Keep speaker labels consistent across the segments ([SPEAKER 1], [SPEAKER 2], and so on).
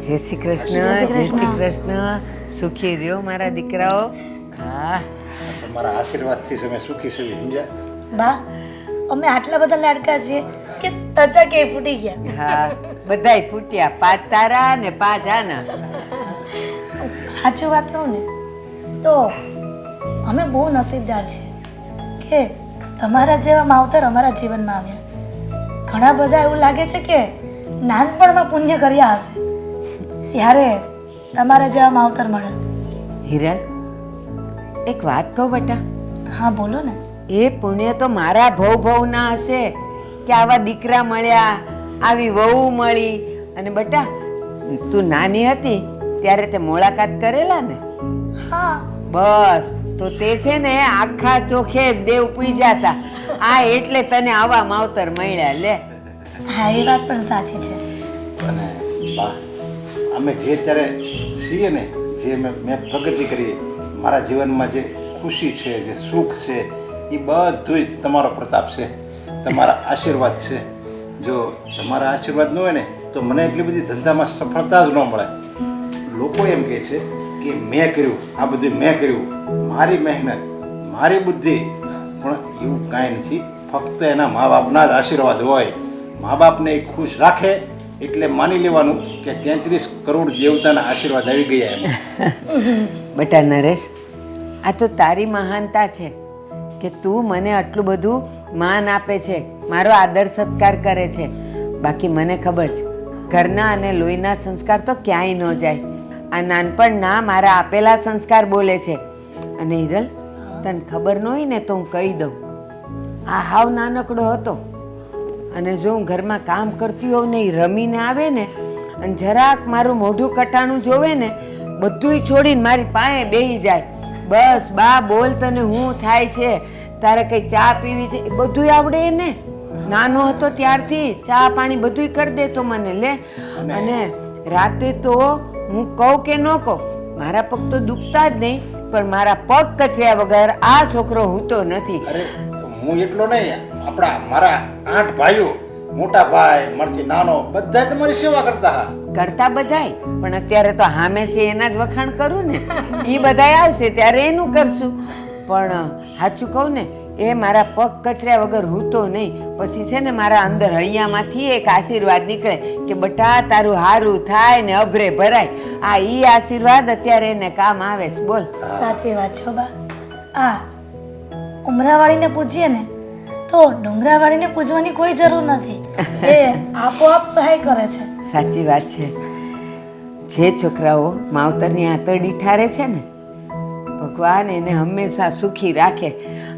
[SPEAKER 1] જય શ્રી કૃષ્ણ, જય શ્રી કૃષ્ણ. સુખી રહ્યો મારા દીકરાઓ. હા,
[SPEAKER 2] તમારા આશીર્વાદથી અમે સુખી છીએ, સમજ્યા?
[SPEAKER 3] બા, અમે આટલા બધા લાડકા છીએ કે તચા કે ફૂટી ગયા.
[SPEAKER 1] હા, બધાય ફૂટ્યા. પાંચ તારા ને પાંચ આના.
[SPEAKER 3] સાચું વાત કહું ને તો અમે બહુ નસીબદાર છીએ કે તમારા જેવા માવતર અમારા જીવનમાં આવ્યા. ઘણા બધા એવું લાગે છે કે નાનપણમાં પુણ્ય કર્યા હશે ત્યારે તમારા જેવા માવતર મળે.
[SPEAKER 1] હિરલ, એક વાત કહું બેટા.
[SPEAKER 3] હા બોલો ને.
[SPEAKER 1] એ પુણ્ય તો મારા ભવના હશે કે આવા દીકરા મળ્યા, આવી વહુ મળી. અને બેટા, તું નાની હતી ત્યારે તે મુલાકાત કરેલા ને?
[SPEAKER 3] હા.
[SPEAKER 1] બસ, તો તે છે ને આખા ચોખે દેવ પૂજ્યા હતા. આ એટલે તને આવા માવતર મળ્યા. લે.
[SPEAKER 3] હા, એ વાત પણ સાચી છે.
[SPEAKER 2] અને બા, અમે જે અત્યારે છીએ ને, જે મેં પ્રગતિ કરી, મારા જીવનમાં જે ખુશી છે, જે સુખ છે, એ બધું જ તમારો પ્રતાપ છે, તમારા આશીર્વાદ છે. જો તમારા આશીર્વાદ ન હોય ને તો મને એટલી બધી ધંધામાં સફળતા જ ન મળે. લોકો એમ કહે છે કે મેં કર્યું, આ બધું મેં કર્યું, મારી મહેનત, મારી બુદ્ધિ, પણ એવું કાંઈ નથી. ફક્ત એના મા બાપના જ આશીર્વાદ હોય. મા બાપને એ ખુશ રાખે એટલે માની લેવાનું કે 33 કરોડ દેવતાના આશીર્વાદ આવી ગયા એમ.
[SPEAKER 1] બેટા નરેશ, આ તો તારી મહાનતા છે કે તું મને આટલું બધું માન આપે છે, મારો આદર સત્કાર કરે છે. બાકી મને ખબર છે ઘરના અને લોહીના સંસ્કાર તો ક્યાંય ન જાય. આ નાનપણના મારા આપેલા સંસ્કાર બોલે છે. અને હિરલ, તને ખબર ન હોય ને તો હું કહી દઉં. આ હાવ નાનકડો હતો અને જો હું ઘરમાં કામ કરતી હોઉં ને, એ રમીને આવે ને અને જરાક મારું મોઢું કટાણું જોવે ને, બધુંય છોડીને મારી પાસે બેસી જાય. બસ બા બોલ, તને હું થાય છે, તારે કઈ ચા પીવી છે, એ બધુંય આવડે એને. નાનો હતો ત્યારથી ચા પાણી બધુંય કરી દેતો મને. લે. અને રાતે તો હું કહું કે ન કહું, મારા પગ તો દુખતા જ નહીં, પણ મારા પગ કચર્યા વગર આ છોકરો હૂતો નથી.
[SPEAKER 2] અરે હું એટલો નહીં, મારા 8 ભાઈઓ, મોટા ભાઈ, મારથી નાનો, બધા તમારી સેવા કરતા હા.
[SPEAKER 1] કરતા બધાય, પણ અત્યારે તો હામે છે એના જ વખાણ કરું ને. એ બધાય આવશે ત્યારે એનું કરશું. પણ સાચું કહું ને, એ મારા પગ કચર્યા વગર હૂતો નહીં. પછી છે ને મારા અંદર હૈયામાંથી એક આશીર્વાદ નીકળે કે બટા તારું હારું થાય ને અભરે ભરાય. આ ઈ આશીર્વાદ અત્યારે એને કામ આવે છે. બોલ.
[SPEAKER 3] સાચી વાત છો બા. આ ઉમરાવાળીને પૂજીએ ને તો ડુંગરાવાળીને પૂજવાની કોઈ જરૂર નથી. એ આપોઆપ સહાય કરે છે.
[SPEAKER 1] સાચી વાત છે. જે છોકરાઓ માવતરની આંતરડી ઠારે છે ને, ભગવાન એને હંમેશા સુખી રાખે.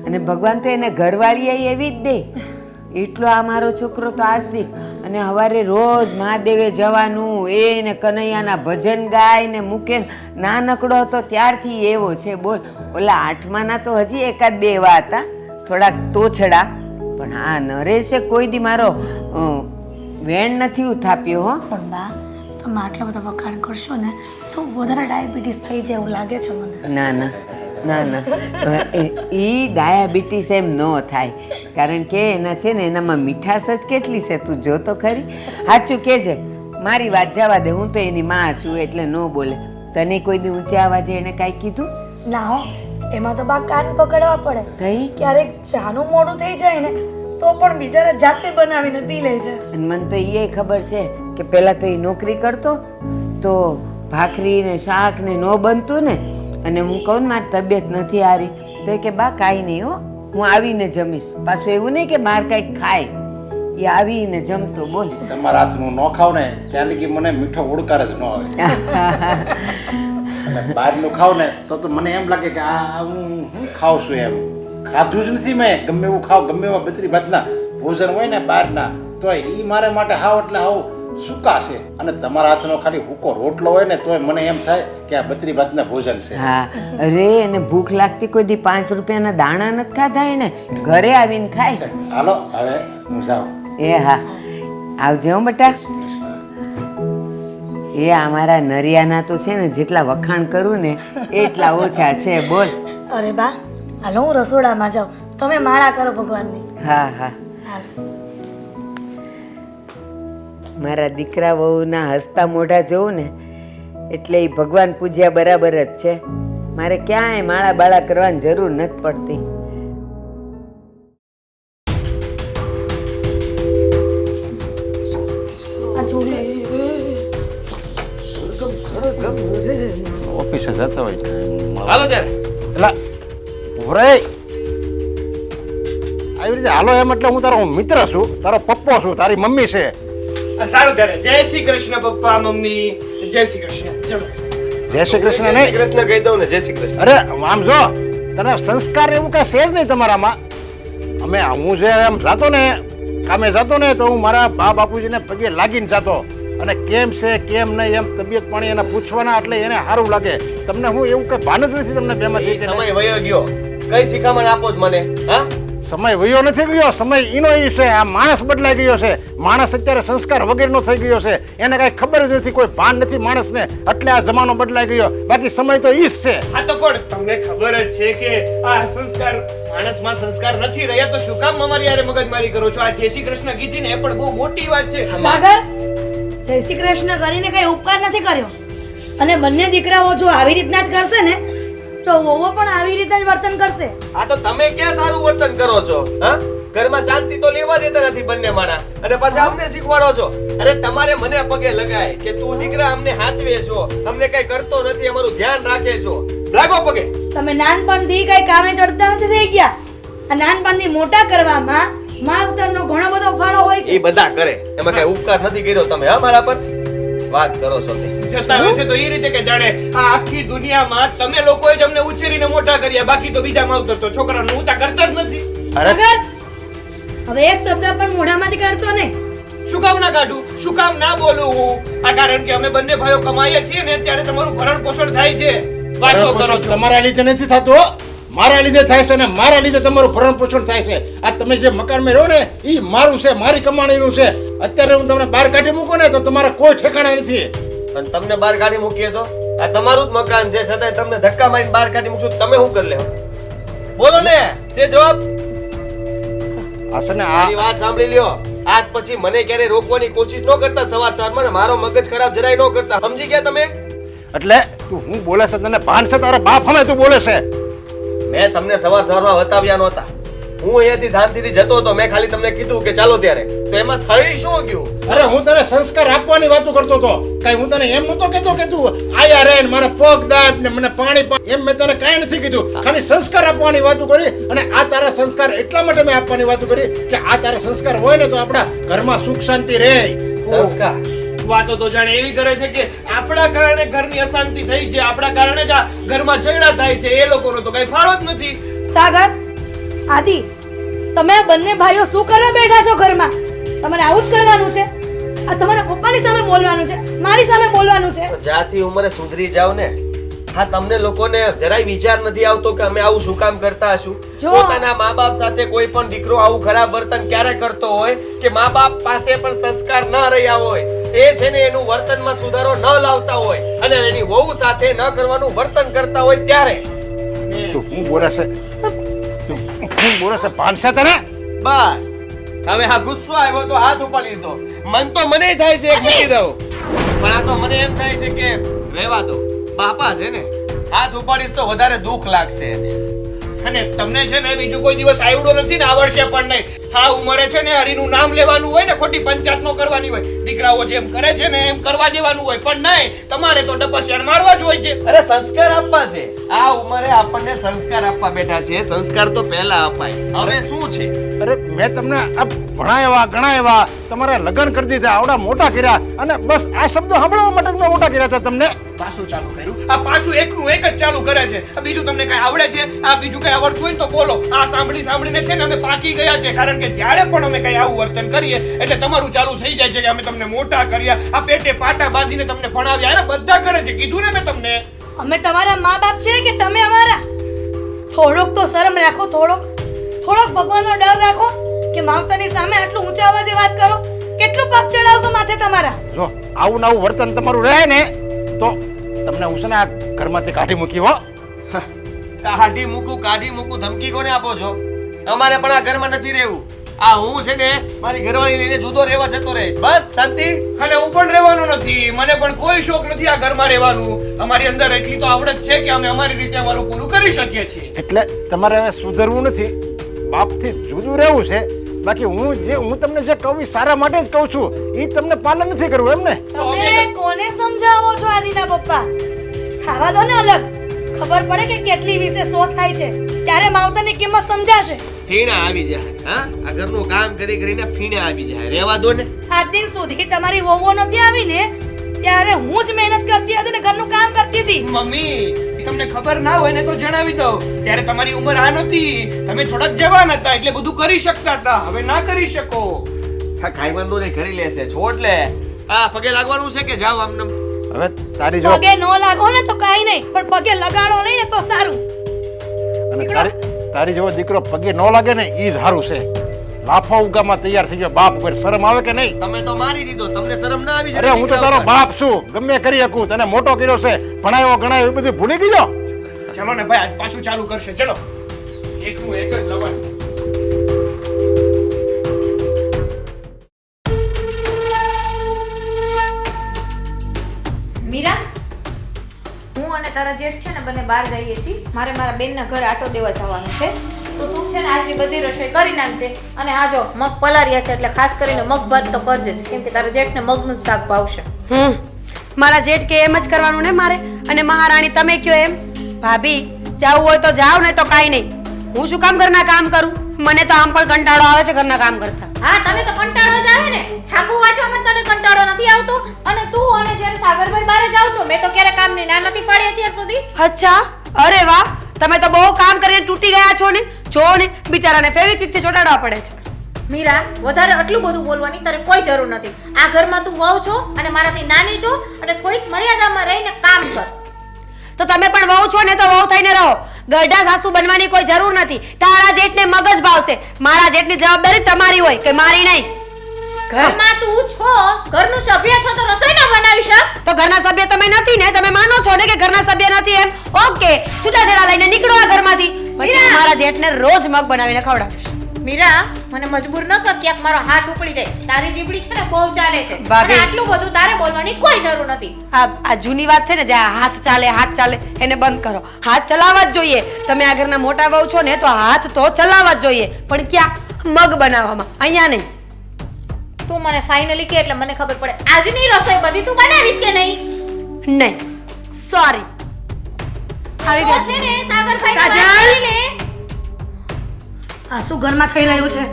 [SPEAKER 1] અને ભગવાન તો એને ઘરવાળી એવી જ દે. એટલો આ મારો છોકરો તો આજથી. અને સવારે રોજ મહાદેવે જવાનું, એને કનૈયાના ભજન ગાય ને મૂકે. નાનકડો હતો ત્યારથી એવો છે. બોલ. ઓલા 8માના તો હજી એકાદ બે એવા હતા, થોડાક તોછડા. પણ હા, નરેશે કોઈ દી મારો વેણ નથી ઉથાપ્યો. હો.
[SPEAKER 3] પણ બા, તમે આટલા બધા વખાણ કરશો ને તો વધારે ડાયાબિટીસ થઈ જાય એવું લાગે છે મને.
[SPEAKER 1] ના ના ના ના, એ ડાયાબિટીસ એમ ન થાય. કારણ કે એના છે ને એનામાં મીઠાશ જ કેટલી છે, તું જો તો ખરી. સાચું કે છે. મારી વાત જવા દે, હું તો એની માં છું એટલે ન બોલે. તને કોઈ દી ઊંચા અવાજે એને કાંઈ કીધું?
[SPEAKER 3] ના હો, એમાં તો બા કાન પકડવા પડે.
[SPEAKER 1] થઈ.
[SPEAKER 3] ક્યારેક ચાનું મોડું થઈ જાય ને તો પણ બિચારા જાતે બનાવીને પી લે છે.
[SPEAKER 1] અને મને તો એ ખબર છે કે પહેલાં તો એ નોકરી કરતો તો ભાખરી ને શાક ને ન બનતું ને. અને હું કહું ને મારી તબિયત નથી હારી તો એ કે બા કાંઈ નહીં હો, હું આવીને જમીશ. પાછું એવું નહીં કે બહાર કાંઈક ખાય, એ આવીને જમતો. બોલ.
[SPEAKER 2] તમારા હાથનું ન ખાવ ને ત્યાં લગી મને મીઠો ઓળકાર જ ન આવે. અને બહારનું ખાવ ને તો મને એમ લાગે કે આ હું ખાઉં છું એમ. ખાધું જ નથી મેં. ગમે એવું ખાવ, ગમે એવા બત્રી ભાતના ભોજન હોય ને બહારના, તો એ મારા માટે હાવ એટલે હાવ સૂકા છે. અને તમારા હાથનો ખાલી ભૂકો રોટલો હોય ને તોય મને એમ થાય કે આ બત્રી ભાતના ભોજન છે.
[SPEAKER 1] હા, અરે એને ભૂખ લાગતી કોઈ દી 5 રૂપિયાના દાણા નથી ખાધા એને, ઘરે આવીને ખાય.
[SPEAKER 2] હાલો હવે હું જાઉં.
[SPEAKER 1] એ હા, આવજે હો બેટા. એ અમારા નરિયાના તો છે ને જેટલા વખાણ કરું ને એટલા ઓછા છે. બોલ.
[SPEAKER 3] અરે બા, હાલો હું રસોડામાં જાઉં, તમે માળા કરો ભગવાનની.
[SPEAKER 1] હા હા.
[SPEAKER 3] હાલ.
[SPEAKER 1] મારા દીકરા વહુના હસતા મોઢા જોઉં ને એટલે એ ભગવાન પૂજ્યા બરાબર જ છે. મારે ક્યાંય માળા બાળા કરવાની જરૂર નથી પડતી.
[SPEAKER 2] ઓફિસે જતા હોય છે
[SPEAKER 4] હાલો ત્યારે
[SPEAKER 2] એટલે ઉભરે આવી રીતે હાલો એમ એટલે હું તારો મિત્ર છું, તારો પપ્પો છું, તારી મમ્મી છે.
[SPEAKER 4] સારું ત્યારે જય શ્રી કૃષ્ણ પપ્પા મમ્મી. જય શ્રી કૃષ્ણ. ચલો
[SPEAKER 2] જય શ્રી કૃષ્ણ
[SPEAKER 4] જય
[SPEAKER 2] નહીં.
[SPEAKER 4] શ્રી કૃષ્ણ કહી દઉં ને. જય શ્રી કૃષ્ણ.
[SPEAKER 2] અરે આમ જો તને સંસ્કાર એવું કઈ છે જ નહીં તમારામાં. અમે હું જે એમ જાતો ને કામે જાતો ને તો હું મારા બા બાપુજીને પગે લાગીને જાતો અને કેમ છે કેમ નહીં એમ તબિયત પાણી એને પૂછવાના એટલે એને સારું લાગે. તમને હું એવું કઈ ભાન જ નથી તમને બેમાંથી.
[SPEAKER 4] સમય વયો ગયો. કઈ શિખામણ આપો જ મને? હા
[SPEAKER 2] સમય વયો નથી ગયો, સમય ઈનો ઈ છે. આ માણસ બદલાઈ ગયો છે. માણસ અત્યારે સંસ્કાર વગરનો થઈ ગયો છે. એને કઈ ખબર જ નથી, કોઈ ભાન નથી માણસને, એટલે આ જમાનો બદલાઈ ગયો. બાકી સમય તો ઈ જ છે.
[SPEAKER 4] હા તો પણ તમને ખબર જ છે કે આ સંસ્કાર માણસમાં સંસ્કાર નથી રહ્યા તો શું કામ અમારી યારે મગજમારી કરો છો? આ જય શ્રી કૃષ્ણ કીધી ને એ પણ બહુ મોટી વાત છે.
[SPEAKER 3] સાગર, જય શ્રી કૃષ્ણ કરીને કઈ ઉપકાર નથી કર્યો. અને બંને દીકરાઓ જો આવી રીતના જ કરશે ને તો વહુઓ પણ આવી રીતે જ વર્તન કરશે.
[SPEAKER 4] આ તો તમે ક્યાં સારું વર્તન કરો છો? હા ઘરમાં શાંતિ તો લેવા દેતા નથી બંને માણા અને પાછા અમને શીખવાડો છો. અરે તમારે મને પગે લગાય કે તું દીકરા અમને હાચવે છો, અમને કઈ કરતો નથી, અમારું ધ્યાન રાખે છો. લાગો પગે.
[SPEAKER 3] તમે નાનપણથી કઈ કામે ચડતા નથી થઈ ગયા. આ નાનપણથી મોટા કરવામાં માવતરનો ઘણો બધો ફાળો હોય છે.
[SPEAKER 4] એ બધા કરે, એમાં કઈ ઉપકાર નથી કર્યો તમે હા મારા પર? વાત કરો છો તે જતા હોય છે તો એ રીતે કે જાણે આ આખી દુનિયામાં તમે લોકોએ જ અમને ઉછેરીને મોટા કર્યા, બાકી તો બીજા માવતર તો છોકરાનું ઊંચા કરતા જ નથી.
[SPEAKER 3] સાગર, હવે એક શબ્દ પણ મોઢામાંથી કાઢતો નહીં.
[SPEAKER 4] શું કામ ના કાઢું? શું કામ ના બોલું હું? આ કારણ કે અમે બંને ભાઈઓ કમાઈએ છીએ ને ત્યારે તમારું ભરણ પોષણ થાય છે. વાતો કરો છો.
[SPEAKER 2] તમારા લીધે નથી થતું, મારા લીધે થાય છે ને મારા લીધે તમારું ભરણ પોષણ થાય છે. આ તમે જે મકાનમાં રહો ને એ મારું છે, મારી કમાણીનું છે. અત્યારે હું તમને બહાર કાઢી મૂકું ને તો તમારા કોઈ ઠેકાણા નથી.
[SPEAKER 4] અને તમને બહાર કાઢી મૂકીએ તો આ તમારું જ મકાન છે, છતાંય તમને ધક્કા મારીને બહાર કાઢી મૂકશું તમે શું કરી લેવા? બોલો ને, છે જવાબ?
[SPEAKER 2] આ છે ને
[SPEAKER 4] મારી વાત સાંભળી લ્યો. આજ પછી મને ક્યારે રોકવાની કોશિશ ન કરતા સવાર મારો મગજ ખરાબ જરાય ન કરતા. સમજી ગયા તમે?
[SPEAKER 2] એટલે તું હું બોલે છે તને ભાન છે? તારા બાપ સામે તું બોલે છે?
[SPEAKER 4] મેં તમને સવારમાં બતાવ્યા નહોતા. હું અહીંયાથી શાંતિથી જતો હતો, મેં ખાલી તમને કીધું કે ચાલો ત્યારે, તો એમાં થઈ શું ગયું?
[SPEAKER 2] અરે હું તને સંસ્કાર આપવાની વાતો કરતો હતો. કઈ હું તને એમ નતો કહેતો કે તું આયા રે ને મારા પગ દાબ ને મને પાણી એમ મેં તને કાંઈ નથી કીધું. ખાલી સંસ્કાર આપવાની વાતો કરી. અને આ તારા સંસ્કાર એટલા માટે મેં આપવાની વાતો કરી કે આ તારા સંસ્કાર હોય ને તો આપણા ઘરમાં સુખ શાંતિ રહે.
[SPEAKER 4] સંસ્કાર વાતો તો જાણે એવી કરે છે કે આપણા કારણે ઘરની અશાંતિ થઈ છે, આપણા કારણે જ આ ઘરમાં ઝઘડા થાય છે. એ લોકોનો તો કઈ ફાળો જ નથી.
[SPEAKER 3] સાગર, આદિ, તમે આ બંને ભાઈઓ શું કરવા બેઠા છો ઘરમાં? તમારે આવું જ કરવાનું છે? આ તમારા પપ્પાની સામે બોલવાનું છે, મારી સામે બોલવાનું છે?
[SPEAKER 4] તો જ્યાંથી ઉંમરે સુધરી જાવ ને. હા તમને લોકોને જરાય વિચાર નથી આવતો કે અમે આવું શું કામ કરતા હશું?
[SPEAKER 3] જો.
[SPEAKER 4] પોતાના મા-બાપ સાથે કોઈ પણ દીકરો આવું ખરાબ વર્તન ક્યારે કરતો હોય કે મા-બાપ પાસે પણ સંસ્કાર ન રહ્યા હોય, એ છે ને એનું વર્તનમાં સુધારો ન લાવતા હોય અને એની વહુ સાથે ન કરવાનું વર્તન કરતા હોય ત્યારે.
[SPEAKER 2] તું હું બોલે છે? તું હું બોલે છે? ભાન છે તને?
[SPEAKER 4] બસ હવે આ ગુસ્સો આવ્યો તો હાથ ઉપાડી લીધો. મન તો મને થાય છે એક મૂકી દઉં, પણ આ તો મને એમ થાય છે કે રહેવા દો. બાપા છે ને, હાથ ઉપાડીશ તો વધારે દુઃખ લાગશે એને. અને તમને છે ને બીજું કોઈ દિવસ આવડો નથી ને આવડશે પણ નહીં. હા ઉંમરે છે ને હરીનું નામ લેવાનું હોય ને, ખોટી પંચાયત નો કરવાની હોય. દીકરાઓ જેમ કરે છે ને એમ કરવા દેવાનું હોય, પણ નહીં, તમારે તો ડબસિયાણ મારવા જ હોય છે. અરે સંસ્કાર આપવા છે. આ ઉંમરે આપણને સંસ્કાર આપવા બેઠા છે. સંસ્કાર તો પહેલા અપાય. હવે શું છે?
[SPEAKER 2] અરે મેં તમને આ ઘણા એવા તમારા લગ્ન કરી દીધા, આવડા મોટા કર્યા અને બસ આ શબ્દો સાંભળવા માટે જ મેં મોટા કર્યા હતા તમને.
[SPEAKER 4] પાછું ચાલુ કર્યું. આ પાછું એકનું એક જ ચાલુ કરે છે. આ બીજું તમને કઈ આવડે છે? આ બીજું કઈ આવડતું હોય તો બોલો. આ સાંભળીને છે ને અમે પાકી ગયા છે, કારણ કે જ્યારે પણ અમે કઈ આવું વર્તન કરીએ એટલે તમારું ચાલુ થઈ જાય છે કે અમે તમને મોટા કર્યા, આ પેટે પાટા બાંધીને તમને ભણાવ્યા. અરે બધા કરે છે, કીધું ને મેં તમને.
[SPEAKER 3] અમે તમારા મા બાપ છે કે તમે અમારા? થોડોક તો શરમ રાખો, થોડોક ભગવાનનો ડર રાખો કે માવતરની સામે આટલું ઊંચા અવાજે વાત કરો. કેટલું પાપ ચડાવશો માથે તમારા?
[SPEAKER 2] જો આવું ને આવું વર્તન તમારું રહે ને તો તમને હું છે ને આ ઘરમાંથી કાઢી મૂકી હો.
[SPEAKER 4] કાઢી મૂકું ધમકી કોને આપો છો? અમારે પણ આ ઘરમાં નથી રહેવું. આ હું છે ને મારી ઘરવાળી લઈને જુદો રહેવા જતો રહીશ. બસ શાંતિ.
[SPEAKER 5] અને હું પણ રહેવાનો નથી. મને પણ કોઈ શોખ નથી આ ઘરમાં રહેવાનું. અમારી અંદર એટલી તો આવડત છે કે અમે અમારી રીતે અમારું પૂરું કરી શકીએ છીએ.
[SPEAKER 2] એટલે તમારે હવે સુધરવું નથી, બાપથી જુદું રહેવું છે. બાકી હું તમને જે કહું એ સારા માટે જ કહું છું, એ તમને પાલન નથી કરવું એમ ને?
[SPEAKER 3] તમે કોને સમજાવો છો આદિના પપ્પા? ખાવા દો ને અલગ, ખબર પડે કે કેટલી વિશે શો થાય છે, ત્યારે માવતરની કિંમત સમજાશે.
[SPEAKER 4] ફીણા આવી જાય. હા, આ ઘરનું કામ કરી કરીને ફીણા આવી જાય. રહેવા દો ને.
[SPEAKER 3] આજ દિન સુધી તમારી વહુઓ નહોતી આવી ને, ત્યારે હું જ મહેનત કરતી હતી ને ઘરનું કામ કરતી હતી.
[SPEAKER 5] મમ્મી તમને ખબર ના હોય ને તો જણાવી દઉં. ત્યારે તમારી ઉંમર આ નહોતી, તમે થોડાક જવાન હતા એટલે બધું કરી શકતા હતા. હવે ના કરી શકો.
[SPEAKER 4] હા, કાંઈ વાંધો નહીં, કરી લેશે. છોડ લે. હા, પગે લાગવાનું છે કે જાવ આમને?
[SPEAKER 2] હવે તારી જો
[SPEAKER 3] પગે નો લાગો ને તો કાઈ નહીં, પણ પગે લગાડો નહીં ને તો સારું.
[SPEAKER 2] અને તારી જેવો દીકરો પગે ન લાગે ને એ જ સારું છે. લાફા ઉગામાં તૈયાર થઈ ગયો બાપ ઉપર. શરમ આવે કે નહીં?
[SPEAKER 4] તમે તો મારી દીધો, તમને શરમ ના આવી
[SPEAKER 2] અરે હું તો તારો બાપ છું, ગમે કરી શકું. તને મોટો કર્યો છે, ભણાયો ગણાયો એ બધું ભૂલી ગયો.
[SPEAKER 5] ચલો ને ભાઈ, આજ પાછું ચાલુ કરશે. ચલો, એકનું એક જ લવણ.
[SPEAKER 6] મીરા, હું અને તારા જેઠ છે ને બંને બહાર જઈએ છીએ. મારે મારા બેનના ઘરે આટો દેવા જવાનું છે. તો તું છે ને આજની બધી રસોઈ કરી નાખજે. અને આ જો મગ પલાર્યા છે એટલે ખાસ કરીને મગ ભાત તો કરજે જ, કેમ કે તારા જેઠને મગનું જ શાક ભાવશે.
[SPEAKER 7] મારા જેઠ કે એમ જ કરવાનું ને મારે. અને મહારાણી તમે કયો એમ. ભાભી જાવું હોય તો જાવ, ને તો કાંઈ નહીં. હું શું કામ ઘરના કામ કરું? મને તો આમ પણ કંટાળો આવે છે ઘરના કામ કરતા.
[SPEAKER 6] હા, તને તો કંટાળો જ આવે ને. છાપુ વાંચવામાં તને કંટાળો નથી આવતો. અને તું અને જ્યારે સાગરભાઈ બહાર જાવ છો, મેં તો ક્યારે કામની ના નથી પાડી અત્યાર સુધી.
[SPEAKER 7] અચ્છા, અરે વાહ, તમે તો બહુ કામ કરીને તૂટી ગયા છો ને. જો ને બિચારાને ફેવિક્વિકથી ચોટાડવા પડે છે.
[SPEAKER 6] મીરા, વધારે આટલું બધું બોલવાની તારે કોઈ જરૂર નથી. આ ઘરમાં તું વહુ છો અને મારાથી નાની છો, એટલે થોડીક મર્યાદામાં રહીને કામ કર.
[SPEAKER 7] તો તમે પણ વહુ છો ને તો વહુ થઈને રહો. ગરડા સાસુ બનવાની કોઈ જરૂર નથી. તારા જેઠને મગજ ભાવશે. મારા જેઠની જવાબદારી તમારી હોય કે મારી નહીં.
[SPEAKER 6] ઘરમાં તું છો, ઘરનું સભ્ય છો, તો રસોઈ ના બનાવી શક.
[SPEAKER 7] તો ઘરના સભ્ય તમે નથી ને? તમે માનો છો ને કે ઘરના સભ્ય નથી એમ? ઓકે, છૂટાછેડા લઈને નીકળો આ ઘરમાંથી. પછી મારા જેઠને રોજ મગ બનાવીને ખવડાવીશ.
[SPEAKER 6] મીરા, મને મજબૂર ન કર, ક્યાંક મારો હાથ ઉપડી જાય. તારી જીભડી છે ને બહુ ચાલે છે.
[SPEAKER 7] ભાભી.
[SPEAKER 6] અને આટલું બધું તારે બોલવાની કોઈ જરૂર નથી.
[SPEAKER 7] આ જૂની વાત છે ને, જે આ હાથ ચાલે એને બંધ કરો. હાથ ચલાવવા જ જોઈએ. તમે આ ઘરના મોટા વહુ છો ને તો હાથ તો ચલાવવા જ જોઈએ. પણ ક્યાં? મગ બનાવવામાં, અહીંયા નહીં.
[SPEAKER 6] તું મને ફાઇનલી કે એટલે મને ખબર પડે. આજની રસોઈ બધી તું બનાવીશ કે નહીં?
[SPEAKER 7] નહીં, સોરી. આવી
[SPEAKER 6] તો
[SPEAKER 7] ગઈ
[SPEAKER 6] છે ને સાગરભાઈને
[SPEAKER 7] કાજલ.
[SPEAKER 6] વાત કરી લે.
[SPEAKER 3] આ શું ઘરમાં થઈ રહ્યું છે?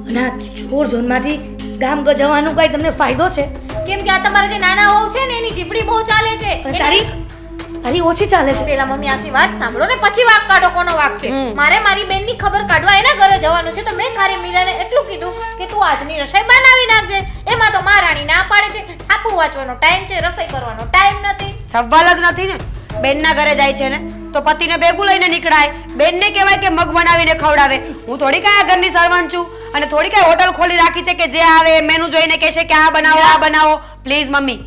[SPEAKER 3] અને આ ચોર ઝોનમાંથી ગામ જવાનું કઈ તમને ફાયદો છે?
[SPEAKER 6] કેમ કે આ તમારા જે નાના વહુ છે ને એની જીભડી બહુ ચાલે છે.
[SPEAKER 3] અને તારી ઓછી ચાલે છે.
[SPEAKER 6] પેલા મમ્મી આખી વાત સાંભળો ને પછી વાક કાઢો કોનો વાક છે. મારે મારી બેનની ખબર કાઢવા એના ઘરે જવાનું છે, તો મેં ખાલી મીરાને એટલું કીધું કે તું આજની રસોઈ બનાવી નાખજે. એમાં તો મહારાણી ના પાડે છે. છાપું વાંચવાનો ટાઈમ છે, રસોઈ કરવાનો ટાઈમ નથી.
[SPEAKER 7] સવાલ જ નથી ને. બેનના ઘરે જાય છે ને તો પતિને ભેગું લઈને નીકળાય. બેનને કહેવાય કે મગ બનાવીને ખવડાવે. હું થોડી કાંઈ આ ઘરની સર્વન્ટ છું અને થોડી કાંઈ હોટલ ખોલી રાખી છે કે જે આવે મેનુ જોઈને કહેશે કે આ બનાવો આ બનાવો. પ્લીઝ મમ્મી,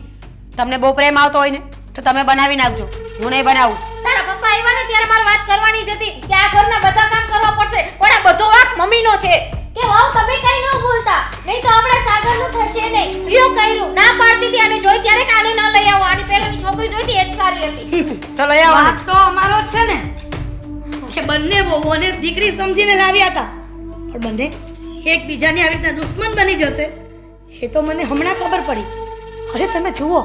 [SPEAKER 7] તમને બહુ પ્રેમ આવતો હોય ને તો તમે બનાવી નાખજો, હું નહીં બનાવું.
[SPEAKER 6] તારા પપ્પા આવ્યા ને ત્યારે મારે વાત કરવાની જ હતી કે આ ઘરના બધા કામ કરવા પડશે, પણ આ બધો વાક મમ્મીનો છે કે વાવ તમે કઈ ન બોલતા, નહીં તો આપણે સાગરનું થશે નહીં. લ્યો કર્યું, ના પાડતી હતી અને જોઈ ત્યારે કાને ન લઈ આવો. આની પહેલાની છોકરી જોઈતી એ જ સારી હતી.
[SPEAKER 7] તો લઈ આવો ને.
[SPEAKER 3] વાંક તો અમારો જ છે ને કે બંને વહુઓને દીકરી સમજીને લાવ્યા હતા, પણ બંને એકબીજાની આવી રીતના દુશ્મન બની જશે એ તો મને હમણાં ખબર પડી. અરે તમે જુઓ,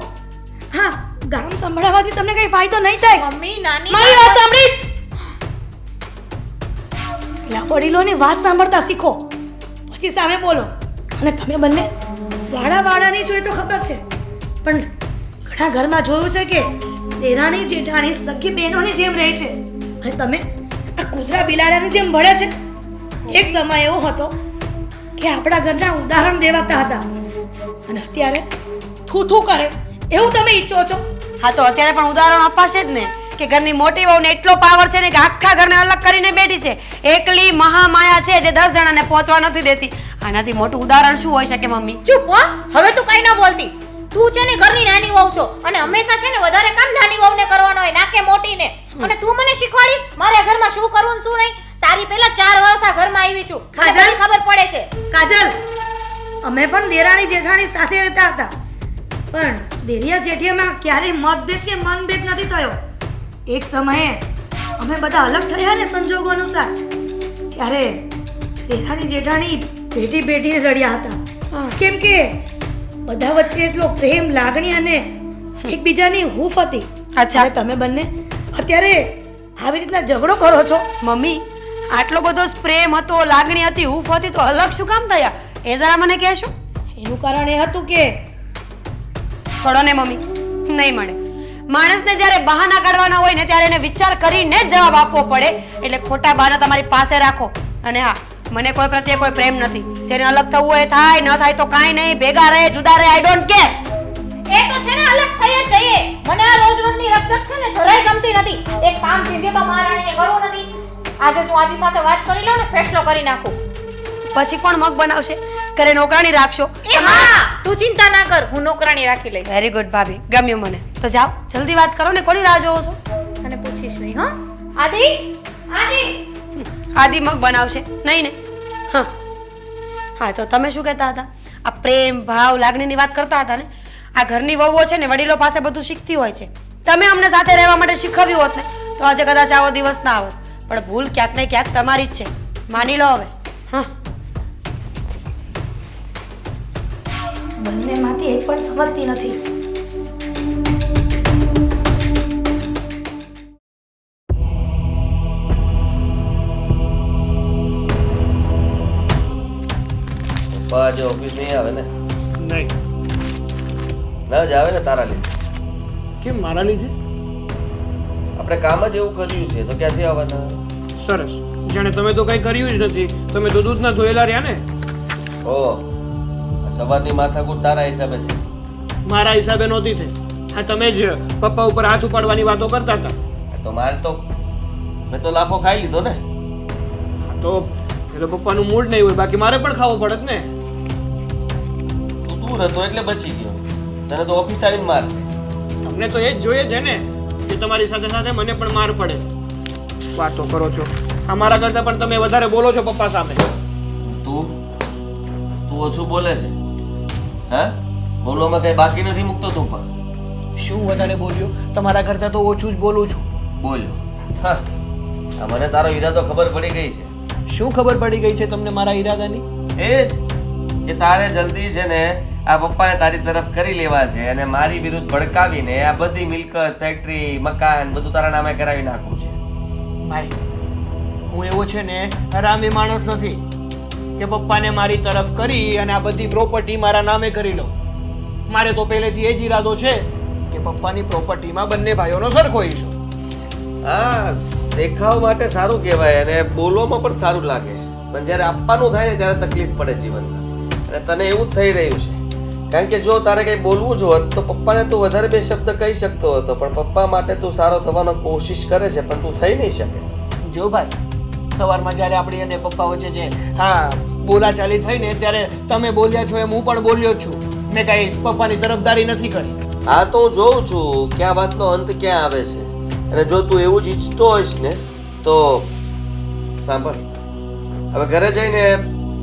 [SPEAKER 3] હા, ગામ સંભળાવવાથી તમને કઈ ફાયદો નહીં થાય.
[SPEAKER 6] મમ્મી નાની
[SPEAKER 3] મારી વાત સાંભળીશ. પેલા વડીલોની વાત સાંભળતા શીખો, પછી સામે બોલો. અને તમે બંને વાળાની જોઈ તો ખબર છે, પણ ઘણા ઘરમાં જોયું છે કે દેરાણી જેઠાણી સખી બહેનોની જેમ રહે છે અને તમે આ કૂતરા બિલાડાની જેમ ભળે છે. એક સમય એવો હતો કે આપણા ઘરના ઉદાહરણ દેવાતા હતા અને અત્યારે થૂથું કરે એવું તમે ઈચ્છો છો.
[SPEAKER 7] હા, તો અત્યારે પણ ઉદાહરણ અપાશે જ ને કે ઘરની મોટી વહુને એટલો પાવર છે ને કે આખા ઘરને અલગ કરીને બેઠી છે. એકલી મહામાયા છે જે 10 જણાને પહોંચવા નથી દેતી. આનાથી મોટું ઉદાહરણ શું હોઈ શકે મમ્મી?
[SPEAKER 6] ચૂપ હો, હવે તું કઈ ન બોલતી. તું છે ને ઘરની નાની વહુ છો અને હંમેશા છે ને વધારે કામ નાની વહુને કરવાનો હોય, ના કે મોટીને. અને તું મને શીખવાડીશ મારે ઘરમાં શું કરવું ને શું નહીં. તારી પહેલા 4 વર્ષ આ ઘરમાં આવી છું મને
[SPEAKER 3] કાજલ?
[SPEAKER 6] બધી ખબર પડે છે
[SPEAKER 3] કાજલ, અમે પણ દેરાણી જેઠાણી સાથે રહેતા હતા, પણ દેરિયા જેઠિયામાં ક્યારેય મતભેદ કે મનભેદ નથી થયો. એક સમયે અમે બધા અલગ થયા ને સંજોગો અનુસાર, ત્યારે દેરાણી જેઠાણી ભેટી ભેટીને રડ્યા હતા, કેમ કે બધા વચ્ચે એટલો પ્રેમ, લાગણી અને એકબીજાની હૂંફ હતી.
[SPEAKER 7] અચ્છા.
[SPEAKER 3] અને તમે બંને અત્યારે આવી રીતના ઝઘડો કરો છો.
[SPEAKER 7] મમ્મી આટલો બધો જ પ્રેમ હતો, લાગણી હતી, હૂફ હતી, તો અલગ શું કામ થયા એ જરા મને કહેશો?
[SPEAKER 3] એનું કારણ એ હતું કે
[SPEAKER 7] છોડો ને મમ્મી, નહીં મળે. માણસને જ્યારે બહાના કાઢવાના હોય ને ત્યારે એને વિચાર કરીને જ જવાબ આપવો પડે. એટલે ખોટા બહાના તમારી પાસે રાખો. અને હા, મને કોઈ પ્રત્યે કોઈ પ્રેમ નથી. જેને અલગ થવું હોય થાય, ન થાય તો કાંઈ નહીં, ભેગા રહે જુદા રહે, આઈ ડોન્ટ કેર.
[SPEAKER 6] એ તો છે ને અલગ થઈ જ જઈએ મને આ રોજ રોજની રકઝક છે ને જરાય ગમતી નથી એક કામ સીધે તો મહારાણીને કરવું નથી આજે હું આજી સાથે વાત કરી લઉં ને ફેસલો કરી નાખું
[SPEAKER 7] પછી કોણ મગ બનાવશે? ઘરે નોકરાણી રાખશો?
[SPEAKER 6] એ હા તું ચિંતા ના કર હું નોકરાણી રાખી લઈશ
[SPEAKER 7] વેરી ગુડ ભાભી, ગમ્યું મને. તો જાઓ જલ્દી વાત કરો ને, કોની રાહ જોવો છો?
[SPEAKER 6] અને પૂછીશ નહીં હા આદિ આદિ
[SPEAKER 7] આદિ મગ બનાવશે નહીં ને? હા હા, તો તમે શું કહેતા હતા? આ પ્રેમ, ભાવ, લાગણીની વાત કરતા હતા ને. આ ઘરની વહુઓ છે ને વડીલો પાસે બધું શીખતી હોય છે. તમે અમને સાથે રહેવા માટે શીખવ્યું હોત ને તો આજે કદાચ આવો દિવસ ના આવત. પણ ભૂલ ક્યાંક ને ક્યાંક તમારી જ છે, માની લો હવે. હા,
[SPEAKER 3] બંનેમાંથી એક પણ સમજતી નથી.
[SPEAKER 4] પપ્પા આજે ઓફિસ નહીં આવે ને?
[SPEAKER 5] નહીં.
[SPEAKER 4] ના જ આવે ને તારા લીધે.
[SPEAKER 5] કેમ મારા લીધે?
[SPEAKER 4] આપણે કામ જ એવું કર્યું છે તો ક્યાંથી આવવાના?
[SPEAKER 5] સરસ. જાણે તમે તો કંઈ કર્યું જ નથી. તમે તો દૂધના ધોયેલા રહ્યા ને.
[SPEAKER 4] ઓ સવારની માથાકૂટ તારા હિસાબે છે.
[SPEAKER 5] મારા હિસાબે નહોતી થઈ. હા, તમે જ પપ્પા ઉપર હાથ ઉપાડવાની વાતો કરતા હતા.
[SPEAKER 4] તો મારે તો મેં તો લાફો ખાઈ લીધો ને.
[SPEAKER 5] હા, તો એટલે પપ્પાનું મૂડ નહીં હોય, બાકી મારે પણ ખાવો પડત ને.
[SPEAKER 4] તું દૂર હતો એટલે બચી ગયો. તને તો ઓફિસ આવીને મારશે.
[SPEAKER 5] તમને તો એ જ જોઈએ છે ને કે તમારી સાથે સાથે મને પણ માર પડે. વાતો કરો છો. અમારા કરતાં પણ તમે વધારે બોલો છો પપ્પા સામે.
[SPEAKER 4] તું ઓછું બોલે છે? હા, બોલવામાં કઈ બાકી નથી મૂકતો તું પણ.
[SPEAKER 5] શું વધારે બોલ્યો? તમારા કરતાં તો ઓછું જ બોલું છું.
[SPEAKER 4] બોલ્યો. હા, આ મને તારો ઈરાદો ખબર પડી ગઈ છે.
[SPEAKER 5] શું ખબર પડી ગઈ છે તમને મારા ઈરાદાની?
[SPEAKER 4] એ જ કે તારે જલ્દી છે ને આ પપ્પાને તારી તરફ કરી લેવા છે અને મારી વિરુદ્ધ ભડકાવીને આ બધી મિલકત, ફેક્ટરી, મકાન બધું તારા નામે કરાવી નાખવું છે.
[SPEAKER 5] ભાઈ, હું એવો છે ને હરામી માણસ નથી કે પપ્પાને મારી તરફ કરી અને આ બધી પ્રોપર્ટી મારા નામે કરી લઉં. મારે તો પહેલેથી એ જ ઈરાદો છે કે પપ્પાની પ્રોપર્ટીમાં બંને ભાઈઓનો સરખો હિસ્સો.
[SPEAKER 4] હા, દેખાવ માટે સારું કહેવાય અને બોલવામાં પણ સારું લાગે, પણ જ્યારે આપવાનું થાય ને ત્યારે તકલીફ પડે જીવનમાં. અને તને એવું જ થઈ રહ્યું છે. કારણ કે જો તારે કંઈ બોલવું જ હોત તો પપ્પાને તું વધારે બે શબ્દ કહી શકતો હતો, પણ પપ્પા માટે તું સારો થવાનો કોશિશ કરે છે પણ તું થઈ નહીં શકે.
[SPEAKER 5] જો ભાઈ, સવારમાં જ્યારે આપણી અને પપ્પા વચ્ચે જે બોલાચાલી થઈ ને ત્યારે તમે બોલ્યા છો એમ હું પણ બોલ્યો જ છું. મેં કાંઈ પપ્પાની તરફદારી નથી કરી.
[SPEAKER 4] આ તો હું જોઉં છું કે આ વાતનો અંત ક્યાં આવે છે. અને જો તું એવું જ ઈચ્છતો હોઈશ ને તો સાંભળ, હવે ઘરે જઈને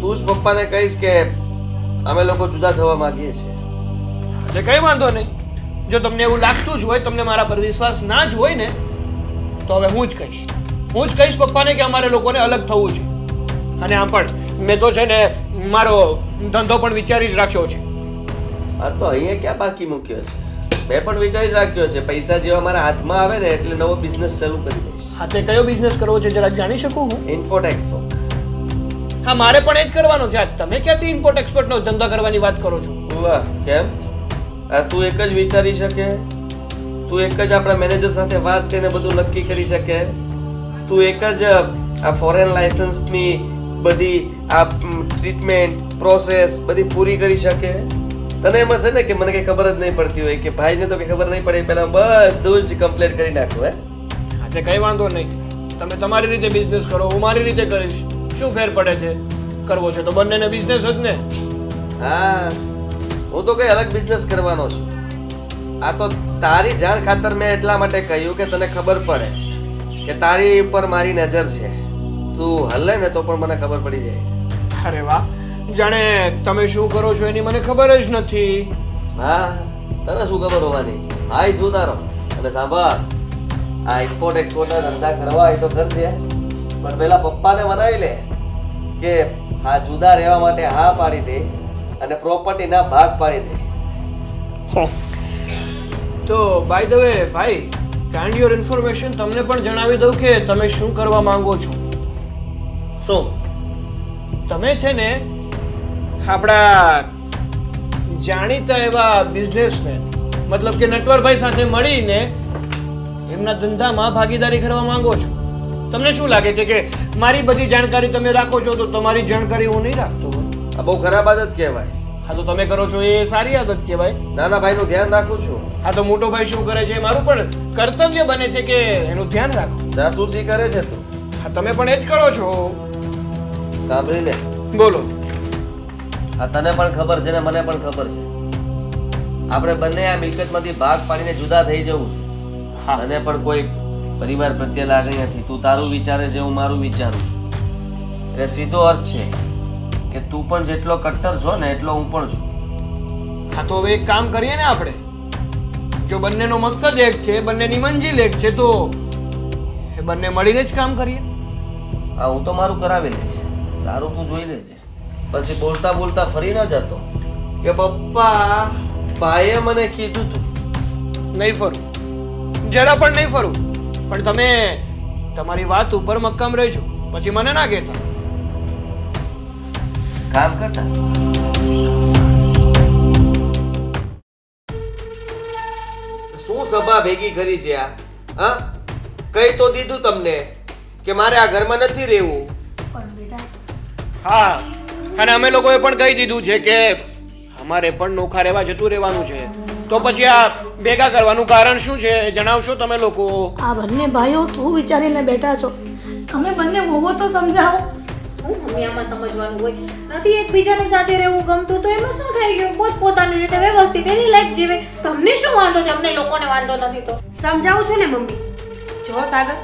[SPEAKER 4] તું જ પપ્પાને કહીશ કે અમે લોકો જુદા થવા માંગીએ છીએ.
[SPEAKER 5] એટલે કંઈ વાંધો નહીં. જો તમને એવું લાગતું જ હોય, તમને મારા પર વિશ્વાસ ના જ હોય ને તો હવે હું જ કહીશ પપ્પાને કે અમારે લોકોને અલગ થવું છે. અને આમ પણ મેં તો છે ને મારો ધંધો પણ વિચારી જ રાખ્યો છે.
[SPEAKER 4] આ તો અહીંયા ક્યાં બાકી મૂક્યો છે? મેં પણ વિચારી જ રાખ્યો છે. પૈસા જેવા મારા હાથમાં આવે ને એટલે નવો બિઝનેસ શરૂ કરી દઈશ.
[SPEAKER 5] હા, તે કયો બિઝનેસ કરવો છે જરા જાણી શકું હું?
[SPEAKER 4] Import export.
[SPEAKER 5] હા, મારે પણ એ જ કરવાનો છે. તમે ક્યાંથી ઇમ્પોર્ટ એક્સપોર્ટનો ધંધો કરવાની વાત કરો છો?
[SPEAKER 4] વાહ, કેમ? આ તું એક જ વિચારી શકે? તું એક જ આપણા મેનેજર સાથે વાત કરીને બધું નક્કી કરી શકે? તું એક જ આ ફોરેન લાયસન્સની બધી આ ટ્રીટમેન્ટ પ્રોસેસ બધી પૂરી કરી શકે? તને એમ હશે ને કે મને કઈ ખબર જ નહીં પડતી હોય કે ભાઈને તો કઈ ખબર નહીં પડે, પહેલા બધું જ કમ્પ્લીટ કરી નાખું.
[SPEAKER 5] હા, તે કંઈ વાંધો નહીં. તમે તમારી રીતે બિઝનેસ કરો, હું મારી રીતે કરીશ. શું ફેર પડે છે? કરવો છે તો બંનેને બિઝનેસ જ ને.
[SPEAKER 4] હા, હું તો કઈ અલગ બિઝનેસ કરવાનો છું. આ તો તારી જાણ ખાતર મેં એટલા માટે કહ્યું કે તને ખબર પડે કે તારી ઉપર મારી નજર છે. તું હલે ને તો પણ મને ખબર પડી જાય છે.
[SPEAKER 5] અરે વાહ, જાણે તમે શું કરો છો એની મને ખબર જ નથી.
[SPEAKER 4] હા, તને શું ખબર હોવાની? હાય શું તારો? અને સાંભળ, આ ઇમ્પોર્ટ એક્સપોર્ટના ધંધા કરવા હોય તો કરજે, પણ પેલા પપ્પાને મનાવી લે કે આ જુદા રહેવા માટે હા પાડી દે અને પ્રોપર્ટીના ભાગ પાડી દે.
[SPEAKER 5] તો બાય ધ વે ભાઈ, કાઇન્ડ યોર ઇન્ફોર્મેશન, તમને પણ જણાવી દઉં કે તમે શું કરવા માંગો છો.
[SPEAKER 4] શું?
[SPEAKER 5] તમે છે ને આપણા જાણીતા એવા બિઝનેસમેન, મતલબ કે નટવરભાઈ સાથે મળીને એમના ધંધામાં ભાગીદારી કરવા માંગો છો. તમને શું લાગે છે કે મારી બધી જાણકારી તમે રાખો છો તો તમારી જાણકારી હું નહીં રાખતો હોય?
[SPEAKER 4] આ બહુ ખરાબ આદત કહેવાય.
[SPEAKER 5] હા, તો તમે કરો છો એ સારી આદત કહેવાય.
[SPEAKER 4] નાના ભાઈનું ધ્યાન રાખું છું.
[SPEAKER 5] હા, તો મોટો ભાઈ શું કરે છે મારું પણ કર્તવ્ય બને છે કે એનું ધ્યાન રાખો.
[SPEAKER 4] જાસૂસી કરે છે તું.
[SPEAKER 5] હા, તમે પણ એ જ કરો છો.
[SPEAKER 4] સાંભળીને
[SPEAKER 5] બોલો.
[SPEAKER 4] આ તને પણ ખબર છે ને મને પણ ખબર છે. આપણે બંને આ મિલકતમાંથી ભાગ પાડીને જુદા થઈ જવું છે.
[SPEAKER 5] હા.
[SPEAKER 4] તને પણ કોઈ પરિવાર પ્રત્યે લાગણી નથી. તું તારું વિચારે છે, હું મારું વિચારું છું. એટલે સીધો અર્થ છે કે તું પણ જેટલો કટ્ટર છો ને એટલો હું પણ છું.
[SPEAKER 5] હા, તો હવે એક કામ કરીએ ને આપણે. જો બંનેનો મકસદ એક છે, બંનેની મંજિલ એક છે, તો એ બંને મળીને જ કામ કરીએ.
[SPEAKER 4] હા, હું તો મારું કરાવી લઈશ, તારું તું જોઈ લેજે. પછી બોલતા બોલતા ફરી ન જતો કે પપ્પા ભાઈએ મને કીધું તું.
[SPEAKER 5] નહીં ફરું, જરા પણ નહીં ફરું. પણ તમે તમારી વાત ઉપર મક્કમ રહેજો, પછી મને ના કહેતા.
[SPEAKER 4] કામ કરતા શું સભા ભેગી કરી છે આ? હા, કઈ તો દીધું તમને કે મારે આ ઘરમાં નથી રહેવું.
[SPEAKER 3] પણ બેટા
[SPEAKER 5] હા, અને અમે લોકોએ પણ કહી દીધું છે કે અમારે પણ નોખા રહેવા જતું રહેવાનું છે. તો પછી આ ભેગા કરવાનું કારણ શું છે એ જણાવશો તમે લોકો?
[SPEAKER 3] આ બંને ભાઈઓ શું વિચારીને બેઠા છો? તમે બંને હોવો તો સમજાવો.
[SPEAKER 6] શું મમ્મી આમાં સમજવાનું હોય? નથી એકબીજાની સાથે રહેવું ગમતું તો એમાં શું થઈ ગયું? પોતપોતાની રીતે વ્યવસ્થિત એની લાઈફ જીવે. તમને શું વાંધો છે? અમને લોકોને વાંધો નથી તો.
[SPEAKER 7] સમજાવું છું ને મમ્મી. જો સાગર,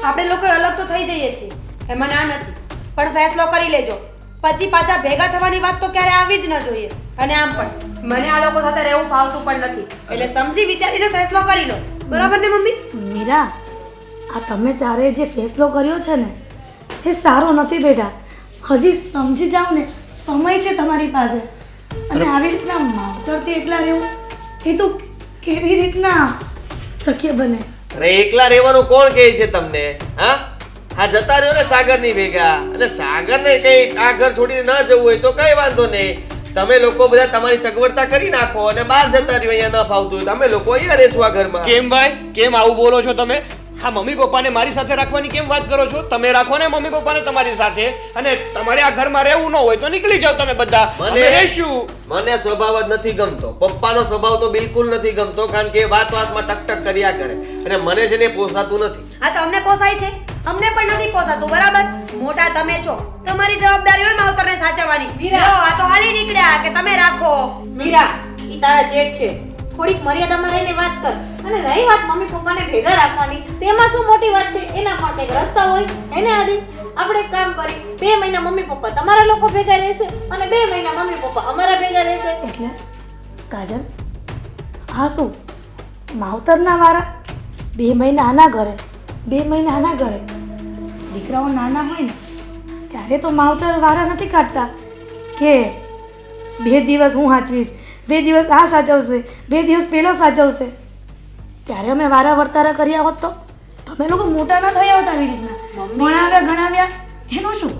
[SPEAKER 7] આપણે લોકો અલગ તો થઈ જઈએ છીએ, એમાં ના નથી, પણ ફેસલો કરી લેજો. પછી પાછા ભેગા થવાની વાત તો ક્યારે આવી જ ન જોઈએ. અને આમ પણ મને આ લોકો સાથે રહેવું ફાવતું પણ નથી, એટલે સમજી વિચારીને ફેસલો કરી લો. બરાબર ને મમ્મી?
[SPEAKER 3] મીરા, આ તમે ચારે જે ફેસલો કર્યો છે ને એ સારો નથી બેટા. હજી સમજી જાઓ ને, સમય છે તમારી પાસે. અને આવી રીતના માવતરથી એકલા રહેવું એ તો કેવી રીતના શક્ય બને?
[SPEAKER 4] અરે એકલા રહેવાનું કોણ કહે છે તમને? હા, હા, જતા રહ્યો ને સાગરની ભેગા. અને સાગરને કઈ આ ઘર છોડીને ન જવું હોય તો કઈ વાંધો નહીં. તમે લોકો બધા તમારી સગવડતા કરી નાખો અને બહાર જતા રહ્યો. અહીંયા ન ફાવતું હોય તમે લોકો અહીંયા રહેશું આ ઘરમાં.
[SPEAKER 5] કેમ ભાઈ, કેમ આવું બોલો છો તમે? હા, મમ્મી પપ્પાને મારી સાથે રાખવાની કેમ વાત કરો છો? તમે રાખો ને મમ્મી પપ્પાને તમારી સાથે. અને તમારે આ ઘરમાં રહેવું ન હોય તો નીકળી જાઓ તમે બધા. અમે રહીશું.
[SPEAKER 4] મને સ્વભાવ જ નથી ગમતો. પપ્પાનો સ્વભાવ તો બિલકુલ નથી ગમતો, કારણ કે વાત વાતમાં ટક કર્યા કરે અને મને છે ને પોસાતું નથી.
[SPEAKER 7] હા, તો અમને પોસાય છે, અમને પણ નથી પોસાતું. બરાબર? મોટા તમે છો, તમારી જવાબદારી હોય માવતરને સાચવવાની.
[SPEAKER 6] મીરા.
[SPEAKER 7] લો, આ તો હાલી નીકળ્યા કે તમે રાખો.
[SPEAKER 6] મીરા, ઈ તારા જેઠ છે. થોડીક મર્યાદામાં રહીને વાત કર. અને રહી વાત મમ્મી પપ્પાને ભેગા રાખવાની, તો એમાં શું મોટી વાત છે? એના પણ કંઈક રસ્તા હોય. એને આદિ આપણે એક કામ કરી, 2 મહિના મમ્મી પપ્પા તમારા લોકો ભેગા રહેશે અને 2 મહિના મમ્મી પપ્પા અમારા ભેગા રહેશે.
[SPEAKER 3] એટલે કાજલ, હા શું માવતરના વારા? 2 મહિના આના ઘરે, 2 મહિના આના ઘરે. દીકરાઓ નાના હોય ને ત્યારે તો માવતર વારા નથી કાઢતા કે 2 દિવસ હું સાચવીશ, 2 દિવસ આ સાચવશે, 2 દિવસ પેલો સાચવશે. ત્યારે અમે વારા વર્તારા કર્યા હોત તો તમે લોકો મોટા ન થયા હોત આવી રીતના. ભણાવ્યા ગણાવ્યા એનું શું?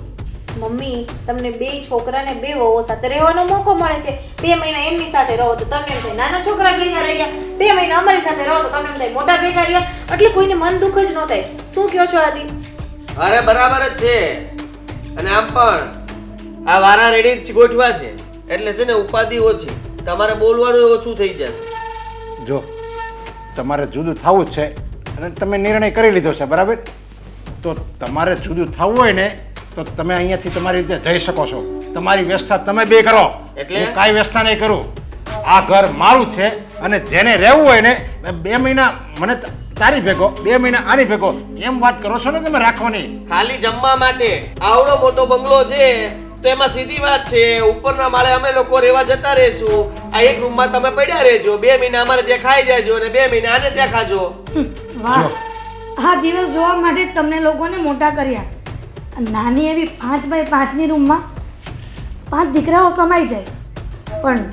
[SPEAKER 6] મમ્મી, તમને 2 છોકરાને 2 વહુઓ સાથે રહેવાનો મોકો મળે છે. 2 મહિના એમની સાથે રહો તો તમને એમ થાય નાના છોકરા ભેગા રહ્યા, 2 મહિના અમારી સાથે રહો તો તમને એમ થાય મોટા ભેગા રહ્યા. એટલે કોઈને મન દુઃખ જ ન થાય. શું કહો છો આદિ?
[SPEAKER 4] અરે બરાબર જ છે. અને આમ પણ આ વારા રેડી જ ગોઠવા છે એટલે છે ને ઉપાધિ ઓછી, તમારે બોલવાનું ઓછું થઈ જશે.
[SPEAKER 2] જો તમારે જુદું થવું જ છે અને તમે નિર્ણય કરી લીધો છે, બરાબર? તો તમારે જુદું થવું હોય ને તો તમે અહીંયાથી તમારી રીતે જઈ શકો છો. તમારી વ્યવસ્થા તમે 2 કરો.
[SPEAKER 4] એટલે?
[SPEAKER 2] હું કાંઈ વ્યવસ્થા નહીં કરું. આ ઘર મારું છે અને જેને રહેવું હોય ને 2 મહિના મને તારી ભેગો 2 મહિના આની ભેગો એમ વાત કરો છો ને તમે રાખવાની.
[SPEAKER 4] ખાલી જમવા માટે આવડો મોટો બંગલો છે તો એમાં સીધી વાત છે ઉપરના માળે અમે લોકો રહેવા જતા રહેશું. આ એક રૂમમાં તમે પડ્યા રહેજો 2 મહિના અમારે ત્યાં ખાઈ જાયજો અને 2 મહિના આને ત્યાં ખાજો.
[SPEAKER 3] વાહ, આ દિવસ જોવા માટે જ તમને લોકોને મોટા કર્યા. આ નાની એવી 5x5ની રૂમમાં 5 દીકરાઓ સમાઈ જાય, પણ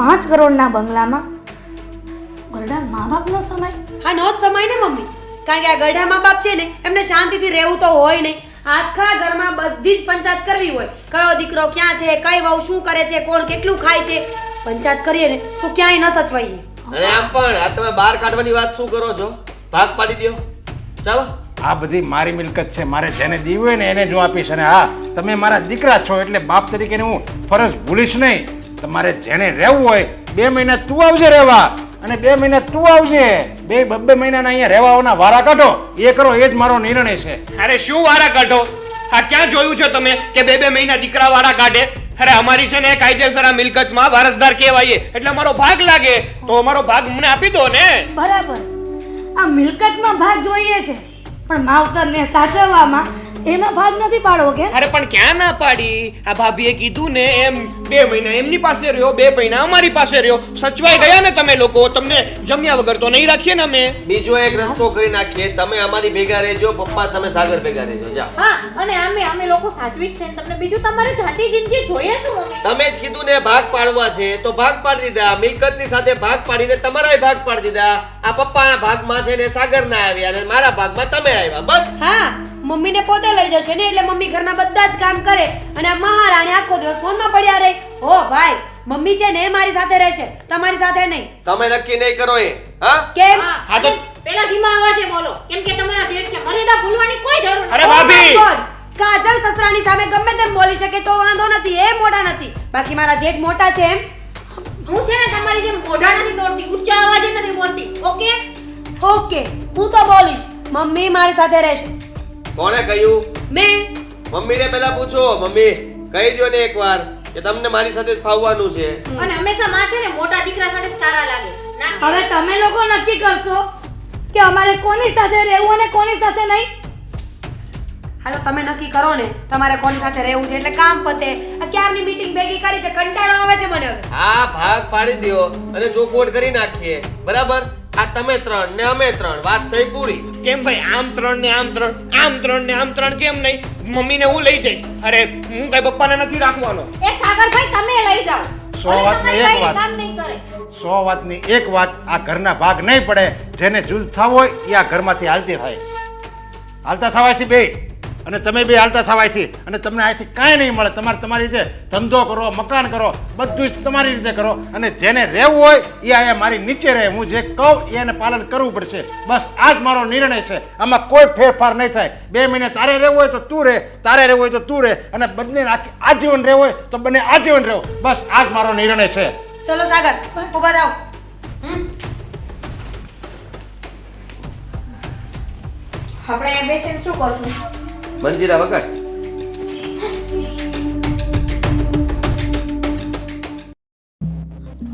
[SPEAKER 3] 5 કરોડના બંગલામાં ગરડા મા બાપ ન સમાય.
[SPEAKER 7] હા નો જ સમય ને મમ્મી, કારણ કે આ ગઢા મા બાપ છે ને એમને શાંતિથી રહેવું તો હોય નહીં. આખા ઘરમાં બધી જ પંચાયત કરવી હોય, કયો દીકરો ક્યાં છે, કઈ વહુ શું કરે છે, કોણ કેટલું ખાય છે, પંચાયત કરીએ ને તો ક્યાંય ન સચવાઈએ.
[SPEAKER 4] અને આમ પણ આ તમે બહાર કાઢવાની વાત શું કરો છો? ભાગ પાડી દ્યો ચાલો.
[SPEAKER 2] આ બધી મારી મિલકત છે, મારે જેને દીવી હોય ને એને જ હું આપીશ. અને હા, તમે મારા દીકરા છો એટલે બાપ તરીકે હું ફરજ ભૂલીશ નહીં. તમારે જેને રહેવું હોય 2 મહિના તું આવજે રહેવા અને 2 મહિના તું આવજે. 2 મહિનાના અહીંયા રહેવાના વારા કાઢો, એ કરો, એ જ મારો નિર્ણય છે.
[SPEAKER 5] અરે શું વારા કાઢો? આ ક્યાં જોયું છે તમે કે 2 મહિના દીકરા વાળા કાઢે? અરે અમારી છે ને કાયદેસર આ મિલકતમાં વારસદાર કહેવાય એટલે અમારો ભાગ લાગે તો અમારો ભાગ મને આપી દો ને.
[SPEAKER 3] બરાબર, આ મિલકતમાં ભાગ જોઈએ છે, પણ માવતરને સાચવવામાં એમાં ભાગ નથી પાડવો કે?
[SPEAKER 5] અરે પણ ક્યાં ના પાડી? આ ભાભીએ કીધું ને એમ 2 મહિના એમની પાસે રહ્યો, 2 મહિના અમારી પાસે રહ્યો. સચવાઈ ગયા ને તમે લોકો? તમને જમ્યા વગર તો નહીં રાખીએ ને અમે.
[SPEAKER 4] બીજો એક રસ્તો કરી નાખીએ, તમે અમારી ભેગા રહેજો, પપ્પા તમે સાગર ભેગા રહેજો. જા.
[SPEAKER 6] હા, અને અમે લોકો સાચવી જ છે ને તમને બીજું તમારી જાતિ જિંદગી જોઈએ શું મમ્મી?
[SPEAKER 4] તમે જ કીધું ને ભાગ પાડવા છે તો ભાગ પાડી દીધા. મિલકતની સાથે ભાગ પાડીને તમારાય ભાગ પાડી દીધા. આ પપ્પાના ભાગમાં છે ને સાગર ના આવ્યા અને મારા ભાગમાં તમે આવ્યા. બસ.
[SPEAKER 7] હા, મમ્મીને પોતે લઈ જશે ને એટલે મમ્મી ઘરના બધા જ કામ કરે અને આ મહારાણી આખો દિવસ ફોનમાં પડ્યા રહે. ઓ ભાઈ, મમ્મી છે ને મારી સાથે રહેશે, તમારી સાથે નહીં.
[SPEAKER 4] તમે નક્કી નહીં કરો એ. હા
[SPEAKER 7] કેમ?
[SPEAKER 6] હા, અને પેલા ધીમા અવાજે બોલો કેમ કે તમારા જેઠ છે, મર્યાદા ભૂલવાની કોઈ જરૂર નથી.
[SPEAKER 5] અરે ભાભી!
[SPEAKER 7] બોલ. કાજલ સસરાની સામે ગમે તેમ બોલી શકે તો વાંધો નથી, એ મોટા નથી. બાકી મારા જેઠ મોટા છે એમ.
[SPEAKER 6] હું છે ને તમારી જેમ મોઢા નથી દોડતી, ઊંચા અવાજે નથી બોલતી. ઓકે?
[SPEAKER 7] ઓકે, હું તો બોલીશ. મમ્મી મારી સાથે રહેશે.
[SPEAKER 4] કોણે કહ્યું?
[SPEAKER 7] મેં.
[SPEAKER 4] મમ્મીને પહેલા પૂછો. મમ્મી કહી દો ને એકવાર કે તમને મારી સાથે જ ફાવવાનું છે.
[SPEAKER 6] અને હંમેશા માં છે ને મોટા દીકરા સાથે જ સારા લાગે. ના
[SPEAKER 3] હવે તમે લોકો નક્કી કરશો કે અમારે કોની સાથે રહેવું અને કોની સાથે નહીં.
[SPEAKER 7] હાલો તમે નક્કી કરો ને તમારે કોની સાથે રહેવું છે એટલે કામ પતે. આ ક્યારની મીટિંગ ભેગી કરી છે, કંટાળો આવે છે મને હવે.
[SPEAKER 4] હા, ભાગ પાડી દ્યો અને ચોખવટ કરી નાખીએ. બરાબર? આ તમે 3 ને અમે 3, વાત થઈ પૂરી.
[SPEAKER 5] કેમ ભાઈ? આમ 3 ને આમ 3, આમ 3 ને આમ 3 કેમ નહીં? મમ્મીને હું લઈ જઈશ. અરે હું કઈ પપ્પાને નથી રાખવાનો.
[SPEAKER 6] એ સાગરભાઈ તમે લઈ જાઓ.
[SPEAKER 2] 100 વાતની એક વાત.
[SPEAKER 6] કામ નહીં કરે.
[SPEAKER 2] 100 વાતની એક વાત, આ ઘરના ભાગ નહીં પડે. જેને જુદ થવું હોય એ આ ઘરમાંથી હાલતી થાય. હાલતા થવાયથી બે અને તમે બે હાલતા થવાયથી અને તમને અહીંથી કાંઈ નહીં મળે. તમારે તમારી રીતે ધંધો કરો, મકાન કરો, બધું જ તમારી રીતે કરો. અને જેને રહેવું હોય એ અહીંયા મારી નીચે રહે. હું જે કહું એને પાલન કરવું પડશે. બસ આ જ મારો નિર્ણય છે. આમાં કોઈ ફેરફાર નહીં થાય. 2 મહિને તારે રહેવું હોય તો તું રહે, તારે રહેવું હોય તો તું રહે, અને બંને આજીવન રહેવું હોય તો બંને આજીવન રહેવું. બસ આ જ મારો નિર્ણય છે.
[SPEAKER 7] ચલો સાગર, ઉભા થાવ.
[SPEAKER 6] આપણે અહીંયા બેસીને શું કરશું?
[SPEAKER 4] મંજીરા વગાડ.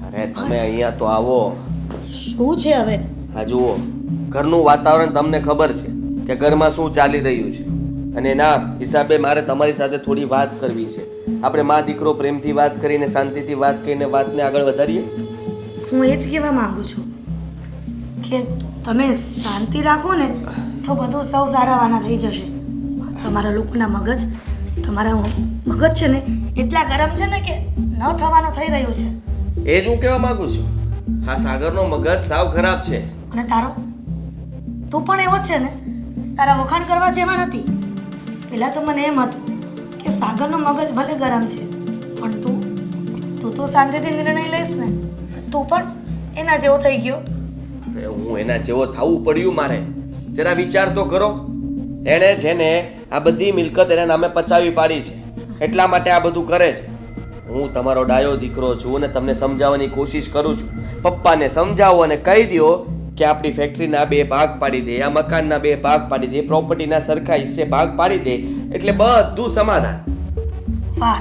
[SPEAKER 4] અરે તમે અહીંયા તો આવો.
[SPEAKER 3] શું છે હવે?
[SPEAKER 4] હા જુઓ, ઘરનું વાતાવરણ તમને ખબર છે કે ઘરમાં શું ચાલી રહ્યું છે અને એના હિસાબે મારે તમારી સાથે થોડી વાત કરવી છે. આપણે મા દીકરો પ્રેમથી વાત કરીને શાંતિથી વાત કરીને વાતને આગળ વધારીએ.
[SPEAKER 3] હું એ જ કહેવા માંગુ છું કે તમે શાંતિ રાખો ને તો બધું સૌ સારાવાના થઈ જશે. તમારા લોકોના મગજ, તમારા મગજ છે ને એટલા ગરમ છે ને કે ન થવાનું થઈ રહ્યું છે.
[SPEAKER 4] એ જ હું કહેવા માંગુ છું. હા, સાગરનો મગજ સાવ ખરાબ છે.
[SPEAKER 3] અને તારો તું પણ એવો જ છે ને. તારા વખાણ કરવા જેવા નથી. પહેલાં તો મને એમ હતું કે સાગરનું મગજ ભલે ગરમ છે પણ તું તો શાંતિથી નિર્ણય લઈશ ને. તું પણ એના જેવો થઈ ગયો.
[SPEAKER 4] હું એના જેવો થવું પડ્યું મારે? જરા વિચાર તો કરો. એણે છે ને આ બધી મિલકત એના નામે પચાવી પાડી છે, એટલા માટે આ બધું કરે છે. હું તમારો ડાયો દીકરો છું અને તમને સમજાવવાની કોશિશ કરું છું. પપ્પાને સમજાવો અને કહી દો કે આપણી ફેક્ટરીના 2 ભાગ પાડી દે, આ મકાનના 2 ભાગ પાડી દે, પ્રોપર્ટીના સરખા હિસ્સે ભાગ પાડી દે, એટલે બધું સમાધાન.
[SPEAKER 3] વાહ,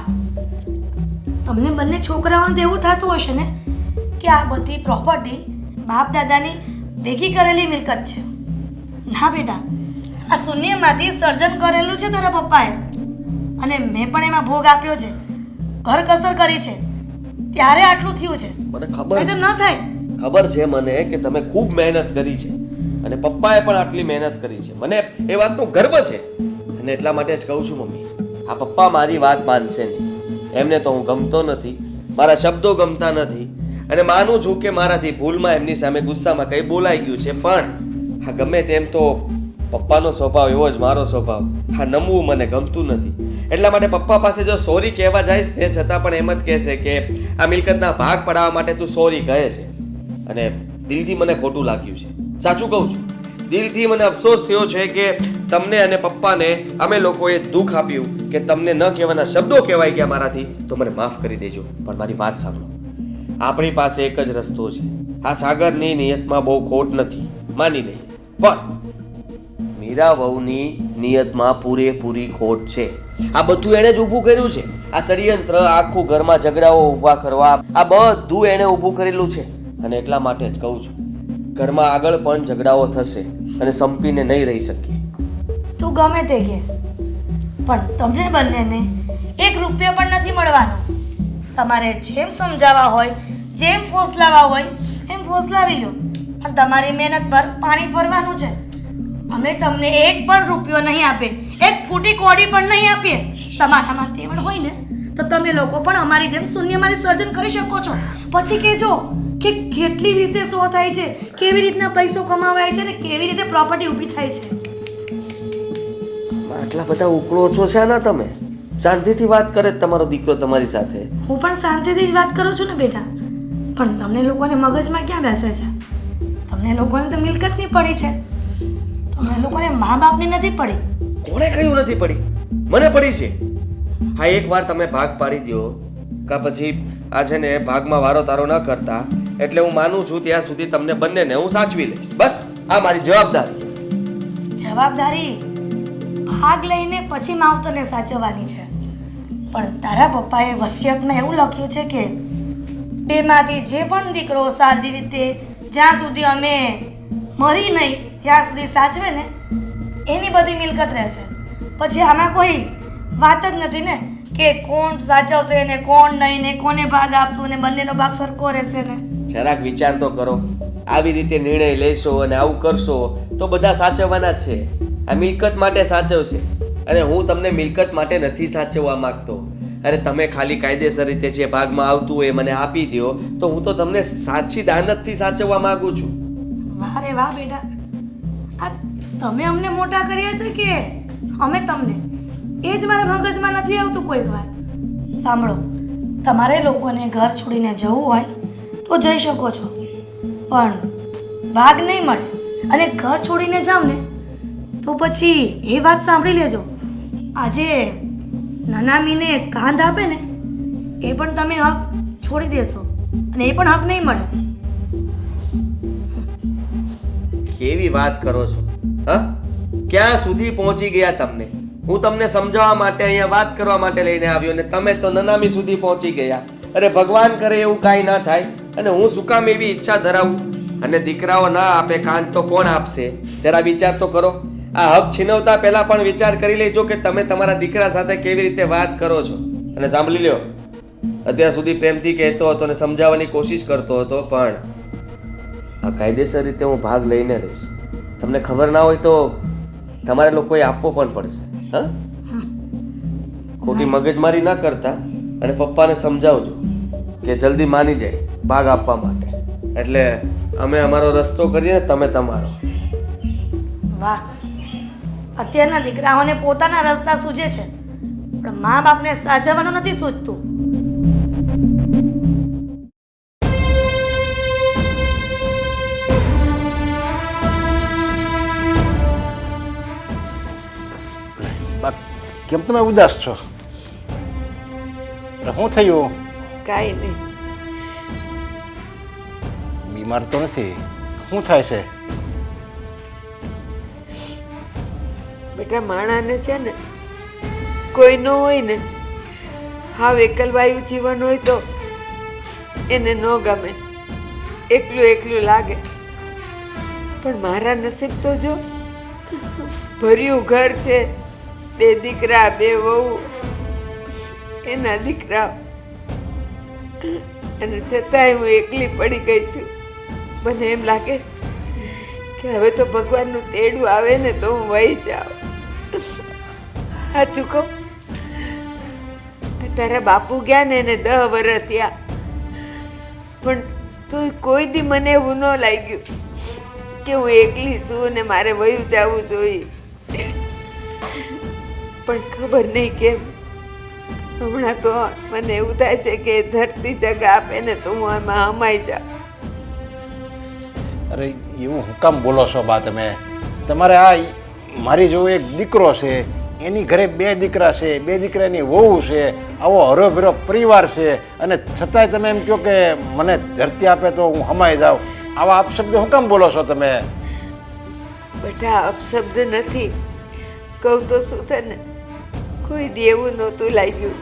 [SPEAKER 3] તમને બંને છોકરાઓને તો એવું થતું હશે ને કે આ બધી પ્રોપર્ટી બાપ દાદાની ભેગી કરેલી મિલકત છે ના બેટા, આ શૂન્યમાંથી સર્જન કરેલું છે તારા પપ્પાએ અને મેં પણ એમાં ભોગ આપ્યો છે, ઘર કસર કરી છે, ત્યારે આટલું થયું છે.
[SPEAKER 4] મને ખબર
[SPEAKER 3] નહીં તો
[SPEAKER 4] છે,
[SPEAKER 3] ન થાય.
[SPEAKER 4] ખબર છે મને કે તમે ખૂબ મહેનત કરી છે અને પપ્પાએ પણ આટલી મહેનત કરી છે. મને એ વાતનો ગર્વ છે અને એટલા માટે જ કહું છું મમ્મી, આ પપ્પા મારી વાત માનશે નહીં. એમને તો હું ગમતો નથી, મારા શબ્દો ગમતા નથી અને માનું છું કે મારાથી ભૂલમાં એમની સામે ગુસ્સામાં કંઈ બોલાઈ ગયું છે. પણ હા ગમે તેમ તો પપ્પાનો સ્વભાવ એવો જ મારો સ્વભાવ. હા નમવું મને ગમતું નથી. એટલા માટે પપ્પા પાસે જો સોરી કહેવા જઈશ તે છતાં પણ એમ જ કહેશે કે આ મિલકતના ભાગ પડાવવા માટે તું સોરી કહે છે. અને દિલથી મને ખોટું લાગ્યું છે, સાચું કહું છું. દિલથી મને અફસોસ થયો છે કે તમને અને પપ્પાને અમે લોકોએ દુઃખ આપ્યું કે તમને ન કહેવાના શબ્દો કહેવાય ગયા મારાથી, તો મને માફ કરી દેજો. પણ મારી વાત સાંભળો, આપણી પાસે એક જ રસ્તો છે. આ સાગરની નિયતમાં બહુ ખોટ નથી, માની લઈએ, પણ મીરા વહુની નિયતમાં પૂરેપૂરી ખોટ છે. આ બધું એણે જ ઊભું કર્યું છે. આ ષડયંત્ર, આખું ઘરમાં ઝઘડાઓ ઊભા કરવા, આ બધું એણે ઊભું કરેલું છે. અને એટલા માટે જ કહું છું, ઘરમાં આગળ પણ ઝઘડાઓ થશે અને સંપીને નહીં રહી શકીએ.
[SPEAKER 3] તું ગમે તે કે, પણ તમને બંનેને એક રૂપિયો પણ નથી મળવાનો. તમારે જેમ સમજાવવા હોય, જેમ ફોસલાવા હોય એમ ફોસલાવી લો, પણ તમારી મહેનત પર પાણી ફરવાનું છે. અમે તમને એક પણ રૂપિયો નહીં આપે, એક ફૂટી કોડી પણ નહીં આપીએ. તમારામાં તેવડ હોય ને તો તમે લોકો પણ અમારી જેમ શૂન્યમાંથી સર્જન કરી શકો છો. પછી કહેજો કે કેટલી રીતે શો થાય છે, કેવી રીતના પૈસો કમાવાય છે ને કેવી રીતે પ્રોપર્ટી ઊભી થાય છે.
[SPEAKER 4] આટલા બધા ઉકળો છો છે ના તમે? શાંતિથી વાત કરે તમારો દીકરો તમારી સાથે.
[SPEAKER 3] હું પણ શાંતિથી જ વાત કરું છું ને બેટા, પણ તમને લોકોને મગજમાં ક્યાં બેસે છે? તમને લોકોને તો મિલકતની પડી છે, તમને લોકોને મા બાપની નથી પડી.
[SPEAKER 4] કોણે કહ્યું નથી પડી? મને પડી છે. હા એકવાર તમે ભાગ પાડી દો કા પછી આ છે ને ભાગમાં વારો તારો ન કરતા, એટલે હું માનું છું ત્યાં સુધી તમને બંનેને હું સાચવી લઈશ. બસ આ મારી જવાબદારી.
[SPEAKER 3] જવાબદારી ભાગ લઈને પછી માવતરને સાચવવાની છે. પણ તારા પપ્પાએ વસિયતમાં એવું લખ્યું છે કે બેમાંથી જે પણ દીકરો સારી રીતે જ્યાં સુધી અમે મરી નહીં ત્યાં સુધી સાચવે ને એની બધી મિલકત રહેશે. પછી આમાં કોઈ વાત જ નથી ને કે કોણ સાચવશે ને કોણ નહીં ને કોને ભાગ આપશું ને બંનેનો ભાગ સરખો રહેશે ને.
[SPEAKER 4] જરાક વિચાર તો કરો. આવી રીતે નિર્ણય લેશો અને આવું કરશો તો બધા સાચવવાના જ છે. આ મિલકત માટે સાચવશે અને હું તમને મિલકત માટે નથી સાચવવા માંગતો. અરે તમે ખાલી કાયદેસર રીતે જે ભાગમાં આવતું હોય મને આપી દો તો હું તો તમને સાચી દાનતથી સાચવવા માંગુ છું.
[SPEAKER 3] વાહ રે વાહ બેટા, આ તમે અમને મોટા કર્યા છે કે અમે તમને? એ જ મારા મગજમાં નથી આવતું કોઈક વાર. સાંભળો, તમારે લોકોને ઘર છોડીને જવું હોય તો જઈ શકો છો, પણ ભાગ નહીં મળે અને ઘર છોડીને જાવ ને તો પછી એ વાત સાંભળી લેજો, આજે નનામીને કાંધ આપે ને એ પણ તમે હક છોડી દેશો અને એ પણ હક નહીં મળે.
[SPEAKER 4] કેવી વાત કરો છો? હા ક્યાં સુધી પહોંચી ગયા તમને? હું તમને સમજાવવા માટે અહીંયા વાત કરવા માટે લઈને આવ્યો ને તમે તો નનામી સુધી પહોંચી ગયા. અરે ભગવાન કરે એવું કાંઈ ના થાય અને હું શું કામ એવી ઈચ્છા ધરાવું? અને દીકરાઓ ના આપે કાન તો કોણ આપશે? જરા વિચાર તો કરો. આ હક છીનવતા પહેલા પણ વિચાર કરી લેજો કે તમે તમારા દીકરા સાથે કેવી રીતે વાત કરો છો. અને સાંભળી લ્યો, અત્યાર સુધી પ્રેમથી કહેતો હતો અને સમજાવવાની કોશિશ કરતો હતો, પણ આ કાયદેસર રીતે હું ભાગ લઈને રહીશ. તમને ખબર ના હોય તો તમારે લોકોએ આપવો પણ પડશે. હા ખોટી મગજમારી ના કરતા અને પપ્પાને સમજાવજો કે જલ્દી માની જાય ભાગ આપવા માટે. એટલે અમે અમારો રસ્તો કરીએ, તમે તમારો.
[SPEAKER 3] વાહ, અત્યારના દીકરાઓને પોતાના રસ્તા સૂજે છે પણ મા બાપને સાચવવાનું નથી સૂચતું.
[SPEAKER 2] કેમ તમે ઉદાસ છો? શું થયું?
[SPEAKER 1] કાંઈ નહીં.
[SPEAKER 2] બીમાર તો નથી? શું થાય છે?
[SPEAKER 1] બેટા માણાને છે ને કોઈ ન હોય ને, હા એકલવાયું જીવન હોય તો એને ન ગમે, એકલું એકલું લાગે. પણ મારા નસીબ તો જો ભર્યું ઘર છે, 2 દીકરા 2 વહુ, એના દીકરા, અને છતાંય હું એકલી પડી ગઈ છું. મને એમ લાગે છે કે હવે તો ભગવાનનું તેડું આવે ને તો હું વહી જાઉં. સાચું કહું, તારા બાપુ ગયા ને એને 10 વર્ષ થયા, પણ તું કોઈ દી મને એવું ન લાગ્યું કે હું એકલી છું ને મારે વયું જવું જોઈએ. પણ ખબર નહીં કેમ હમણાં તો મને એવું થાય છે કે ધરતી જગા આપે ને તો હું એમાં હમાઈ જાઉં.
[SPEAKER 2] અરે એવું હું કામ બોલો છો બા તમે? તમારે આ મારી જેવો એક દીકરો છે, એની ઘરે 2 દીકરા છે, 2 દીકરાની વહુ છે, આવો હરોભરો પરિવાર છે, અને છતાંય તમે એમ કહો કે મને ધરતી આપે તો હું હમાઈ જાઉં. આવા અપશબ્દ શું કામ બોલો છો તમે?
[SPEAKER 1] બધા અપશબ્દ નથી, કહું તો શું તને કોઈ દી એવું નહોતું લાગ્યું.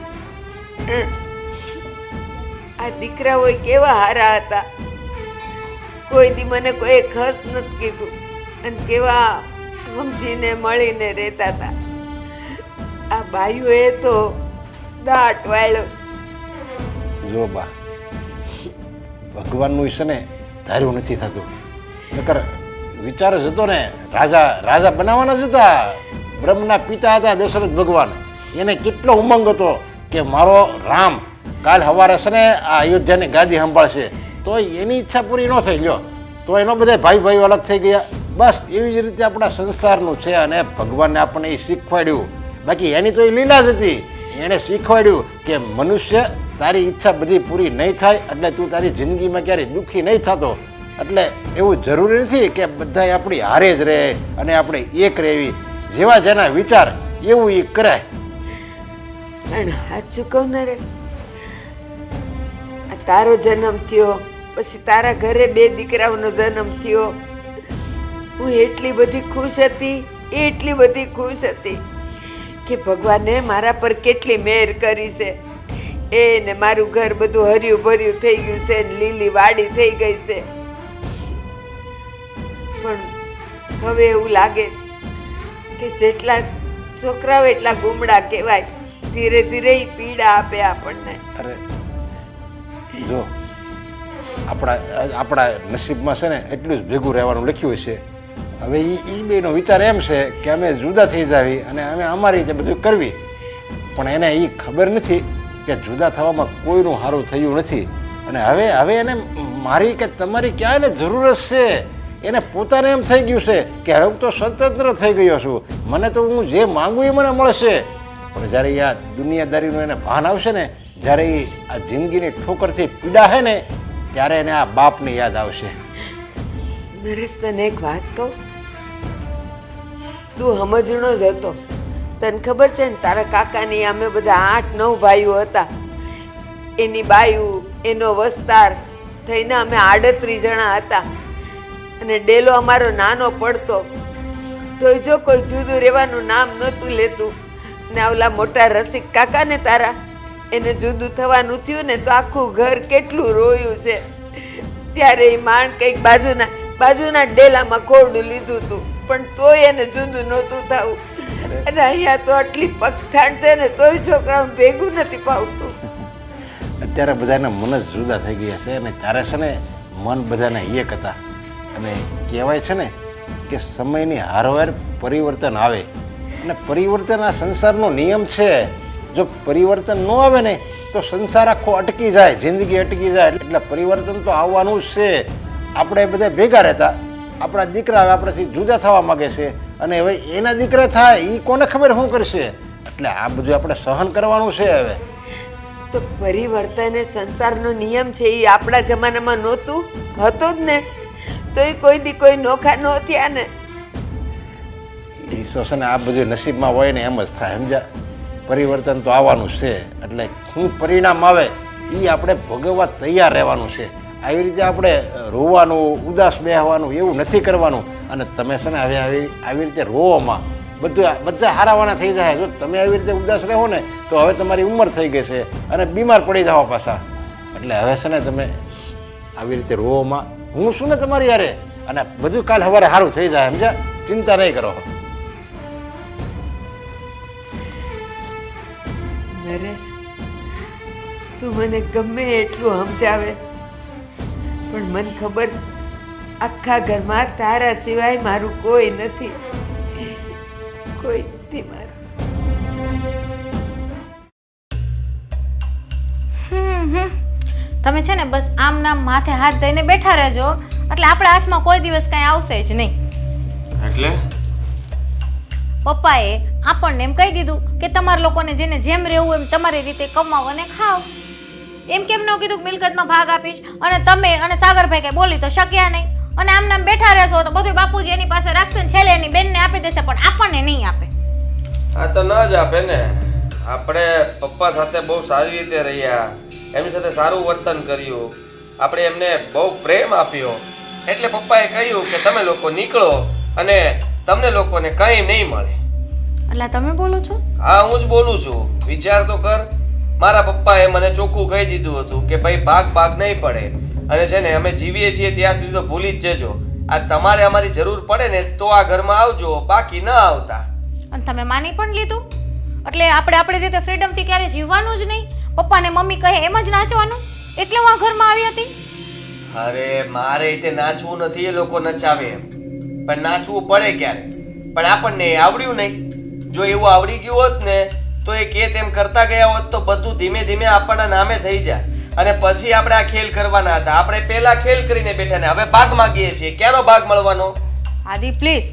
[SPEAKER 1] આ દીકરાઓ કેવા હારા હતા, કોઈ દી મને કોઈ ખસ નથી કીધું, અને કેવા સમજીને મળીને રહેતા હતા. આ બાઈઓએ તો દાટ વાળ્યો.
[SPEAKER 2] જો બા, ભગવાનનું છે ને ધાર્યું નથી થતું. નકર વિચાર જ હતો ને, રાજા બનાવવાના જ હતા. બ્રહ્મના પિતા હતા દશરથ ભગવાન, એને કેટલો ઉમંગ હતો કે મારો રામ કાલ સવારે છે ને આ અયોધ્યાની ગાદી સંભાળશે. તો એની ઈચ્છા પૂરી ન થઈ, લ્યો તો એનો બધા ભાઈ અલગ થઈ ગયા. બસ એવી જ રીતે આપણા સંસારનું છે, અને ભગવાનને આપણને એ શીખવાડ્યું. બાકી એની તો એ લીલા જ હતી. એણે શીખવાડ્યું કે મનુષ્ય તારી ઈચ્છા બધી પૂરી નહીં થાય એટલે તું તારી જિંદગીમાં ક્યારેય દુઃખી નહીં થતો. એટલે એવું જરૂરી નથી કે બધા આપણી હારે જ રહે અને આપણે એક રહેવી. જેવા જેના વિચાર એવું એ કરાય.
[SPEAKER 1] પણ સાચું કહું નરેશ, આ તારો જન્મ થયો પછી તારા ઘરે 2 દીકરાઓનો જન્મ થયો, હું એટલી બધી ખુશ હતી, એટલી બધી ખુશ હતી કે ભગવાને મારા પર કેટલી મહેર કરી છે. એને મારું ઘર બધું હર્યું ભર્યું થઈ ગયું છે, લીલી વાડી થઈ ગઈ છે. પણ હવે એવું લાગે છે કે જેટલા છોકરાઓ એટલા ગુમડા કહેવાય. ધીરે ધીરે ઈ પીડા આપે આપણને.
[SPEAKER 2] અરે જો આપણા નસીબમાં છે ને એટલું જ ભેગું રહેવાનું લખ્યું છે. હવે એ બેનો વિચાર એમ છે કે અમે જુદા થઈ જાવી અને અમે અમારી રીતે બધું કરવી. પણ એને એ ખબર નથી કે જુદા થવામાં કોઈનું સારું થયું નથી. અને હવે એને મારી કે તમારી ક્યાંય જરૂર જ છે. એને પોતાને એમ થઈ ગયું છે કે હવે તો સ્વતંત્ર થઈ ગયો છું, મને તો હું જે માંગુ એ મને મળશે. પણ જ્યારે આ દુનિયાદારીનું એને ભાન આવશે ને, જ્યારે એ આ જિંદગીની ઠોકરથી પીડા છે ને, ત્યારે એને આ બાપની યાદ આવશે.
[SPEAKER 1] નરેશ, તને એક વાત કહું, તું સમજણો જ હતો. તને ખબર છે ને, તારા કાકાની અમે બધા 8-9 ભાઈઓ હતા. એની બાયું, એનો વસ્તાર થઈને અમે 38 જણા હતા. અને ડેલો અમારો નાનો પડતો, તો જો કોઈ જુદું રહેવાનું નામ નહોતું લેતું. ને ઓલા મોટા રસિક કાકા ને તારા, એને જુદું થવાનું થયું ને તો આખું ઘર કેટલું રોયું છે. ત્યારે એ માણ કંઈક બાજુના ડેલામાં ખોરડું લીધું હતું, પણ તોય એને જુદું નહોતું થવું. અને અહીંયા તો આટલી પગથાણ છે ને તોય છોકરાઓ ભેગું નથી પાવતું.
[SPEAKER 2] અત્યારે બધાના મન જ જુદા થઈ ગયા છે, અને ત્યારે છે ને મન બધાના એક હતા. અને કહેવાય છે ને કે સમયની હારવાર પરિવર્તન આવે, અને પરિવર્તન આ સંસારનો નિયમ છે. જો પરિવર્તન ન આવે ને તો સંસાર આખો અટકી જાય, જિંદગી અટકી જાય. એટલે પરિવર્તન તો આવવાનું જ છે. આપણે બધા ભેગા રહેતા, આપણા દીકરા હવે આપણાથી જુદા થવા માગે છે, અને હવે એના દીકરા થાય એ કોને ખબર શું કરશે. એટલે આ બધું આપણે સહન કરવાનું છે. હવે
[SPEAKER 1] તો પરિવર્તન એ સંસારનો નિયમ છે. એ આપણા જમાનામાં નહોતું, હતો જ ને, તો એ કોઈ દી કોઈ નોખા ન થયા ને.
[SPEAKER 2] ઈસો છે ને આ બધું નસીબમાં હોય ને એમ જ થાય, સમજ્યા? પરિવર્તન તો આવવાનું છે. એટલે શું પરિણામ આવે એ આપણે ભોગવવા તૈયાર રહેવાનું છે. આવી રીતે આપણે રોવાનું, ઉદાસ બેહવાનું એવું નથી કરવાનું. અને તમે છે ને હવે આવી રીતે રોવામાં બધા હારાવાના થઈ જાય. જો તમે આવી રીતે ઉદાસ રહો ને તો હવે તમારી ઉંમર થઈ ગઈ છે અને બીમાર પડી જાઓ પાછા. એટલે હવે છે ને તમે આવી રીતે રોવામાં હું છું ને તમારી યારે, અને બધું કાલ સવારે સારું થઈ જાય, સમજ્યા? ચિંતા નહીં કરો.
[SPEAKER 1] નરેશ, તું મને ગમે એટલું સમજાવે પણ મને ખબર છે આખા ઘરમાં તારા સિવાય મારું કોઈ નથી, કોઈ નથી મારું.
[SPEAKER 6] તમે છે ને બસ આમ નામ માથે હાથ દઈને બેઠા રહેજો એટલે આપણા હાથમાં કોઈ દિવસ કાંઈ આવશે જ નહીં.
[SPEAKER 4] એટલે
[SPEAKER 6] પપ્પાએ આપણને એમ કહી દીધું કે તમારા લોકોને જેને જેમ રહેવું એમ તમારી રીતે કમાવો અને ખાઓ. એમ કેમ ન કીધું કે મિલકતમાં ભાગ આપીશ? અને તમે અને સાગરભાઈ કઈ બોલી તો શક્યા નહીં. અને આમ નામ બેઠા રહેશો તો બધું બાપુજી એની પાસે રાખશે ને છેલ્લે એની બેનને આપી દેશે પણ આપણને નહીં આપે.
[SPEAKER 4] આ તો ન જ આપે ને. આપણે પપ્પા સાથે બહુ સારી રીતે રહ્યા, એમની સાથે સારું વર્તન કર્યું, આપણે એમને બહુ પ્રેમ આપ્યો, એટલે પપ્પાએ કહ્યું કે તમે લોકો નીકળો અને તમને લોકોને કંઈ નહીં મળે.
[SPEAKER 6] એટલે તમે બોલો છો?
[SPEAKER 4] હા, હું જ બોલું છું. વિચાર તો કર. મારા પપ્પાએ મને ચોખ્ખું કહી દીધું હતું કે ભાઈ ભાગ નહીં પડે, અને છે ને અમે જીવીએ છીએ ત્યાં સુધી તો ભૂલી જ જજો. આ તમારે અમારી જરૂર પડે ને તો આ ઘરમાં આવજો, બાકી ન આવતા.
[SPEAKER 6] અને તમે માની પણ લીધું એટલે આપણે આપણી રીતે ફ્રીડમથી ક્યારે જીવવાનું જ નહીં. પપ્પાને મમ્મી કહે એમ જ નાચવાનું, એટલે હું આ ઘરમાં આવી હતી.
[SPEAKER 4] અરે મારે તે નાચવું નથી, એ લોકો નચાવે એમ, પણ નાચવું પડે ક્યારે. પણ આપણને આવડ્યું નહીં. જો એવું આવડી ગયું હોત ને તો એ કે તેમ કરતા ગયા હોત તો બધું ધીમે ધીમે આપણના નામે થઈ જાય, અને પછી આપણે આ ખેલ કરવાના હતા. આપણે પહેલા ખેલ કરીને બેઠા ને હવે ભાગ માંગીએ છીએ. ક્યાંનો ભાગ મળવાનો?
[SPEAKER 6] આદિ પ્લીઝ,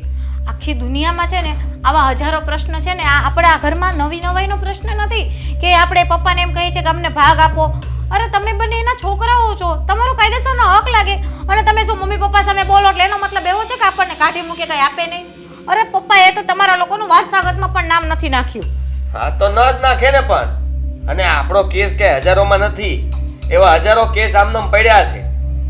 [SPEAKER 6] આખી દુનિયામાં છે ને આવા હજારો પ્રશ્ન છે ને. આ આપણા ઘરમાં નવી નવાઈનો પ્રશ્ન નથી કે આપણે પપ્પાને એમ કહીએ છીએ કે અમને ભાગ આપો. અરે તમે બંને એના છોકરાઓ છો, તમારો કાયદેસરનો હક લાગે, અને તમે શું મમ્મી પપ્પા સામે બોલો એટલે એનો મતલબ એવો છે કે આપણને કાઢી મૂકે કંઈ આપે નહીં? અરે પપ્પાએ તો તમારા લોકોનું વારસાગતમાં પણ નામ નથી નાખ્યું.
[SPEAKER 4] હા તો ન જ નાખે ને. પણ અને આપણો કેસ કે હજારોમાં નથી, એવા હજારો કેસ આમનામ પડ્યા છે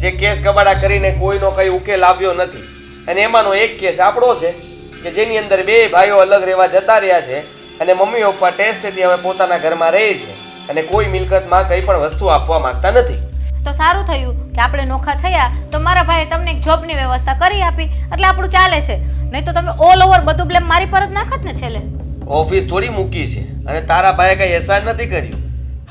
[SPEAKER 4] જે કેસ કબાડા કરીને કોઈનો કઈ ઉકેલ આવ્યો નથી. અને એમાંનો એક કેસ આપણો છે કે જેની અંદર બે ભાઈઓ અલગ રહેવા જતા રહ્યા છે, અને મમ્મી પપ્પા ટેસ્ટથી હવે પોતાના ઘરમાં રહે છે, અને કોઈ મિલકતમાં કઈ પણ વસ્તુ આપવા માંગતા નથી.
[SPEAKER 6] તો સારું થયું કે આપણે નોખા થયા તો મારા ભાઈએ તમને એક જોબની વ્યવસ્થા કરી આપી એટલે આપણું ચાલે છે. નહીં તો તમે ઓલ ઓવર બધું બ્લેમ મારી પર જ નાખત ને છેલ્લે.
[SPEAKER 4] ઓફિસ થોડી મૂકી છે, અને તારા ભાઈએ કઈ એહસાન નથી કર્યું,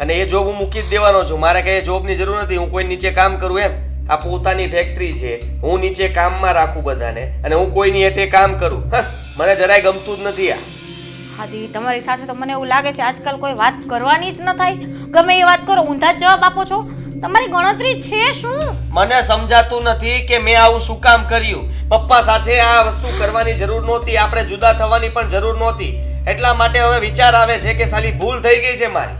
[SPEAKER 4] અને એ જોબ હું મૂકી જ દેવાનો છું. મારે કઈ જોબની જરૂર નથી. હું કોઈ નીચે કામ કરું એમ? આ પોતાની ફેક્ટરી છે, હું નીચે કામમાં રાખું બધાને, અને હું કોઈની હેઠે કામ કરું? મને જરાય ગમતું જ નથી આ.
[SPEAKER 6] હાદી, તમારી સાથે તો મને એવું લાગે છે આજકાલ કોઈ વાત કરવાની જ ન થાય. ગમે એ વાત કરો ઊંધા જ જવાબ આપો છો. તમારી ગણતરી છે શું?
[SPEAKER 4] મને સમજાતું નથી કે મેં આવું શું કામ કર્યું. પપ્પા સાથે આ વસ્તુ કરવાની જરૂર નહોતી, આપણે જુદા થવાની પણ જરૂર નહોતી. એટલા માટે હવે વિચાર આવે છે કે સાલી ભૂલ થઈ ગઈ છે મારી.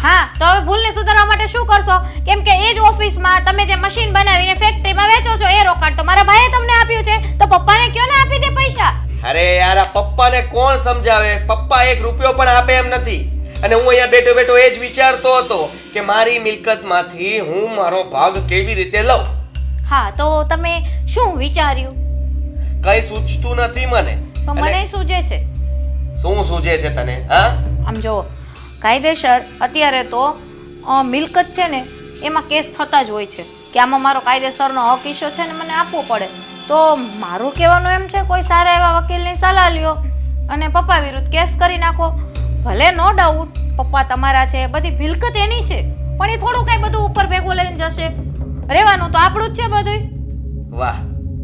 [SPEAKER 6] હા, તો હવે ભૂલને સુધારવા માટે શું કરશો? કેમ કે એ જ ઓફિસમાં તમે જે મશીન બનાવીને ફેક્ટરીમાં વેચો છો એ રોકાણ તો મારા ભાઈએ તમને આપ્યું છે, તો પપ્પાને કયો ને આપી દે પૈસા.
[SPEAKER 4] અરે યાર, આ પપ્પાને કોણ સમજાવે? પપ્પા 1 રૂપિયો પણ આપે એમ નથી. અને હું અહીંયા બેઠો બેઠો એ જ વિચારતો હતો કે મારી મિલકતમાંથી હું મારો ભાગ કેવી રીતે લઉં.
[SPEAKER 6] હા, તો તમે શું વિચાર્યું?
[SPEAKER 4] કઈ સૂચતું નથી મને.
[SPEAKER 6] તો મને સૂજે છે.
[SPEAKER 4] શું સૂજે છે તને? હા,
[SPEAKER 6] આમ જો, કાયદેસર અત્યારે તો મિલકત છે ને એમાં કેસ થતા જ હોય છે કે આમાં મારો કાયદેસરનો હક ઈસ્યો છે ને મને આપવો પડે. તો મારું કહેવાનું એમ છે કોઈ સારા એવા વકીલની સલાહ લ્યો અને પપ્પા વિરુદ્ધ કેસ કરી નાખો. ભલે નો ડાઉટ પપ્પા તમારા છે, બધી મિલકત એની છે, પણ એ થોડું કઈ બધું ઉપર ભેગું લઈને જશે. રહેવાનું તો આપણું જ છે બધું.
[SPEAKER 4] વાહ,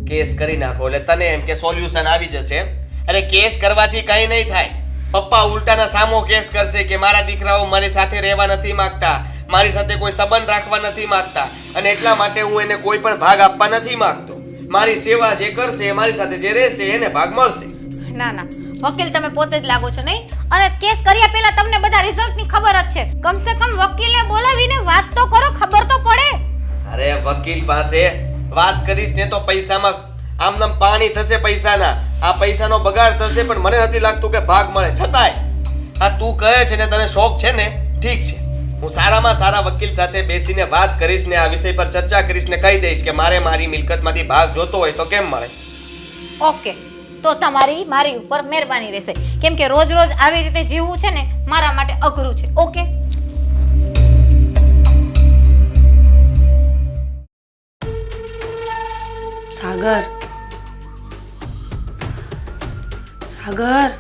[SPEAKER 4] કેસ કરી નાખો એટલે તને એમ કે સોલ્યુશન આવી જશે એમ? અરે કેસ કરવાથી કઈ નહીં થાય. પપ્પા ઉલટાના સામો કેસ કરશે કે મારા દીકરાઓ મારી સાથે રહેવા નથી માંગતા, મારી સાથે કોઈ સંબંધ રાખવા નથી માંગતા, અને એટલા માટે હું એને કોઈ પણ ભાગ આપવા નથી માંગતો. મારી સેવા જે કરશે, મારી સાથે જે રહેશે એને ભાગ મળશે.
[SPEAKER 6] ના ના, વકીલ તમે પોતે જ લાગો છો નહીં? અને કેસ કર્યા પહેલા તમને બધા રિઝલ્ટની ખબર જ છે. કમસે કમ વકીલને બોલાવીને વાત તો કરો, ખબર તો પડે.
[SPEAKER 4] અરે વકીલ પાસે વાત કરીશ ને તો પૈસામાં આમનામ પાણી થશે. પૈસાના આ પૈસાનો બગાડ થશે, પણ મને નથી લાગતું કે ભાગ મળે. છતાંય આ તું કહે છે ને તને શોખ છે ને, ઠીક છે. હું સારામાં સારા વકીલ સાથે બેસીને વાત કરીશ ને આ વિષય પર ચર્ચા કરીશ ને કહી દઈશ કે મારે મારી મિલકતમાંથી ભાગ જોતો હોય તો કેમ મળે.
[SPEAKER 6] ઓકે, તો તમારી મારી ઉપર મહેરબાની રહેશે, કેમ કે રોજ રોજ આવી રીતે જીવવું છે ને મારા માટે અઘરું છે. ઓકે,
[SPEAKER 3] સાગર, સાગર,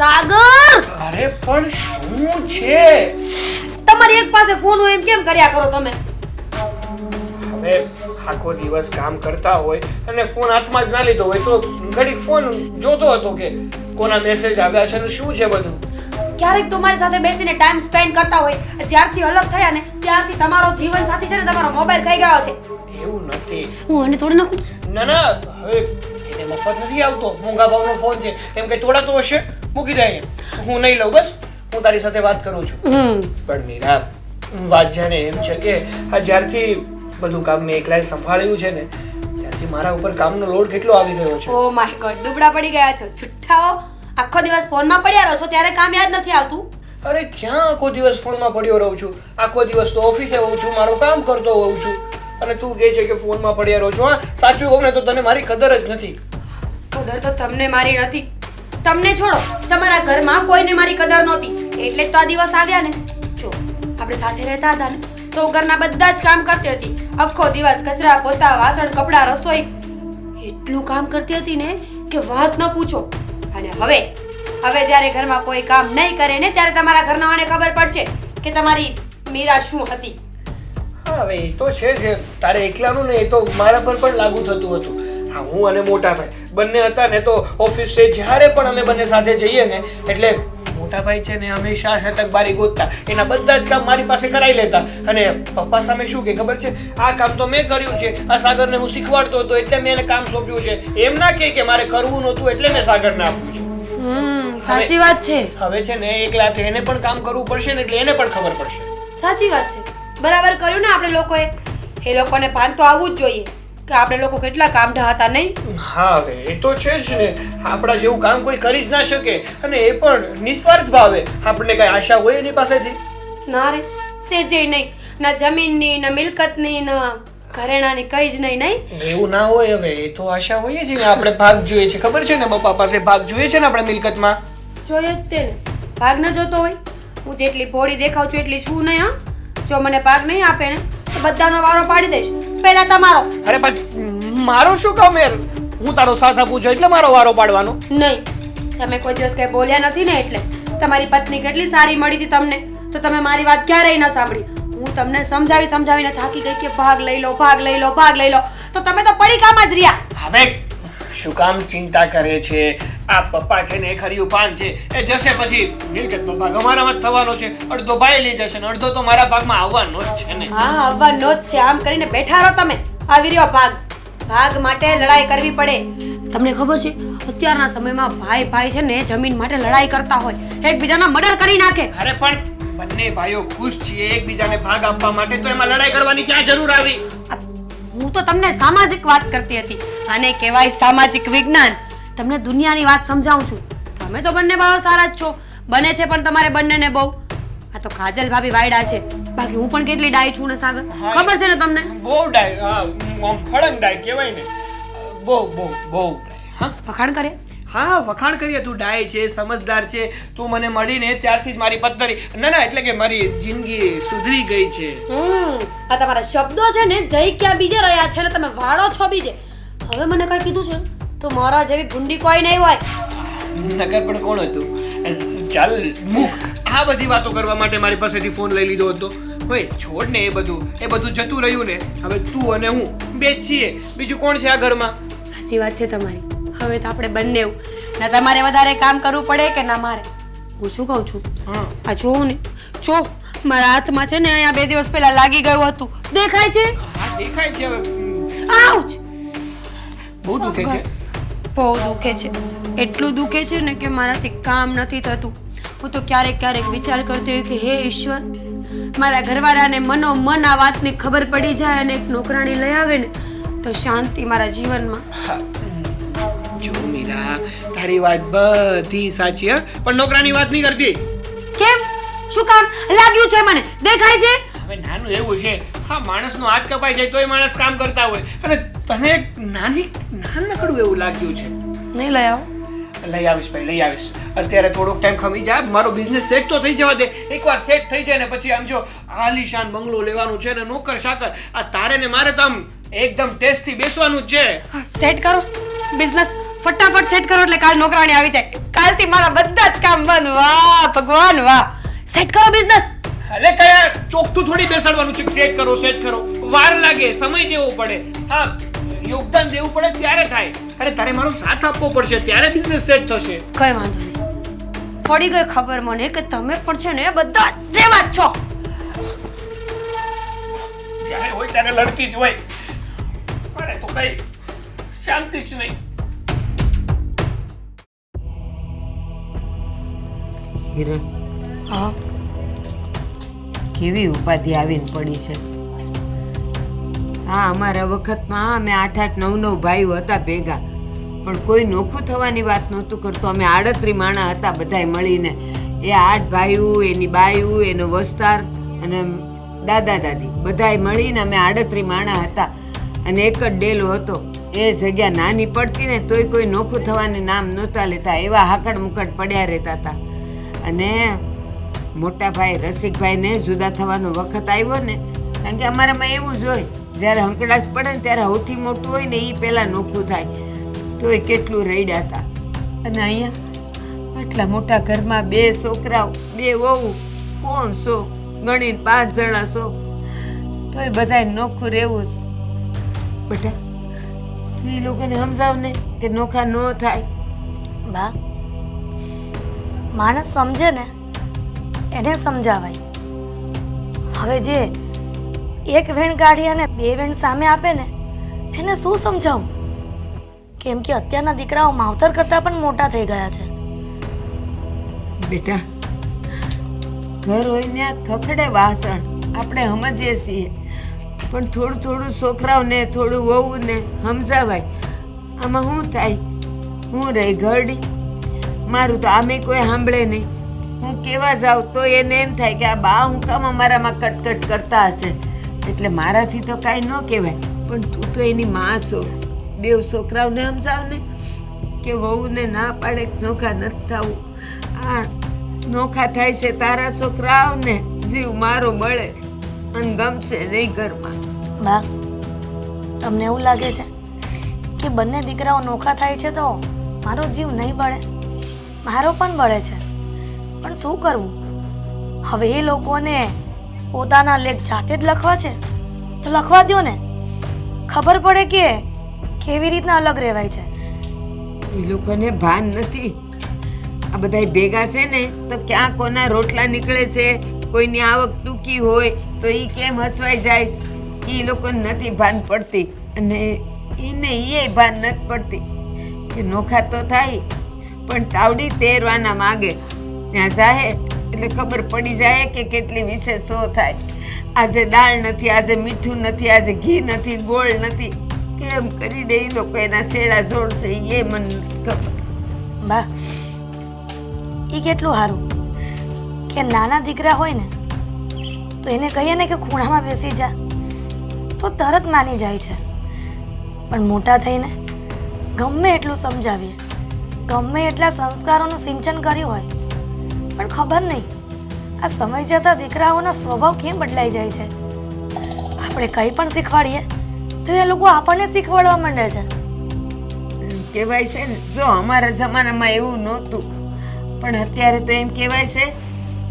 [SPEAKER 7] સાગર
[SPEAKER 5] અરે પણ શું છે?
[SPEAKER 7] તમારી એક પાસે ફોન હોય એમ કેમ કર્યા કરો તમે?
[SPEAKER 5] હવે આખો દિવસ કામ કરતા હોય અને ફોન હાથમાં જ ના લીધો હોય તો ઘડીક ફોન જોતો હતો કે કોના મેસેજ આવ્યા છે અને શું છે બધું.
[SPEAKER 7] ક્યારેક તમારી સાથે બેસીને ટાઈમ સ્પેન્ડ કરતા હોય, જ્યારથી અલગ થયા ને ત્યારથી તમારો જીવન સાથી છે ને તમારો મોબાઈલ થઈ ગયો છે.
[SPEAKER 5] એવું નથી.
[SPEAKER 7] હું આને તોડી નાખું?
[SPEAKER 5] ના ના, હવે એને મફત નથી આવતો, મોંઘા ભાવનો ફોન છે, એમ કઈ તોડાતો હશે મૂકી દે અહીંયા. હું નહીં લઉં, બસ હું તારી સાથે વાત કરું છું. પણ મીરા, વાત જાણે એમ છે કે આ જ્યારથી બધું કામ મેં એકલાએ સંભાળ્યું છે ને ત્યારથી મારા ઉપર કામનો લોડ કેટલો આવી ગયો છે.
[SPEAKER 7] ઓ માય ગોડ, દુબળા પડી ગયા છો છુઠ્ઠાઓ. આખો દિવસ ફોનમાં પડ્યા રહો છો ત્યારે કામ યાદ નથી આવતું?
[SPEAKER 5] અરે ક્યાં આખો દિવસ ફોનમાં પડ્યો રહું છું? આખો દિવસ તો ઓફિસે હોઉં છું, મારું કામ કરતો હોઉં છું, અને તું કહે છે કે ફોનમાં પડ્યા રહો છો. હા, સાચું કહું ને તો તને મારી કદર જ નથી.
[SPEAKER 7] કદર તો તમને મારી નથી. તમને છોડો, તમારા ઘરમાં કોઈને મારી કદર નહોતી એટલે જ તો આ દિવસ આવ્યા ને. જો આપણે સાથે રહેતા હતા ને તો ઘરના બધા જ કામ કરતી હતી. આખો દિવસ કચરા પોતા, વાસણ, કપડા, રસોઈ એટલું કામ કરતી હતી ને કે વાત ન પૂછો. અને હવે જ્યારે ઘરમાં કોઈ કામ નહીં કરે ને ત્યારે તમારા ઘરનાઓને ખબર પડશે કે તમારી મીરા શું હતી.
[SPEAKER 5] હા, હવે એ તો છે જ. તારે એકલાનું ને એ તો મારા પર પણ લાગુ થતું હતું. હા, હું અને મોટા ભાઈ બંને હતા ને તો ઓફિસે જ્યારે પણ અમે બંને સાથે જઈએ ને એટલે મોટા ભાઈ છે ને હંમેશા શતકબારી ગોતતા, એના બધા જ કામ મારી પાસે કરાવી લેતા. અને પપ્પા સામે શું કે ખબર છે, આ કામ તો મેં કર્યું છે, આ સાગરને હું શીખવાડતો હતો એટલે મેં એને કામ સોંપ્યું છે. એમ ના કે મારે કરવું નહોતું એટલે મેં સાગરને આપ્યું છે.
[SPEAKER 7] સાચી વાત છે.
[SPEAKER 5] હવે છે ને એકલા છે, એને પણ કામ કરવું પડશે ને એટલે એને પણ ખબર પડશે.
[SPEAKER 7] સાચી વાત છે. બરાબર કર્યું ને આપણે લોકોએ. એ લોકોને ભાન તો આવવું જ જોઈએ કે આપણે લોકો કેટલા કામઢા હતા, નહીં?
[SPEAKER 5] હા, હવે એ તો છે જ ને. આપણા જેવું કામ કોઈ કરી જ ના શકે, અને એ પણ નિસ્વાર્થ ભાવે. આપણને કઈ આશા હોય એની પાસેથી?
[SPEAKER 7] ના રે, સેજે નહીં. ના જમીનની, ના મિલકતની, ના ઘરેણાની, કઈ જ નહીં. નહીં
[SPEAKER 5] એવું ના હોય. હવે એ તો આશા હોય છે ને. આપણે ભાગ જોઈએ છે, ખબર છે ને, પપ્પા પાસે ભાગ જોઈએ છે ને આપણે મિલકતમાં.
[SPEAKER 7] જોઈએ જ તે ને. ભાગ ન જોતો હોય? હું જેટલી ભોળી દેખાવ છું એટલી છું નહીં. હા, જો મને ભાગ નહીં આપે ને તો બધાનો વારો પાડી દઈશ. પહેલા તમારો.
[SPEAKER 5] અરે પણ મારો શું કામ યાર? હું તારો સાથ આપું છું એટલે મારો વારો પાડવાનો?
[SPEAKER 7] નહીં, તમે કોઈ દિવસ કઈ બોલ્યા નથી ને એટલે. તમારી પત્ની કેટલી સારી મળી હતી તમને, તો તમે મારી વાત ક્યારેય ન સાંભળી. હું તમને સમજાવીને થાકી ગઈ કે ભાગ લઈ લો, ભાગ લઈ લો, ભાગ લઈ લો, તો તમે તો પડીકામાં જ રહ્યા.
[SPEAKER 5] હવે શું કામ ચિંતા કરે છે? આ પપ્પા છે ને એ ખર્યું પાન છે, એ જશે પછી મિલકતનો ભાગ અમારામાં જ થવાનો છે. અડધો ભાઈ લઈ જશે ને અડધો તો મારા ભાગમાં આવવાનો જ છે ને.
[SPEAKER 7] હા, આવવાનો જ છે. આમ કરીને બેઠા રહો તમે. આવી રહ્યો ભાગ. ભાગ માટે લડાઈ કરવી પડે. તમને ખબર છે અત્યારના સમયમાં ભાઈ છે ને જમીન માટે લડાઈ કરતા હોય, એકબીજાના મર્ડર કરી નાખે.
[SPEAKER 5] અરે પણ બંને ભાઈઓ ખુશ છીએ એકબીજાને ભાગ આપવા માટે, તો એમાં લડાઈ કરવાની ક્યાં જરૂર આવી?
[SPEAKER 7] હું તો તમને સામાજિક વાત કરતી હતી. આને કહેવાય સામાજિક વિજ્ઞાન. તમને દુનિયાની વાત સમજાવું છું. તમે તો બંને ભાઈઓ સારા જ છો, બને છે પણ તમારે બંનેને બહુ. આ તો કાજલ ભાભી વાયડા છે, બાકી હું પણ કેટલી ડાય છું ને સાગર, ખબર છે ને તમને?
[SPEAKER 5] બહુ ડાય. હા, ખડંગ ડાય કહેવાય ને. બહુ બહુ બહુ ડાય. હા,
[SPEAKER 7] વખાણ કરે.
[SPEAKER 5] હા, વખાણ કરીએ. તું ડાય છે, સમજદાર છે. તું મને મળીને ત્યારથી જ મારી પત્તરી, ના ના એટલે કે મારી જિંદગી સુધરી ગઈ છે.
[SPEAKER 7] આ તમારા શબ્દો છે ને જઈ ક્યાં બીજે રહ્યા છે ને તમે વાળો છો બીજે. હવે મને કઈ કીધું છે તો મારા જેવી ભૂંડી કોઈ નહીં હોય.
[SPEAKER 5] નગર પણ કોણ હતું? ચાલ મૂક. આ બધી વાતો કરવા માટે મારી પાસેથી ફોન લઈ લીધો હતો. હવે છોડ ને એ બધું જતું રહ્યું ને. હવે તું અને હું બે જ છીએ, બીજું કોણ છે આ ઘરમાં?
[SPEAKER 7] સાચી વાત છે તમારી. હવે તો આપણે બંને ના તમારે વધારે કામ કરવું પડે કે ના મારે. હું શું કહું છું, આ જોઉં ને, જો મારા હાથમાં છે ને અહીંયા 2 દિવસ પહેલા લાગી ગયું હતું, દેખાય છે?
[SPEAKER 5] હા, દેખાય છે. હવે
[SPEAKER 7] આઉચ!
[SPEAKER 5] બહુ દુખે છે.
[SPEAKER 7] બહુ દુખે છે. એટલું દુખે છે ને કે મારાથી કામ નથી થતું. હું તો ક્યારેક વિચાર કરતી હોય કે હે ઈશ્વર, મારા ઘરવાળાને મનોમન આ વાતની ખબર પડી જાય અને એક નોકરાણી લઈ આવે ને તો શાંતિ મારા જીવનમાં.
[SPEAKER 5] જો મીરા, તારી વાત બધી સાચી, હા, પણ નોકરાની વાત નહીં કરતી.
[SPEAKER 7] કેમ? શું કામ લાગ્યું છે મને? દેખાય છે?
[SPEAKER 5] હવે નાનું એવું છે. હા, માણસનો હાથ કપાઈ જાય તોય માણસ કામ કરતા હોય, અને તને એક નાનકડું એવું લાગ્યું છે.
[SPEAKER 7] નહીં લઈ આવો.
[SPEAKER 5] લઈ આવીશ ભાઈ, લઈ આવીશ. અત્યારે થોડોક ટાઈમ ખમી જાય, મારો બિઝનેસ સેટ તો થઈ જવા દે. એકવાર સેટ થઈ જાય ને પછી આમ જો આલીશાન બંગલો લેવાનું છે ને નોકર શાકર, આ તારે ને મારે તો આમ એકદમ ટેસ્ટથી બેસવાનું જ છે.
[SPEAKER 7] સેટ કરો બિઝનેસ, ફટાફટ સેટ કરો એટલે કાલ નોકરાણી આવી જાય. કાલથી મારા બધા જ કામ બંધ. વાહ ભગવાન વાહ. સેટ કરો બિઝનેસ.
[SPEAKER 5] અરે કયા ચોકઠું થોડી બેસાડવાનું છે. સેટ કરો વાર લાગે, સમય દેવો પડે. હા, યોગદાન દેવું પડે ત્યારે થાય. અરે તારે મારો સાથ આપવો પડશે ત્યારે બિઝનેસ સેટ થશે.
[SPEAKER 7] કઈ વાંધો નહીં. પડી ગઈ ખબર મને કે તમે પણ છે ને બધા જેવા જ છો.
[SPEAKER 5] જ્યારે હોય ત્યારે લડતી જ હોય. અરે તો કઈ શાંતિ જ નહીં.
[SPEAKER 1] હિરણ,
[SPEAKER 3] હા
[SPEAKER 1] કેવી ઉપાધિ આવીને પડી છે. હા, અમારા વખતમાં અમે 8-8, 9-9 ભાઈઓ હતા ભેગા, પણ કોઈ નોખું થવાની વાત નહોતું કરતો. અમે 38 માણા હતા બધાય મળીને. એ 8 ભાઈઓ, એની બાઈઓ, એનો વસ્તાર અને દાદા દાદી બધાય મળીને અમે 38 માણા હતા. અને એક જ ડેલો હતો. એ જગ્યા નાની પડતી ને તોય કોઈ નોખું થવાને નામ નહોતા લેતા. એવા હાકડ મુકડ પડ્યા રહેતા હતા. અને મોટા ભાઈ રસિકભાઈને જુદા થવાનો વખત આવ્યો ને, કારણ કે અમારામાં એવું જ હોય, જ્યારે હંકડાસ પડે ને ત્યારે સૌથી મોટું હોય ને એ પહેલાં નોખું થાય. તોય કેટલું રડ્યા હતા. અને અહીંયા આટલા મોટા ઘરમાં 2 છોકરાઓ, 2 વહુ, કોણ સો ગણીને 5 જણા સો, તોય બધાય નોખું રહેવું જ. બેટા, તું એ લોકોને સમજાવ ને કે નોખા ન થાય.
[SPEAKER 3] બા, માણસ સમજે ને એને સમજાવાય. હવે જે એક વેણ કાઢી અને 2 વેણ સામે આપે ને એને શું સમજાવું? કેમ કે અત્યારના દીકરાઓ માવતર કરતાં પણ મોટા થઈ ગયા છે.
[SPEAKER 1] બેટા, ઘર હોય ને ખખડે વાસણ, આપણે સમજીએ છીએ, પણ થોડું થોડું છોકરાઓને, થોડું વહુને સમજાવાય. આમાં શું થાય? હું રહી ઘરડી, મારું તો આમે કોઈ સાંભળે નહીં. હું કેવા જાઉં તો એને એમ થાય કે આ બા હું કામ અમારામાં કટકટ કરતા હશે, એટલે મારાથી તો કાંઈ ન કહેવાય. પણ તું તો એની માં છો. 2 છોકરાઓને સમજાવ ને કે વહુને ના પાડે નોખા નથી થવું. આ નોખા થાય છે તારા છોકરાઓને, જીવ મારો બળે અને ગમશે નહીં ઘરમાં.
[SPEAKER 3] બા, તમને એવું લાગે છે કે બંને દીકરાઓ નોખા થાય છે તો મારો જીવ નહીં બળે? મારો પણ બળે છે, પણ શું કરવું? હવે એ લોકોને પોતાના લેખ જાતે જ લખવા છે તો લખવા દો ને. ખબર પડે કે કેવી રીતના અલગ રહેવાય છે.
[SPEAKER 1] એ લોકોને ભાન નથી. આ બધા ભેગા છે ને તો ક્યાં કોના રોટલા નીકળે છે, કોઈની આવક ટૂંકી હોય તો એ કેમ હસવાઈ જાય, એ લોકોને નથી ભાન પડતી. અને એને એ ભાન નથી પડતી કે નોખા તો થાય પણ તાવડી તેરવાના માગે. ત્યાં જાહે એટલે ખબર પડી જાય કે કેટલી વિશેષ શો થાય. આજે દાળ નથી, આજે મીઠું નથી, આજે ઘી નથી, ગોળ નથી, કેમ કરીને એ લોકો એના શેડા જોડશે એ મને નથી ખબર.
[SPEAKER 3] બા, એ કેટલું સારું કે નાના દીકરા હોય ને તો એને કહીએ ને કે ખૂણામાં બેસી જા તો તરત માની જાય છે. પણ મોટા થઈને ગમે એટલું સમજાવીએ, ગમે એટલા સંસ્કારોનું સિંચન કર્યું હોય, પણ ખબર નહીં આ સમય જતાં દીકરાઓના સ્વભાવ કેમ બદલાઈ જાય છે. આપણે કંઈ પણ શીખવાડીએ તો એ લોકો આપણને શીખવાડવા માંડે છે.
[SPEAKER 1] કહેવાય છે ને, જો અમારા જમાનામાં એવું નહોતું, પણ અત્યારે તો એમ કહેવાય છે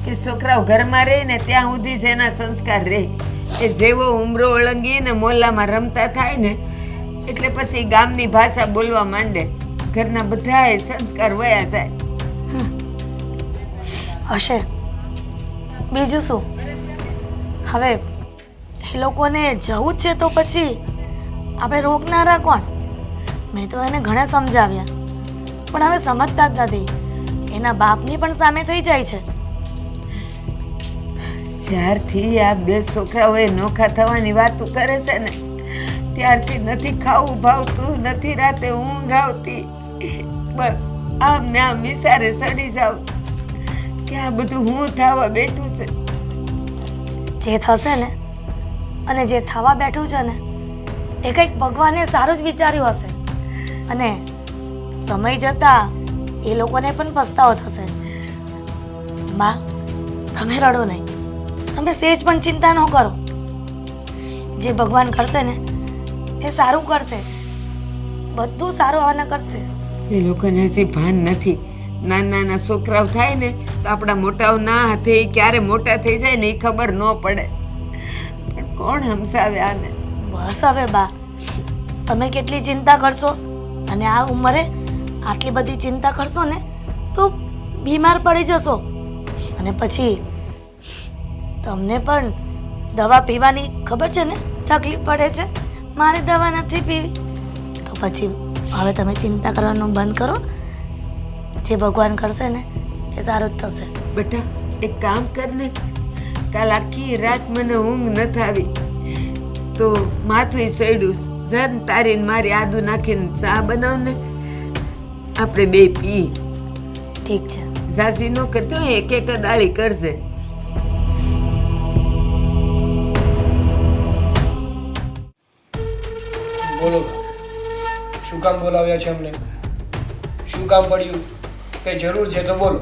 [SPEAKER 1] કે છોકરાઓ ઘરમાં રહે ને ત્યાં સુધી જ એના સંસ્કાર રહે. એ જેવો ઉમરો ઓળંગી ને મોહલ્લામાં રમતા થાય ને એટલે પછી ગામની ભાષા બોલવા માંડે, ઘરના બધાએ સંસ્કાર વયા જાય.
[SPEAKER 3] હશે, બીજું શું? હવે એ લોકોને જવું જ છે તો પછી આપણે રોકનારા કોણ? મેં તો એને ઘણા સમજાવ્યા પણ હવે સમજતા જ નથી. એના બાપની પણ સામે થઈ જાય છે.
[SPEAKER 1] જ્યારથી આ 2 છોકરાઓએ નોખા થવાની વાતો કરે છે ને ત્યારથી નથી ખાવું ભાવતું, નથી રાતે ઊંઘ આવતી. બસ આમ ને આમ વિચારે સડી જાવ કે આ બધું હું થવા બેઠું છે.
[SPEAKER 3] જે થશે ને અને જે થવા બેઠું છે ને એ કંઈક ભગવાને સારું જ વિચાર્યું હશે, અને સમય જતાં એ લોકોને પણ પસ્તાવો થશે. બા, તમે રડો નહીં, તમે સહેજ પણ ચિંતા ન કરો. જે ભગવાન કરશે ને એ સારું કરશે, બધું સારું આવવાના કરશે.
[SPEAKER 1] એ લોકોને હજી ભાન નથી નાના નાના છોકરાઓ થાય ને તો આપણા મોટાઓ ના હાથે ઈ ક્યારે મોટા થઈ જાય ને એ ખબર ન પડે. પણ કોણ સમજાવે આને?
[SPEAKER 3] બસ હવે બા, તમે કેટલી ચિંતા કરશો અને આ ઉંમરે આટલી બધી ચિંતા કરશો ને તો બીમાર પડી જશો અને પછી તમને પણ દવા પીવાની ખબર છે ને તકલીફ પડે છે. મારે દવા નથી પીવી તો પછી હવે તમે ચિંતા કરવાનું બંધ કરો. જે ભગવાન કરશે ને એ સારું જ થશે.
[SPEAKER 1] બેટા એક કામ કર ને, કાલ આખી રાત મને ઊંઘ નથી આવી તો માથું સડ્યું. જન તારી ને મારી આદુ નાખીને ચા બનાવ ને, આપણે બે પી.
[SPEAKER 3] ઠીક છે.
[SPEAKER 1] ઝાઝી નો કરતો એક એક દાળી કરજે.
[SPEAKER 5] બોલો શું કામ બોલાવ્યા છે અમને? શું કામ પડ્યું? કઈ જરૂર છે તો બોલો.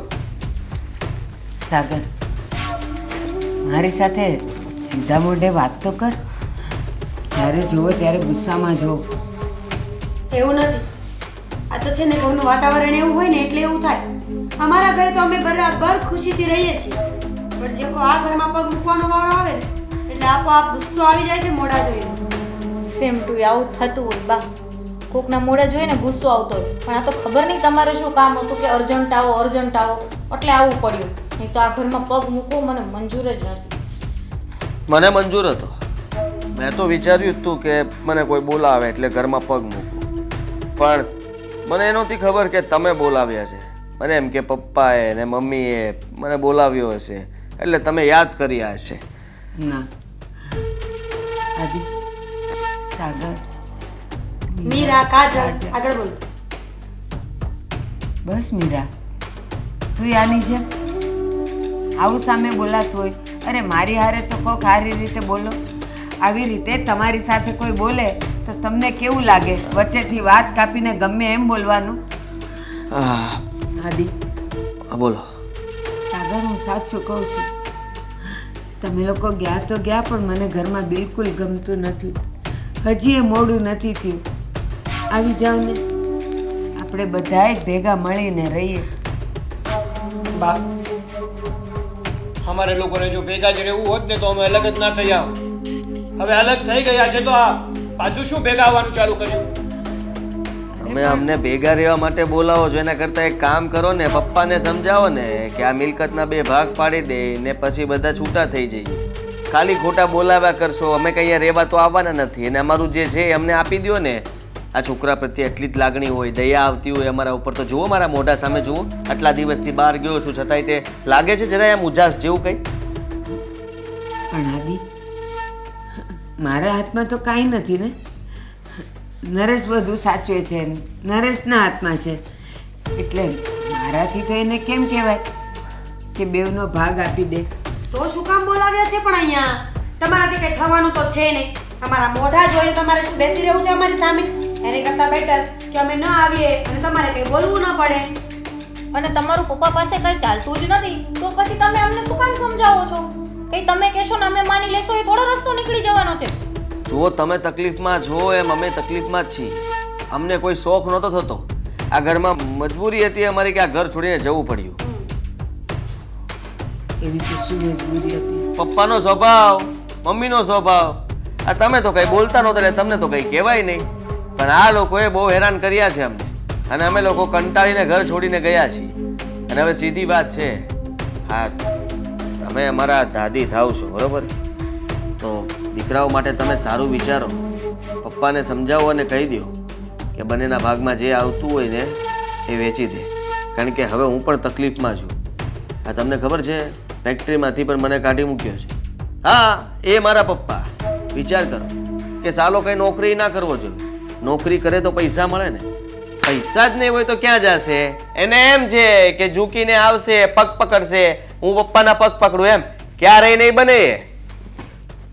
[SPEAKER 1] સાગર, મારી સાથે સીધા મોઢે વાત તો કર. જ્યારે જુઓ ત્યારે ગુસ્સામાં જો.
[SPEAKER 7] એવું નથી. આ તો છે ને ઘરનું વાતાવરણ એવું હોય ને એટલે એવું થાય. અમારા ઘરે તો અમે બરાબર ખુશીથી રહીએ છીએ, પણ જે કોઈ આ ઘરમાં પગ મૂકવાનો વારો આવે ને એટલે આપોઆપ ગુસ્સો આવી જાય છે મોઢા જોઈને.
[SPEAKER 6] સેમ ટુ આવું થતું હોય બા. કોકના મોઢે જોઈને ગુસ્સો આવતો હોય, પણ આ તો ખબર નહીં તમારે શું કામ હતું કે અર્જન્ટ આવો એટલે આવવું પડ્યું. નહીં તો આ ઘરમાં પગ મૂકવો મને મંજૂર જ નથી.
[SPEAKER 4] મને મંજૂર હતો. મેં તો વિચાર્યું જ હતું કે મને કોઈ બોલાવે એટલે ઘરમાં પગ મૂકવું, પણ મને એ નહોતી ખબર કે તમે બોલાવ્યા છે. મને એમ કે પપ્પાએ ને મમ્મીએ મને બોલાવ્યો હશે એટલે તમે યાદ કર્યા હશે.
[SPEAKER 1] ના આદિ, સાગર,
[SPEAKER 7] મીરા, કાજલ, આગળ બોલો.
[SPEAKER 1] બસ મીરા, તું આની જેમ આવું સામે બોલાતું હોય? અરે મારી હારે તો કોક સારી રીતે બોલો. આવી રીતે તમારી સાથે કોઈ બોલે તો તમને કેવું લાગે? વચ્ચેથી વાત કાપીને ગમે એમ બોલવાનું? આદિ
[SPEAKER 4] બોલો.
[SPEAKER 1] સાગર, હું સાચું કહું છું, તમે લોકો ગયા તો ગયા પણ મને ઘરમાં બિલકુલ ગમતું નથી. હજી એ મોડું નથી થયું. આવી જાઓ ને, આપણે બધાએ ભેગા મળીને રહીએ.
[SPEAKER 5] બા, અમારે લોકોને જો ભેગા જ રહેવું હોત ને તો અમે અલગ જ ના થઈ આવ. હવે અલગ થઈ ગયા છે તો આ પાછું શું ભેગા આવવાનું ચાલુ કર્યું?
[SPEAKER 4] તમે અમને ભેગા રહેવા માટે બોલાવો છો, એના કરતાં એક કામ કરો ને, પપ્પાને સમજાવો ને કે આ મિલકતના 2 ભાગ પાડી દે ને પછી બધા છૂટા થઈ જઈએ. ખાલી ખોટા બોલાવ્યા કરશો. અમે કંઈ અહીંયા રહેવા તો આવવાના નથી, અને અમારું જે છે અમને આપી દો ને. આ છોકરા પ્રત્યે એટલી જ લાગણી હોય, દયા આવતી હોય અમારા ઉપર તો જુઓ, મારા મોઢા સામે જુઓ. આટલા દિવસથી બહાર ગયો છું છતાંય તે લાગે છે જરાય આમ ઉજાસ જેવું કંઈ?
[SPEAKER 1] પણ આદિ, મારા હાથમાં તો કાંઈ નથી ને. નરેશ બધું સાચવે છે, નરેશના હાથમાં છે. એટલે મારાથી તો એને કેમ કહેવાય કે બેવનો ભાગ આપી દે?
[SPEAKER 7] તો શું કામ બોલાવ્યા છે? પણ અહીંયા તમારાથી કઈ થવાનું તો છે નહીં. તમારા મોઢા જોઈને તમારે શું બેસી રહેવું છે અમારી સામે? એની કરતાં બેટર કે અમે ન આવીએ અને તમારે કઈ બોલવું ન પડે.
[SPEAKER 6] અને તમારું પપ્પા પાસે કંઈ ચાલતું જ નથી તો પછી તમે અમને શું કામ સમજાવો છો? કંઈ તમે કહેશો ને અમે માની લેશો એ થોડો રસ્તો નીકળી જવાનો છે.
[SPEAKER 4] જુઓ, તમે તકલીફમાં છો એમ અમે તકલીફમાં જ છીએ. અમને કોઈ શોખ નહોતો થતો. આ ઘરમાં મજબૂરી હતી અમારી કે આ ઘર છોડીને જવું પડ્યું.
[SPEAKER 1] એવી તો શું મજબૂરી હતી?
[SPEAKER 4] પપ્પાનો સ્વભાવ, મમ્મીનો સ્વભાવ. આ તમે તો કંઈ બોલતા નહોતા એટલે તમને તો કંઈ કહેવાય નહીં, પણ આ લોકોએ બહુ હેરાન કર્યા છે અમને, અને અમે લોકો કંટાળીને ઘર છોડીને ગયા છીએ. અને હવે સીધી વાત છે, હા, તમે અમારા દાદી થાવ છો બરોબર, તો દીકરાઓ માટે તમે સારું વિચારો. પપ્પાને સમજાવો અને કહી દો કે બંનેના ભાગમાં જે આવતું હોય ને એ વેચી દે, કારણ કે હવે હું પણ તકલીફમાં છું. આ તમને ખબર છે, ફેક્ટરીમાંથી પણ મને કાઢી મૂક્યો છે. હા, એ મારા પપ્પા. વિચાર કરો કે ચાલો કંઈ નોકરી ના કરવો જોઈએ. નોકરી કરે તો પૈસા મળે ને, પૈસા જ નહીં હોય તો ક્યાં જશે? એને એમ છે કે ઝૂકીને આવશે, પગ પકડશે, હું પપ્પાના પગ પકડું, એમ ક્યારેય નહીં બને.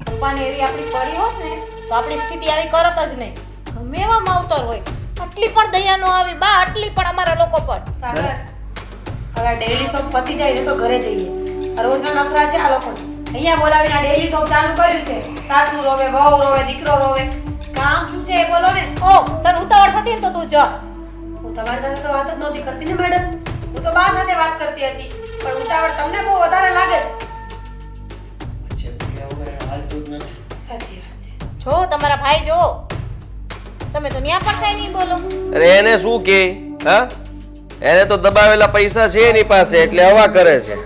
[SPEAKER 6] પપ્પાને એવી આપણી પડી હોત ને તો આપણી સ્થિતિ આવી કરત જ નહીં. ગમે એવા માવતર હોય, આટલી પણ દયા નો આવી બા, આટલી પણ અમારા લોકો પર.
[SPEAKER 7] સાગર, હવે ડેઈલી શોપ પતી જાય ને તો ઘરે જઈએ. આ રોજના નખરા છે આ લોકોને. અહીંયા બોલાવીને ડેઈલી શોપ ચાલુ કર્યું છે. સાસુ રોવે, વહુ રોવે, દીકરો રોવે. કામ શું છે એ બોલો ને.
[SPEAKER 6] ઓ તને ઉતાવળ થતી ને તો તું જા.
[SPEAKER 7] હું તમારી સાથે તો વાત જ નહોતી કરતી ને મેડમ. હું તો બા સાથે વાત કરતી હતી પણ ઉતાવળ તમને બહુ વધારે લાગે છે
[SPEAKER 5] હાલતું જ નથી.
[SPEAKER 7] સાચી વાત છે.
[SPEAKER 6] જો તમારા ભાઈ જો તમે તો ન્યા પણ કઈ નહીં બોલો.
[SPEAKER 4] અરે એને શું કે હા એને તો દબાવેલા પૈસા છે એની પાસે એટલે હવા કરે છે.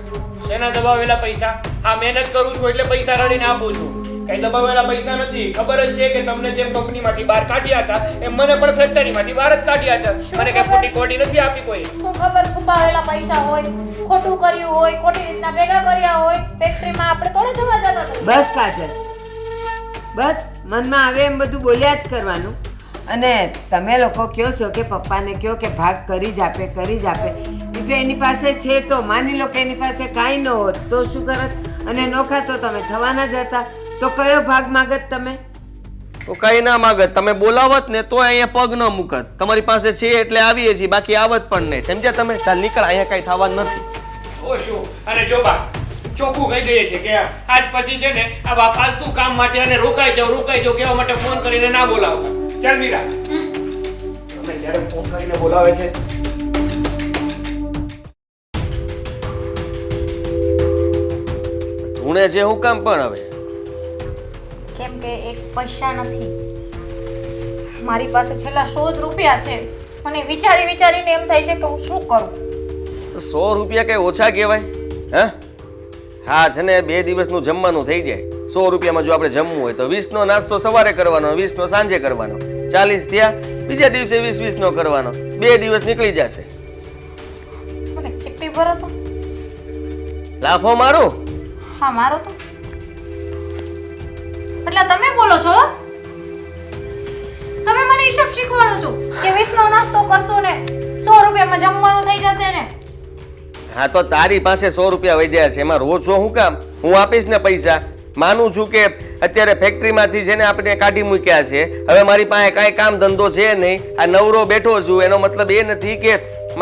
[SPEAKER 5] શેના દબાવેલા પૈસા? હા, મહેનત કરું છું એટલે પૈસા રડીને આપું છું. કઈ દબાવેલા પૈસા નથી. ખબર જ છે કે તમને જેમ કંપનીમાંથી બહાર કાઢ્યા હતા એમ મને પણ ફેક્ટરીમાંથી બહાર જ કાઢ્યા હતા. મને કઈ ખોટી કોડી નથી આપી કોઈ.
[SPEAKER 6] શું ખબર છુપાવેલા પૈસા હોય, ખોટું કર્યું હોય, ખોટી રીતના ભેગા કર્યા હોય, ફેક્ટરીમાં આપણે થોડે જવા જતા હતા.
[SPEAKER 1] બસ કાજલ, બસ મનમાં આવે એમ બધું બોલ્યા જ કરવાનું. અને તમે લોકો કહો છો કે પપ્પાને કહો કે ભાગ કરી જ આપે, કરી જ આપે. એ તો એની પાસે છે તો માની લો કે એની પાસે કાંઈ ન હોત તો શું કરત? અને નોખા તો તમે થવાના જ હતા, તો કયો ભાગ માગત તમે?
[SPEAKER 4] તો કઈ ના માગત, તમે બોલાવત ને તો અહીંયા પગ ન મૂકત. તમારી પાસે છે એટલે આવીએ છીએ, બાકી આવત પણ નહીં. સમજ્યા તમે? ચાલ નીકળ, અહીંયા કઈ થવાનું નથી.
[SPEAKER 5] ઓ શું? અને જો બા ચોખ્ખું કહી દઈએ છે કે આજ પછી છે ને આ ફાલતુ કામ માટે અને રોકાઈ જાવ કહેવા માટે ફોન કરીને ના બોલાવતા. ચાલ મીરા, તમે જ્યારે ફોન કરીને બોલાવે છે
[SPEAKER 4] ધૂણે છે હું કામ પણ હવે
[SPEAKER 6] કેમ કે એક પૈસા નથી મારી પાસે. છેલ્લા 100 જ રૂપિયા છે. મને વિચારીને એમ થાય છે કે હું શું કરું.
[SPEAKER 4] તો 100 રૂપિયા કઈ ઓછા કહેવાય? હા છે ને 2 દિવસનું જમવાનું થઈ જાય. 100 રૂપિયામાં જો આપણે જમવું હોય તો 20 નો નાસ્તો સવારે કરવાનો, 20 નો સાંજે કરવાનો, 40 થયા. બીજા દિવસે 20 નો કરવાનો. 2 દિવસ નીકળી જશે.
[SPEAKER 6] મને ચીપટી ભરો તો.
[SPEAKER 4] લાફો મારું?
[SPEAKER 6] હા મારો તો. એટલે તમે બોલો છો, તમે મને હિસાબ શીખવાડો છો કે 20 નો નાસ્તો કરશો ને 100 રૂપિયામાં જમવાનું થઈ જશે ને.
[SPEAKER 4] હા તો તારી પાસે 100 રૂપિયા વધ્યા છે, એમાં રોજ શું કામ? હું આપીશ ને પૈસા. માનું છું કે અત્યારે ફેક્ટરીમાંથી છે ને આપણે કાઢી મૂક્યા છે, હવે મારી પાસે કાંઈ કામ ધંધો છે નહીં, આ નવરો બેઠો છું. એનો મતલબ એ નથી કે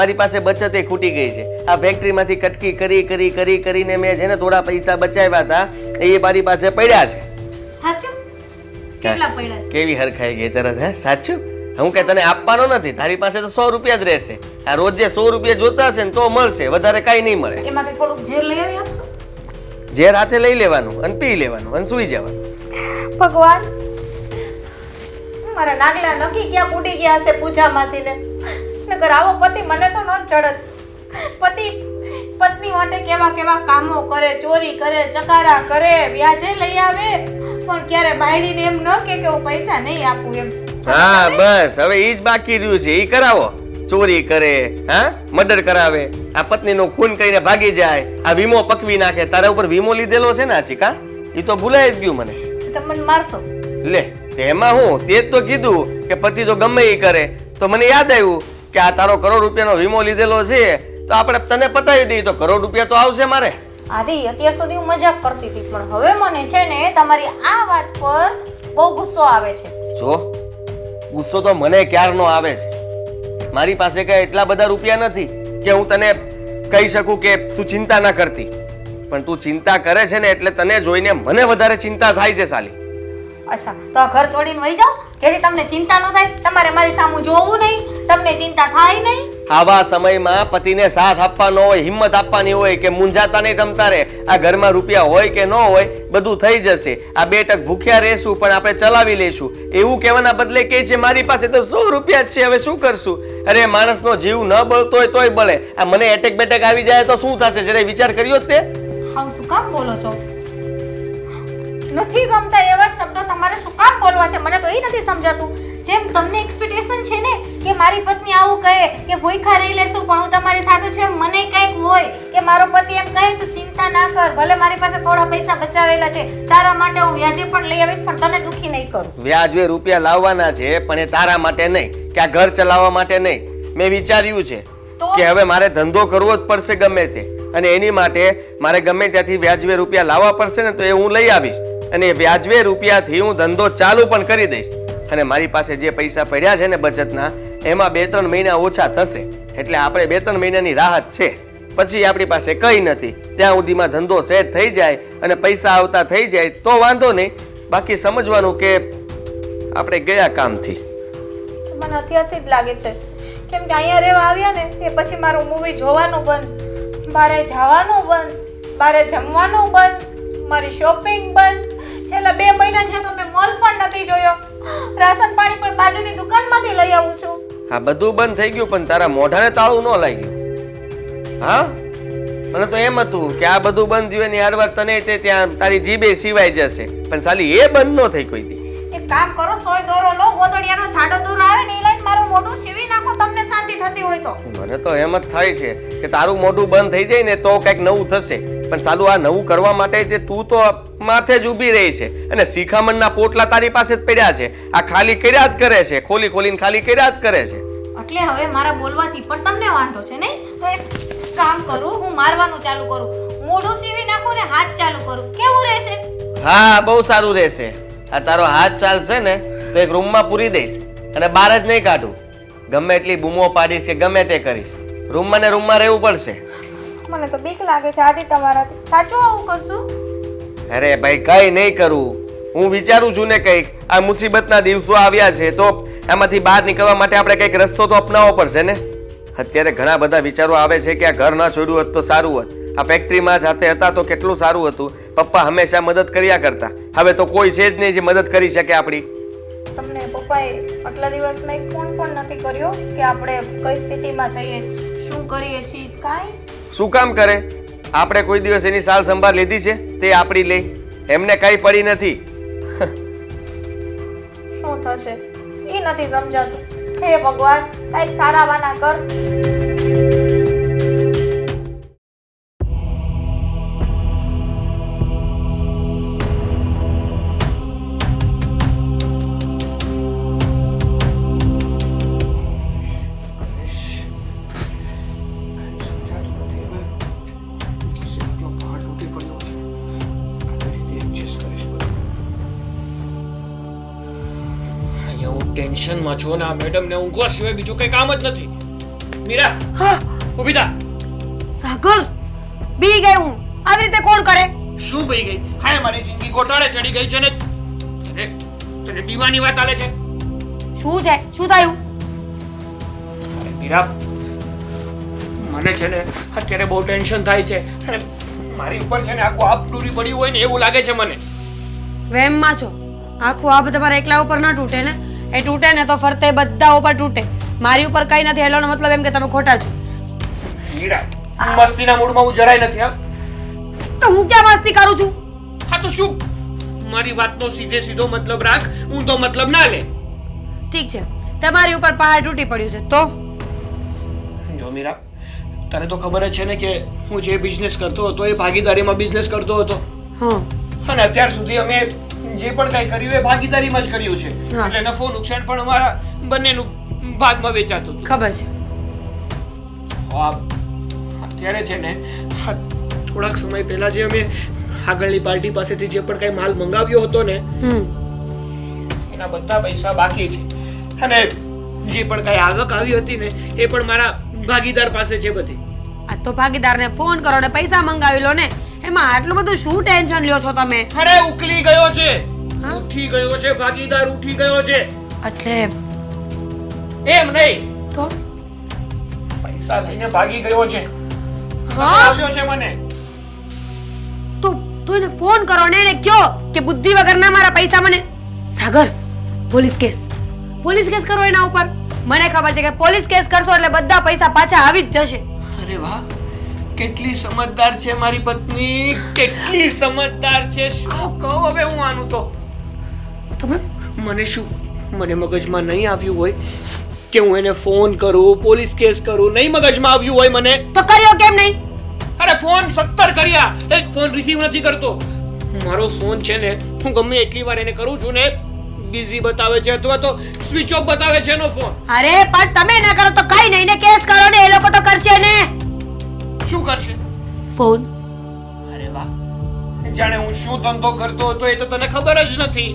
[SPEAKER 4] મારી પાસે બચત એ ખૂટી ગઈ છે. આ ફેક્ટરીમાંથી કટકી કરીને મેં છે ને થોડા પૈસા બચાવ્યા હતા, એ મારી પાસે પડ્યા છે.
[SPEAKER 6] સાચું? કેટલા પડ્યા છે?
[SPEAKER 4] કેવી હરખાઈ ગઈ તરત? હે સાચું? હું કે તને આપવાનો નથી, તારી પાસે તો 100 રૂપિયા જ રહેશે. આ રોજ જે 100 રૂપિયા જોતા હશે ને તો મળશે, વધારે કાંઈ નહીં મળે.
[SPEAKER 6] એમાંથી થોડુંક ઝેર લઈ આવી આપશો?
[SPEAKER 4] જે રાતે લઈ લેવાનું અને પી લેવાનું અને સૂઈ જવાનું.
[SPEAKER 6] ભગવાન, મારા નાગલા નક્કી ક્યાં ઉડી ગયા હશે પૂજામાંથી ને. નકર આવો પતિ મને તો ન ચડત. પતિ પત્ની માટે કેવા કેવા કામો કરે, ચોરી કરે, ચકારા કરે, વ્યાજે લઈ આવે, પણ ક્યારે બાયડીને એમ ન કે હું પૈસા નહીં આપું એમ.
[SPEAKER 4] હા બસ હવે ઈ જ બાકી રહ્યું છે. ઈ કરાવો. ચોરી કરે, હા, મર્ડર કરાવે, આ પત્નીનું ખૂન કરીને ભાગી જાય, આ વીમો પકવી નાખે. તારા ઉપર વીમો લીધેલો છે ને આચિકા? ઈ તો ભૂલાઈ જ ગયું મને.
[SPEAKER 6] તમે મને મારશો?
[SPEAKER 4] લે એમાં હું? તે જ તો કીધું કે પતિ તો ગમે ઈ કરે. તો મને યાદ આવ્યું કે આ તારો કરોડ રૂપિયાનો વીમો લીધેલો છે તો આપણે તને પતાવી દઈએ તો કરોડ રૂપિયા તો આવશે મારે.
[SPEAKER 6] આદિ, અત્યાર સુધી હું મજાક કરતી હતી પણ હવે મને છે ને તમારી આ વાત પર બહુ ગુસ્સો આવે છે.
[SPEAKER 4] જો ગુસ્સો તો મને ક્યારનો આવે છે. મારી પાસે કઈ એટલા બધા રૂપિયા નથી કે હું તને કહી શકું કે તું ચિંતા ના કરતી, પણ તું ચિંતા કરે છે ને એટલે તને જોઈને મને વધારે ચિંતા થાય છે સાલી.
[SPEAKER 6] અચ્છા, તો આ ઘર છોડીને વહી જાઓ જેથી તમને ચિંતા ન થાય. તમારે મારી સામું જોવું નહીં, તમને ચિંતા થાય નહીં.
[SPEAKER 4] આવા સમયમાં પતિને સાથ આપવાનો હોય, હિંમત આપવાની હોય કે મૂંઝાતા નહીં તમ તારે. આ ઘરમાં રૂપિયા હોય કે ન હોય બધું થઈ જશે. આ 2 ટક ભૂખ્યા રહેશું પણ આપણે ચલાવી લઈશું એવું કહેવાના બદલે કે છે મારી પાસે તો 100 રૂપિયા જ છે, હવે શું કરશું? અરે માણસનો જીવ ન બળતો હોય તોય બળે. આ મને એટેક બેટેક આવી જાય તો શું થશે? જરા વિચાર કર્યો જ તે?
[SPEAKER 6] હા, શું કામ બોલો છો? નથી ગમતા એવા શબ્દો તમારે શું કામ બોલવા છે? મને તો એ નથી સમજાતું. જેમ તમને એક્સપેક્ટેશન છે ને કે મારી પત્ની આવું કહે કે ભૂખા રહી લેશું પણ હું તમારી સાથે છું, એમ મને કંઈક હોય કે મારો પતિ એમ કહે તો ચિંતા ના કર, ભલે મારી પાસે થોડા પૈસા બચાવેલા છે, તારા માટે હું વ્યાજે પણ લઈ આવીશ પણ તને દુખી નહીં કરું.
[SPEAKER 4] વ્યાજે રૂપિયા લાવવાના છે પણ એ તારા માટે નહીં કે આ ઘર ચલાવવા માટે નહીં. મેં વિચાર્યું છે કે હવે મારે ધંધો કરવો જ પડશે ગમે તે, અને એની માટે મારે ગમે ત્યાંથી વ્યાજવે રૂપિયા લાવવા પડશે ને તો એ હું લઈ આવીશ, અને વ્યાજવે રૂપિયાથી હું ધંધો ચાલુ પણ કરી દઈશ. અને મારી પાસે જે પૈસા પડ્યા છે ને બચતના, એમાં 2-3 મહિના ઓછા થશે એટલે આપણે 2-3 મહિનાની રાહત છે. પછી આપણી પાસે કંઈ નથી, ત્યાં સુધીમાં ધંધો સેટ થઈ જાય અને પૈસા આવતા થઈ જાય તો વાંધો નહીં. બાકી સમજવાનું કે આપણે ગયા કામથી.
[SPEAKER 6] મને અત્યારથી જ લાગે છે કેમ કે અહીંયા રહેવા આવ્યા ને એ પછી મારું મૂવી જોવાનું બંધ, બારે જવાનું બંધ, બારે જમવાનું બંધ, મારી શોપિંગ બંધ. છેલ્લા 2 મહિના થયા તો મેં મોલ પણ નથી જોયો. રાશન પાણી પણ બાજુની દુકાનમાંથી લઈ આવું છું.
[SPEAKER 4] આ બધું બંધ થઈ ગયું પણ તારા મોઢાને તાળું ન લાગ્યું. હા, મને તો એમ હતું કે આ બધું બંધ થયું ને હર વાર તને તે ત્યાં તારી જીભે સિવાય જશે, પણ સાલી એ બંધ ન થઈ કોઈ દી.
[SPEAKER 6] એક કામ કરો, સોય દોરો લો, ગોદડિયાનો જાડો દોરો આવે ને એ લઈને મારું મોઢું સીવી નાખો, તમને શાંતિ થતી હોય તો.
[SPEAKER 4] મને તો એમ જ થાય છે કે તારું મોઢું બંધ થઈ જાય ને તો કંઈક નવું થશે, પણ સાલું આ નવું કરવા માટે જે તું તો માથે જ ઊભી રહી છે અને શિખામણના પોટલા તારી પાસે જ પડ્યા છે. આ ખાલી કર્યા જ કરે છે, ખોલી ખોલીને ખાલી કર્યા જ કરે છે.
[SPEAKER 6] એટલે હવે મારા બોલવાથી પણ તમને વાંધો છે નહીં? તો એક કામ કરું, હું મારવાનું ચાલુ કરું, મોઢું સીવી નાખું ને હાથ ચાલુ કરું, કેવું રહેશે?
[SPEAKER 4] હા, બહુ સારું રહેશે. આ તારો હાથ ચાલશે ને તો એક રૂમમાં પૂરી દઈશ અને બહાર જ નહીં કાઢું. ગમે એટલી બૂમો પાડીશ કે ગમે તે કરીશ, રૂમમાં ને રૂમમાં રહેવું પડશે.
[SPEAKER 6] મને તો બીક લાગે છે આદિ તમારાથી. સાચું આવું કરશું?
[SPEAKER 4] અરે ભાઈ, કઈ નહીં કરું. હું વિચારું છું ને કંઈક આ મુસીબતના દિવસો આવ્યા છે તો એમાંથી બહાર નીકળવા માટે આપણે કંઈક રસ્તો તો અપનાવવો પડશે ને. અત્યારે ઘણા બધા વિચારો આવે છે કે આ ઘર ના છોડ્યું હોત તો સારું હોત, આ ફેક્ટરીમાં સાથે હતા તો કેટલું સારું હતું. પપ્પા હંમેશા મદદ કર્યા કરતા, હવે તો કોઈ છે જ નહીં જે મદદ કરી શકે આપણી.
[SPEAKER 6] તમને પપ્પાએ આટલા દિવસમાં એક ફોન પણ નથી કર્યો કે આપણે કઈ સ્થિતિમાં જઈએ, શું કરીએ છીએ? કાંઈ
[SPEAKER 4] શું કામ કરે? આપણે કોઈ દિવસ એની સાલ સંભાળ લીધી છે? તે આપણી લે, એમને કઈ પડી નથી.
[SPEAKER 6] શું થશે એ નથી સમજાતું. હે ભગવાન, કઈક સારા વાના કર.
[SPEAKER 5] ટેન્શનમાં છો ને આ મેડમ ને ઊંઘવા સિવાય બીજું કઈ કામ જ નથી. મીરા,
[SPEAKER 7] હા
[SPEAKER 5] ઊભી થા.
[SPEAKER 7] સાગર, બી ગઈ હું. આવી રીતે કોણ કરે?
[SPEAKER 5] શું બઈ ગઈ? હાય, મારી જિંદગી ગોટાળે ચડી ગઈ છે ને. અરે, તને બીવાની વાત આલે છે?
[SPEAKER 7] શું છે? શું થયું?
[SPEAKER 5] અરે મીરા, મને છે ને અત્યારે બહુ ટેન્શન થાય છે અને મારી ઉપર છે ને આખું આપ તૂટી પડ્યું હોય ને એવું લાગે છે મને.
[SPEAKER 7] વેમમાં છો. આખું આબ તમારા એકલા ઉપર ન તૂટે ને, એ તૂટે ને તો ફરતે બધા ઉપર તૂટે. મારી ઉપર કઈ નથી એનો મતલબ એમ કે તમે ખોટા છો.
[SPEAKER 5] મીરા, મસ્તીના મૂડમાં હું જરાય નથી. હા,
[SPEAKER 7] તો હું ક્યાં મસ્તી કરું છું?
[SPEAKER 5] હા તો શું? મારી વાતનો સીધે સીધો મતલબ રાખ, હું તો મતલબ ના લે.
[SPEAKER 7] ઠીક છે, તમારી ઉપર પહાડ તૂટી પડ્યું છે તો?
[SPEAKER 5] જો મીરા, તને તો ખબર જ છે ને કે હું જે બિઝનેસ કરતો હતો એ ભાગીદારીમાં બિઝનેસ કરતો હતો.
[SPEAKER 7] હા.
[SPEAKER 5] અને અત્યાર સુધી અમે જે પણ કંઈ કર્યું એ ભાગીદારીમાં જ કર્યું છે.
[SPEAKER 7] હા.
[SPEAKER 5] એટલે નફો નુકસાન પણ અમારા બંનેનું ભાગમાં વેચાતું હતું.
[SPEAKER 7] ખબર છે.
[SPEAKER 5] અત્યારે છે ને થોડાક સમય પહેલા જે અમે આગળની પાર્ટી પાસેથી જે પણ કઈ માલ મંગાવ્યો હતો ને એના બધા પૈસા બાકી છે અને જે પણ કઈ આવક આવી હતી ને એ પણ મારા ભાગીદાર પાસે છે બધી.
[SPEAKER 7] આ તો ભાગીદારને ફોન કરો ને પૈસા મંગાવી લો ને, એમાં આટલું બધું શું ટેન્શન લ્યો છો તમે?
[SPEAKER 5] અરે ઉકલી ગયો છે,
[SPEAKER 7] હા?
[SPEAKER 5] ઉઠી ગયો છે, ભાગીદાર ઉઠી ગયો છે.
[SPEAKER 7] એટલે
[SPEAKER 5] એમ નહીં,
[SPEAKER 7] તો
[SPEAKER 5] પૈસા લઈને ભાગી ગયો છે.
[SPEAKER 7] હા?
[SPEAKER 5] આવ્યો છે મને.
[SPEAKER 7] તો એને ફોન કરો ને, એને કયો કે બુદ્ધિ વગરના મારા પૈસા મને. સાગર, પોલીસ કેસ કરો એના ઉપર. મને ખબર છે કે પોલીસ કેસ કરશો એટલે બધા પૈસા પાછા આવી જ જશે.
[SPEAKER 5] અરે વાહ, કેટલી સમજદાર છે મારી પત્ની, કેટલી સમજદાર છે. શું કહું હવે હું આનું તો?
[SPEAKER 7] તમે
[SPEAKER 5] મને શું, મને મગજમાં નહીં આવ્યું હોય કે હું એને ફોન કરું, પોલીસ કેસ કરું. નહીં મગજમાં આવ્યું હોય મને
[SPEAKER 7] તો કર્યો કેમ નહીં?
[SPEAKER 5] અરે ફોન 17 કર્યા, એક ફોન રિસીવ નથી કરતો. મારો ફોન છે ને હું ગમે એટલી વાર એને કરું છું ને બિઝી બતાવે છે અથવા તો સ્વિચ ઓફ બતાવે છે એનો ફોન.
[SPEAKER 7] અરે પણ તમે ના કરો તો કઈ નહીં ને, કેસ કરો ને, એ લોકો તો કરશે ને.
[SPEAKER 5] શું કરશે?
[SPEAKER 7] ફોન.
[SPEAKER 5] અરે વાહ, જાણે હું શું ધંધો કરતો હતો એ તો તને ખબર જ નથી.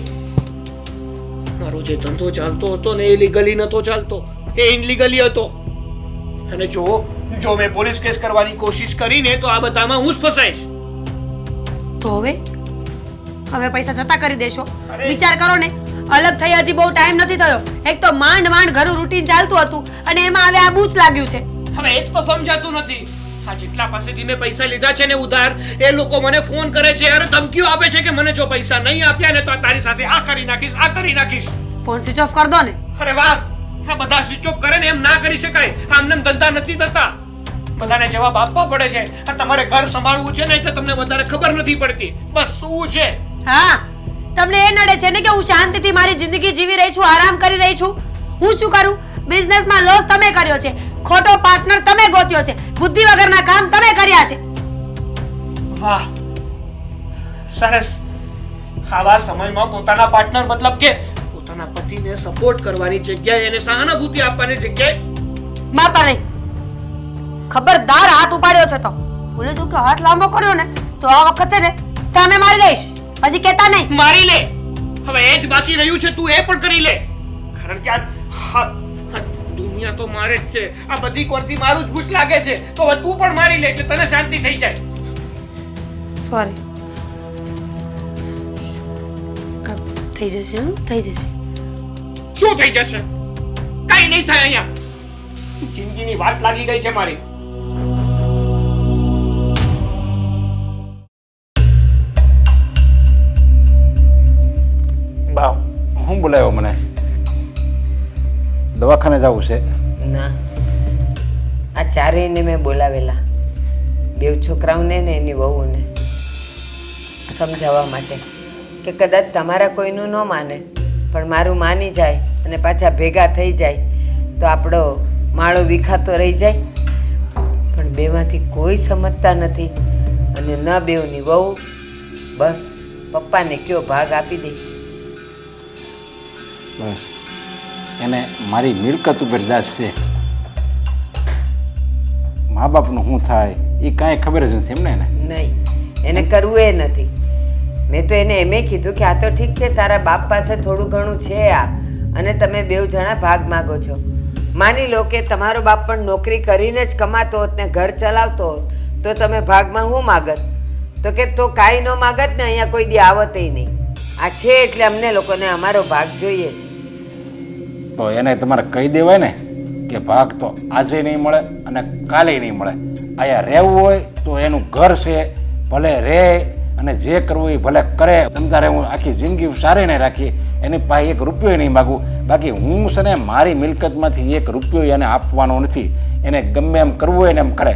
[SPEAKER 5] મારો જે ધંધો ચાલતો હતો ને એ લીગલી નતો ચાલતો, એ ઇનલીગલી હતો. અને જો મેં પોલીસ કેસ કરવાની કોશિશ કરીને તો આ બધામાં હું જ ફસાઈશ.
[SPEAKER 7] તો હવે પૈસા જતા કરી દેશો?
[SPEAKER 5] અરે.
[SPEAKER 7] વિચાર કરો ને, અલગ થઈ હજી બહુ ટાઈમ નથી થયો. એક તો માંડ માંડ ઘરનું રૂટીન ચાલતું હતું અને એમાં હવે આ બૂચ લાગ્યું છે.
[SPEAKER 5] હવે એક તો સમજાતું નથી. આ જેટલા પાસેથી મેં પૈસા લીધા છે ને ઉધાર, એ લોકો મને ફોન કરે છે અને ધમકીઓ આપે છે કે મને જો પૈસા નહીં આપ્યા ને તો તારી સાથે આ કરી નાખીશ, આ કરી નાખીશ.
[SPEAKER 7] ફોન સ્વિચ ઓફ કર દો ને.
[SPEAKER 5] અરે વાહ, આ બધા સ્વિચ ઓફ કરે ને એમ ના કરી શકાય. આમને ધંધા નથી થતા. બધાને જવાબ આપવા પડે છે. આ તમારે ઘર સંભાળવું છે ને એટલે તમને વધારે ખબર નથી પડતી. બસ શું છે?
[SPEAKER 7] હા, તમને એ નડે છે ને કે હું શાંતિથી મારી જિંદગી જીવી રહી છું, આરામ કરી રહી છું. હું શું કરું? બિઝનેસમાં લોસ તમે કર્યો છે, ખોટો પાર્ટનર તમે ગોત્યો છે, બુદ્ધિ વગરના કામ તમે કર્યા છે.
[SPEAKER 5] વાહ, સરસ. આવા સમયમાં પોતાના પાર્ટનર મતલબ કે પોતાના પતિને સપોર્ટ કરવાની જગ્યાએ એને સહાનુભૂતિ આપવાની જગ્યાએ
[SPEAKER 7] મારતા નહીં. ખબરદાર હાથ ઉપાડ્યો છે તો ભૂલે તું કે હાથ લાંબો કર્યો ને તો આ વખતે ને સામે મારી દઈશ. પછી કહેતા નહીં.
[SPEAKER 5] મારી લે. હવે એ જ બાકી રહ્યું છે, તું એ પણ કરી લે. કારણ કે આ દુનિયા તો મારે જ છે. આ બધી કોરથી મારું જ ગુસ્સ લાગે છે. તો હવે તું પણ મારી લે એટલે તને શાંતિ થઈ જાય.
[SPEAKER 7] સોરી. થઈ જશે, થઈ જશે.
[SPEAKER 5] શું થઈ જશે? કઈ નહીં થાય અહીંયા. જિંદગીની વાટ લાગી ગઈ છે મારી.
[SPEAKER 2] બા, હું બોલાવ્યો મને? દવાખાને જવું છે?
[SPEAKER 1] ના, આ ચારેયને મેં બોલાવેલા, બેવ છોકરાઓને ને એની વહુને, સમજાવવા માટે કે કદાચ તમારા કોઈનું ન માને પણ મારું માની જાય અને પાછા ભેગા થઈ જાય તો આપણો માળો વિખાતો રહી જાય. પણ બેમાંથી કોઈ સમજતા નથી અને ન બેવની વહુ બસ પપ્પાને કયો ભાગ આપી દે.
[SPEAKER 2] બસ એને મારી મિલકત ઉપર દાસ છે. મા બાપનું શું થાય એ કાંઈ ખબર જ નથી એમને.
[SPEAKER 1] નહીં, એને કરવું એ નથી. મેં તો એને એમ કીધું કે આ તો ઠીક છે, તારા બાપ પાસે થોડું ઘણું છે આ, અને તમે બેવ જણા ભાગ માગો છો. માની લો કે તમારો બાપ પણ નોકરી કરીને જ કમાતો હોત ને ઘર ચલાવતો હોત તો તમે ભાગમાં શું માગત? તો કે તો કાંઈ ન માગત ને અહીંયા કોઈ દી આવત નહીં. આ છે એટલે અમને લોકોને અમારો ભાગ જોઈએ છે.
[SPEAKER 2] તો એને તમારે કહી દેવાય ને કે ભાગ તો આજે નહીં મળે અને કાલે નહીં મળે. અહીંયા રહેવું હોય તો એનું ઘર છે, ભલે રહે અને જે કરવું એ ભલે કરે. તમતારે હું આખી જિંદગી સારીને રાખી, એની પાસે એક રૂપિયો નહીં માગું. બાકી હું છે ને મારી મિલકતમાંથી એક રૂપિયો એને આપવાનો નથી. એને ગમે એમ કરવું હોય ને એમ કરે.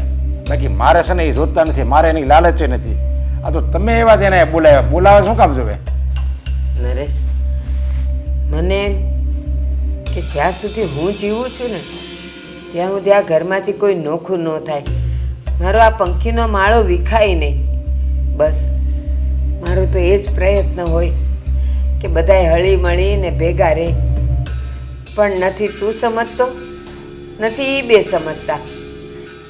[SPEAKER 2] બાકી મારે છે ને એ જોતા નથી, મારે એની લાલચ નથી. આ તો તમે એવા જ એને બોલાવ્યા. બોલાવે શું કામ જોવે?
[SPEAKER 1] નરેશ, મને એમ કે જ્યાં સુધી હું જીવું છું ને ત્યાં સુધી આ ઘરમાંથી કોઈ નોખું ન થાય, મારો આ પંખીનો માળો વિખાય નહીં. બસ મારો તો એ જ પ્રયત્ન હોય કે બધાય હળી મળીને ભેગા રહે. પણ નથી તું સમજતો, નથી એ બે સમજતા.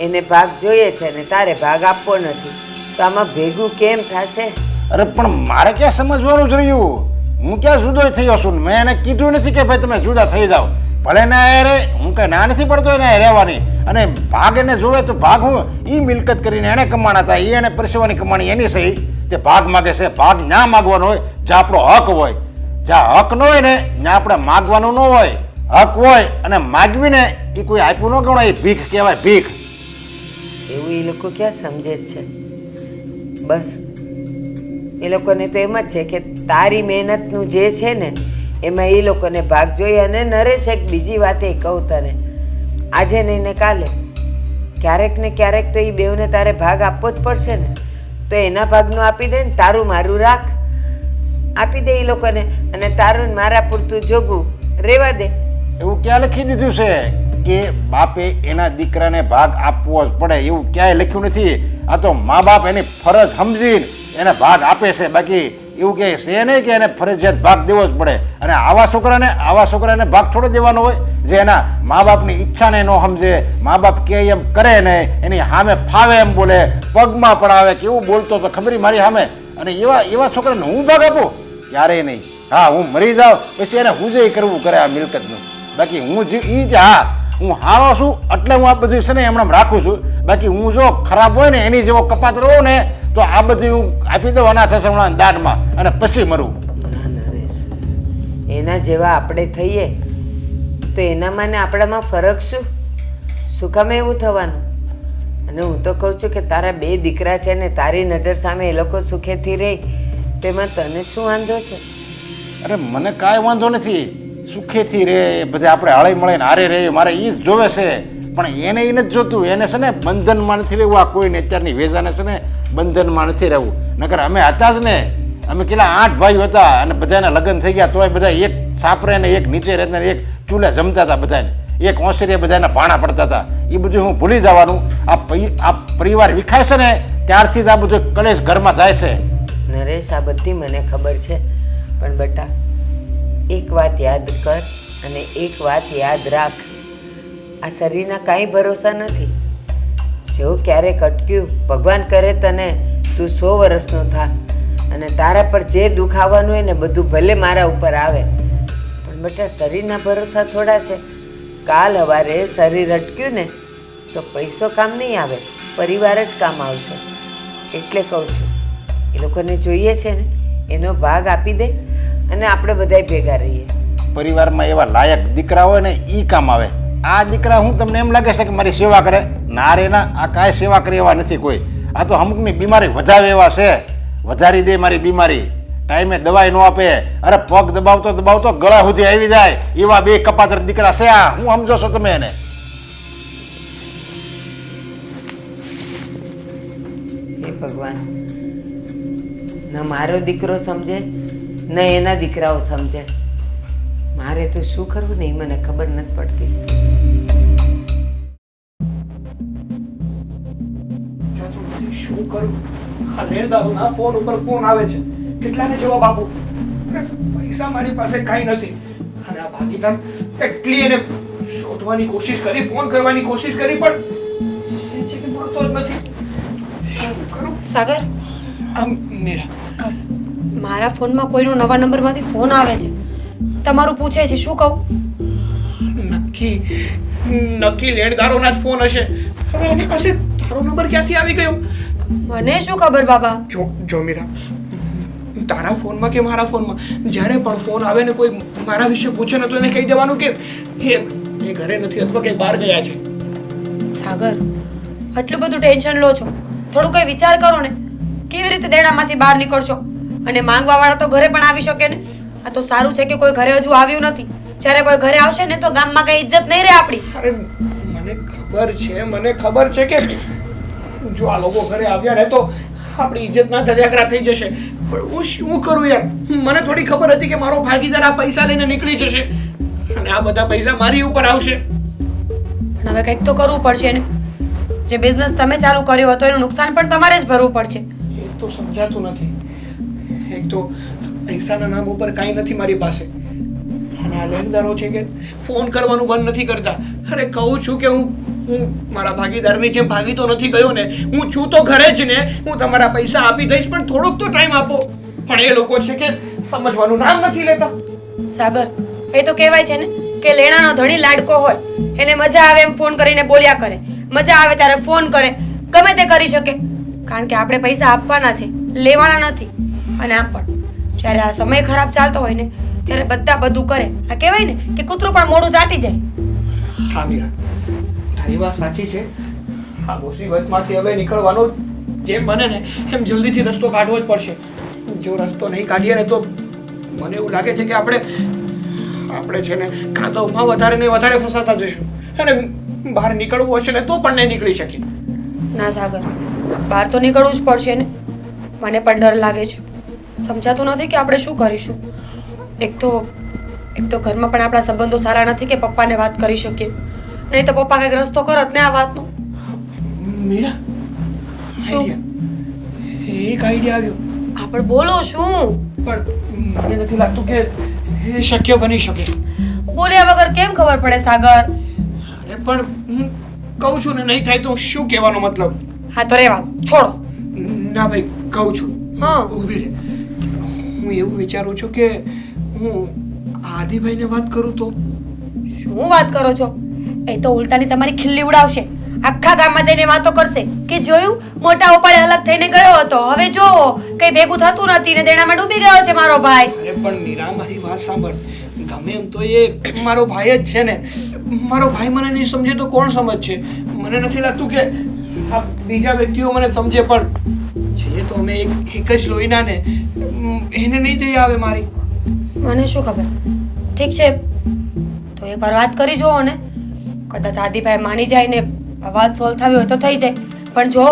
[SPEAKER 1] એને ભાગ જોઈએ છે ને તારે ભાગ આપવો નથી, તો આમાં ભેગું કેમ થશે?
[SPEAKER 2] અરે પણ મારે ક્યાં સમજવાનું જ રહ્યું? હું ક્યાં જુદો થયો છું? મેં એને કીધું નથી કે ભાઈ તમે જુદા થઈ જાઓ. ભલે ને રે, હું કઈ ના નથી પડતો એને રહેવાની. અને ભાગ એને જોવે તો ભાગ હું એ મિલકત કરીને એને કમાણા હતા, એ એને પરસેવાની કમાણી એની સહી. તે ભાગ માગે છે. ભાગ ના માગવાનો હોય જ્યાં આપણો હક હોય. જ્યાં હક ન હોય ને ત્યાં આપણે માગવાનું ન હોય. હક હોય અને માગવીને એ કોઈ આપ્યું ન ગણાય, એ ભીખ કહેવાય, ભીખ.
[SPEAKER 1] એવું એ લોકો ક્યાં સમજે જ છે? બસ એ લોકોને તો એમ જ છે કે તારી મહેનતનું જે છે ને એમાં એ લોકોને ભાગ જોઈએ. અને નરેશ, એક બીજી વાત એ કહું તને, આજે નહીં ને કાલે ક્યારેક ને ક્યારેક તો એ બેવને તારે ભાગ આપવો જ પડશે ને. તો એના ભાગનું આપી દે ને, તારું મારું રાખ. આપી દે એ લોકોને અને તારું મારા પૂરતું જોગું રહેવા દે.
[SPEAKER 2] એવું ક્યાં લખી દીધું છે કે બાપે એના દીકરાને ભાગ આપવો જ પડે? એવું ક્યાંય લખ્યું નથી. આ તો મા બાપ એની ફરજ સમજીને એને ભાગ આપે છે. બાકી એવું કહે છે નહીં કે એને ફરજિયાત ભાગ દેવો જ પડે. અને આવા છોકરાને ભાગ થોડો દેવાનો હોય જે એના મા બાપની ઈચ્છાને ન સમજે, મા બાપ કહે એમ કરે ને, એની સામે ફાવે એમ બોલે, પગમાં પડાવે કે એવું બોલતો તો ખબર મારી સામે. અને એવા છોકરાને હું ભાગ આપું? ક્યારેય નહીં. હા, હું મરી જાઉં પછી એને હું જે કરવું કરે આ મિલકતનું. બાકી હું એ જ, હા હું હારો છું એટલે હું આ બધું છે ને એમણે રાખું છું. બાકી હું જો ખરાબ હોય ને એની જેવો કપાત રહું ને તો આ બધું હું આપી દઉં અનાથ આશ્રમના દાનમાં અને પછી મરું.
[SPEAKER 1] ના નરેશ, એના જેવા આપણે થઈએ તો એનામાં ને આપણામાં ફરક શું? શું કામ એવું થવાનું? અને હું તો કહું છું કે તારા 2 દીકરા છે ને તારી નજર સામે એ લોકો સુખેથી રહે તેમાં તને શું વાંધો છે?
[SPEAKER 2] અરે મને કાંઈ વાંધો નથી, સુખેથી રહે, બધા આપણે હળી મળીને હારે રહીએ, મારે એ જ જોવે છે. પણ એને એ નથી જોતું, એને છે ને બંધનમાં નથી રહેવું. આ કોઈને અત્યારની વેજાને છે ને બંધનમાં નથી રહેવું. નકર અમે હતા જ ને, અમે કેટલા 8 ભાઈઓ હતા અને બધાના લગ્ન થઈ ગયા તોય બધા એક છાપરે ને એક નીચે રહેતા ને એક ચૂલે જમતા હતા, બધાને એક ઓસરીએ બધાના ભાણા પડતા હતા. એ બધું હું ભૂલી જવાનું. આ પરિવાર વિખાય છે ને ત્યારથી જ આ બધું કલેશ ઘરમાં જાય છે.
[SPEAKER 1] નરેશ, આ બધી મને ખબર છે, પણ બેટા એક વાત યાદ કર અને એક વાત યાદ રાખ, આ શરીરના કાંઈ ભરોસા નથી. જો ક્યારેક અટક્યું, ભગવાન કરે તને તું 100 વર્ષનો થા અને તારા પર જે દુઃખ આવવાનું હોય ને બધું ભલે મારા ઉપર આવે, પણ બેટા શરીરના ભરોસા થોડા છે. કાલ સવારે શરીર અટક્યું ને તો પૈસો કામ નહીં આવે, પરિવાર જ કામ આવશે. એટલે કહું છું એ લોકોને જોઈએ છે ને એનો ભાગ આપી દે અને આપણે બધાય ભેગા રહીએ.
[SPEAKER 2] પરિવારમાં એવા લાયક દીકરા હોય ને એ કામ આવે. આ દીકરા હું તમને એમ લાગે છે કે મારી સેવા કરે? ના રે ના, આ કાંઈ સેવા કરે એવા નથી કોઈ. આ તો અમુકની બીમારી વધારે એવા છે, વધારી દે મારી બીમારી. ટાઈમે દવાઈ ન આપે, અરે પગ દબાવતો દબાવતો ગળા સુધી આવી જાય એવા 2 કપાતર દીકરા છે. આ હું સમજો છો તમે એને?
[SPEAKER 1] હે ભગવાન, ન મારો દીકરો સમજે ન એના દીકરાઓ સમજે. મારે તો શું કરવું ને એ મને ખબર નથી પડતી.
[SPEAKER 5] શું કરું? આ લેણદારોના ફોન ઉપર ફોન આવે છે, કેટલાને જવાબ આપું? પૈસા મારી પાસે કાંઈ નથી. અને આ ભાગીદાર કેટલી એને શોધવાની કોશિશ કરી, ફોન કરવાની કોશિશ કરી, પણ એ છે કે મળતો જ નથી. શું કરું?
[SPEAKER 7] સાગર,
[SPEAKER 5] મીરા,
[SPEAKER 7] મારા ફોનમાં કોઈનો નવા નંબરમાંથી ફોન આવે છે, તમારું પૂછે છે, શું કહું?
[SPEAKER 5] નક્કી લેણદારોના જ ફોન હશે. હવે એની પાસે તારો નંબર ક્યાંથી આવી ગયો?
[SPEAKER 7] મને શું ખબર બાબા.
[SPEAKER 5] જો મીરા, તારા ફોનમાં કે મારા ફોનમાં જ્યારે પણ ફોન આવે ને કોઈ મારા વિશે પૂછે ને તો એને કહી દેવાનું કે એ ઘરે નથી અથવા કે બહાર ગયા છે.
[SPEAKER 7] સાગર, આટલું બધું ટેન્શન લો છો, થોડું કઈ વિચાર કરો ને. કેવી રીતે દેણામાંથી બહાર નીકળશો? અને માંગવા વાળા તો ઘરે પણ આવી શકે ને. આ તો સારું છે કે કોઈ ઘરે હજુ આવ્યું નથી. જ્યારે કોઈ ઘરે આવશે ને તો ગામમાં કઈ ઇજ્જત નહીં રહે આપણી.
[SPEAKER 5] અરે મને ખબર છે કે જો આ લોકો ઘરે આવ્યા ને તો આપણી ઇજ્જતના ધજાગરા થઈ જશે. પણ હું શું કરું યાર? મને થોડી ખબર હતી કે મારો ભાગીદાર આ પૈસા લઈને નીકળી જશે અને આ બધા પૈસા મારી ઉપર આવશે.
[SPEAKER 7] પણ હવે કંઈક તો કરવું પડશે ને. જે બિઝનેસ તમે ચાલુ કર્યો હતો એનું નુકસાન પણ તમારે જ ભરવું પડશે.
[SPEAKER 5] એ તો સમજાતું નથી. એક તો પૈસાના નામ ઉપર કાંઈ નથી મારી પાસે, અને આ લેણદારો છે કે ફોન કરવાનું બંધ નથી કરતા. અરે કહું છું કે હું મારા ભાગીદારની જેમ ભાગી તો નથી ગયો ને. હું છું તો ઘરે જ ને. હું તમારા પૈસા આપી દઈશ, પણ થોડોક તો ટાઈમ આપો. પણ એ લોકો છે કે સમજવાનું નામ નથી લેતા.
[SPEAKER 7] સાગર, એ તો કહેવાય છે ને કે લેણાનો ધણી લાડકો હોય, એને મજા આવે એમ ફોન કરીને બોલ્યા કરે, મજા આવે ત્યારે ફોન કરે, ગમે તે કરી શકે. કારણ કે આપણે પૈસા આપવાના છે, લેવાના નથી. અને આમ પણ જ્યારે આ સમય ખરાબ ચાલતો હોય ને ત્યારે બધા બધું કરે. આ કહેવાય ને કે કૂતરું પણ મોઢું ચાટી જાય.
[SPEAKER 5] હા મીરા, તારી વાત સાચી છે. આ મુસીબતમાંથી હવે નીકળવાનો જેમ બને ને એમ જલ્દીથી રસ્તો કાઢવો જ પડશે. જો રસ્તો નહીં કાઢીએ ને તો મને એવું લાગે છે કે આપણે છે ને કાદવમાં વધારે ને વધારે ફસાતા જઈશું અને બહાર નીકળવું હશે ને તો પણ નહીં નીકળી શકીએ.
[SPEAKER 7] ના સાગર, બહાર તો નીકળવું જ પડશે ને. મને પણ ડર લાગે છે. સમજાતું નથી કે આપણે શું કરીશું. એક તો ઘરમાં પણ આપણા સંબંધો સારા નથી કે પપ્પાને વાત કરી શકીએ. નહીં તો પપ્પા કંઈક રસ્તો કરત ને આ વાતનો.
[SPEAKER 5] મીરા,
[SPEAKER 7] શું?
[SPEAKER 5] એક આઈડિયા આવ્યો.
[SPEAKER 7] હા પણ બોલો શું?
[SPEAKER 5] પણ મને નથી લાગતું કે એ શક્ય બની શકે.
[SPEAKER 7] બોલ્યા વગર કેમ ખબર પડે સાગર?
[SPEAKER 5] અરે પણ હું કહું છું ને નહીં થાય તો શું કહેવાનો મતલબ?
[SPEAKER 7] હા તો રેવા છોડો.
[SPEAKER 5] ના ભાઈ, કહું છું.
[SPEAKER 7] હા,
[SPEAKER 5] ઊભી રહે. હું એવું વિચારું છું કે હું આદિભાઈને વાત કરું તો.
[SPEAKER 7] શું વાત કરો છો? એ તો ઉલટાની તમારી ખિલ્લી ઉડાવશે. આખા ગામમાં જઈને વાતો કરશે કે જોયું, મોટા ઉપાડે અલગ થઈને ગયો હતો, હવે જોવો કઈ ભેગું થતું નથી ને દેણામાં ડૂબી ગયો છે મારો ભાઈ.
[SPEAKER 5] અરે પણ મીરા, મારી વાત સાંભળ. ગમે એમ તો એ મારો ભાઈ જ છે ને. મારો ભાઈ મને નહીં સમજે તો કોણ સમજશે? મને નથી લાગતું કે આ બીજા વ્યક્તિઓ મને સમજે, પણ છે તો અમે એક જ લોહીના ને. એને નહીં દઈ આવે મારી.
[SPEAKER 7] મને શું ખબર? ઠીક છે, તો એકવાર વાત કરી જુઓ ને. કદાચ આદિભાઈ માની જાય ને આ વાત સોલ્વ થવી હોય તો થઈ જાય. પણ જો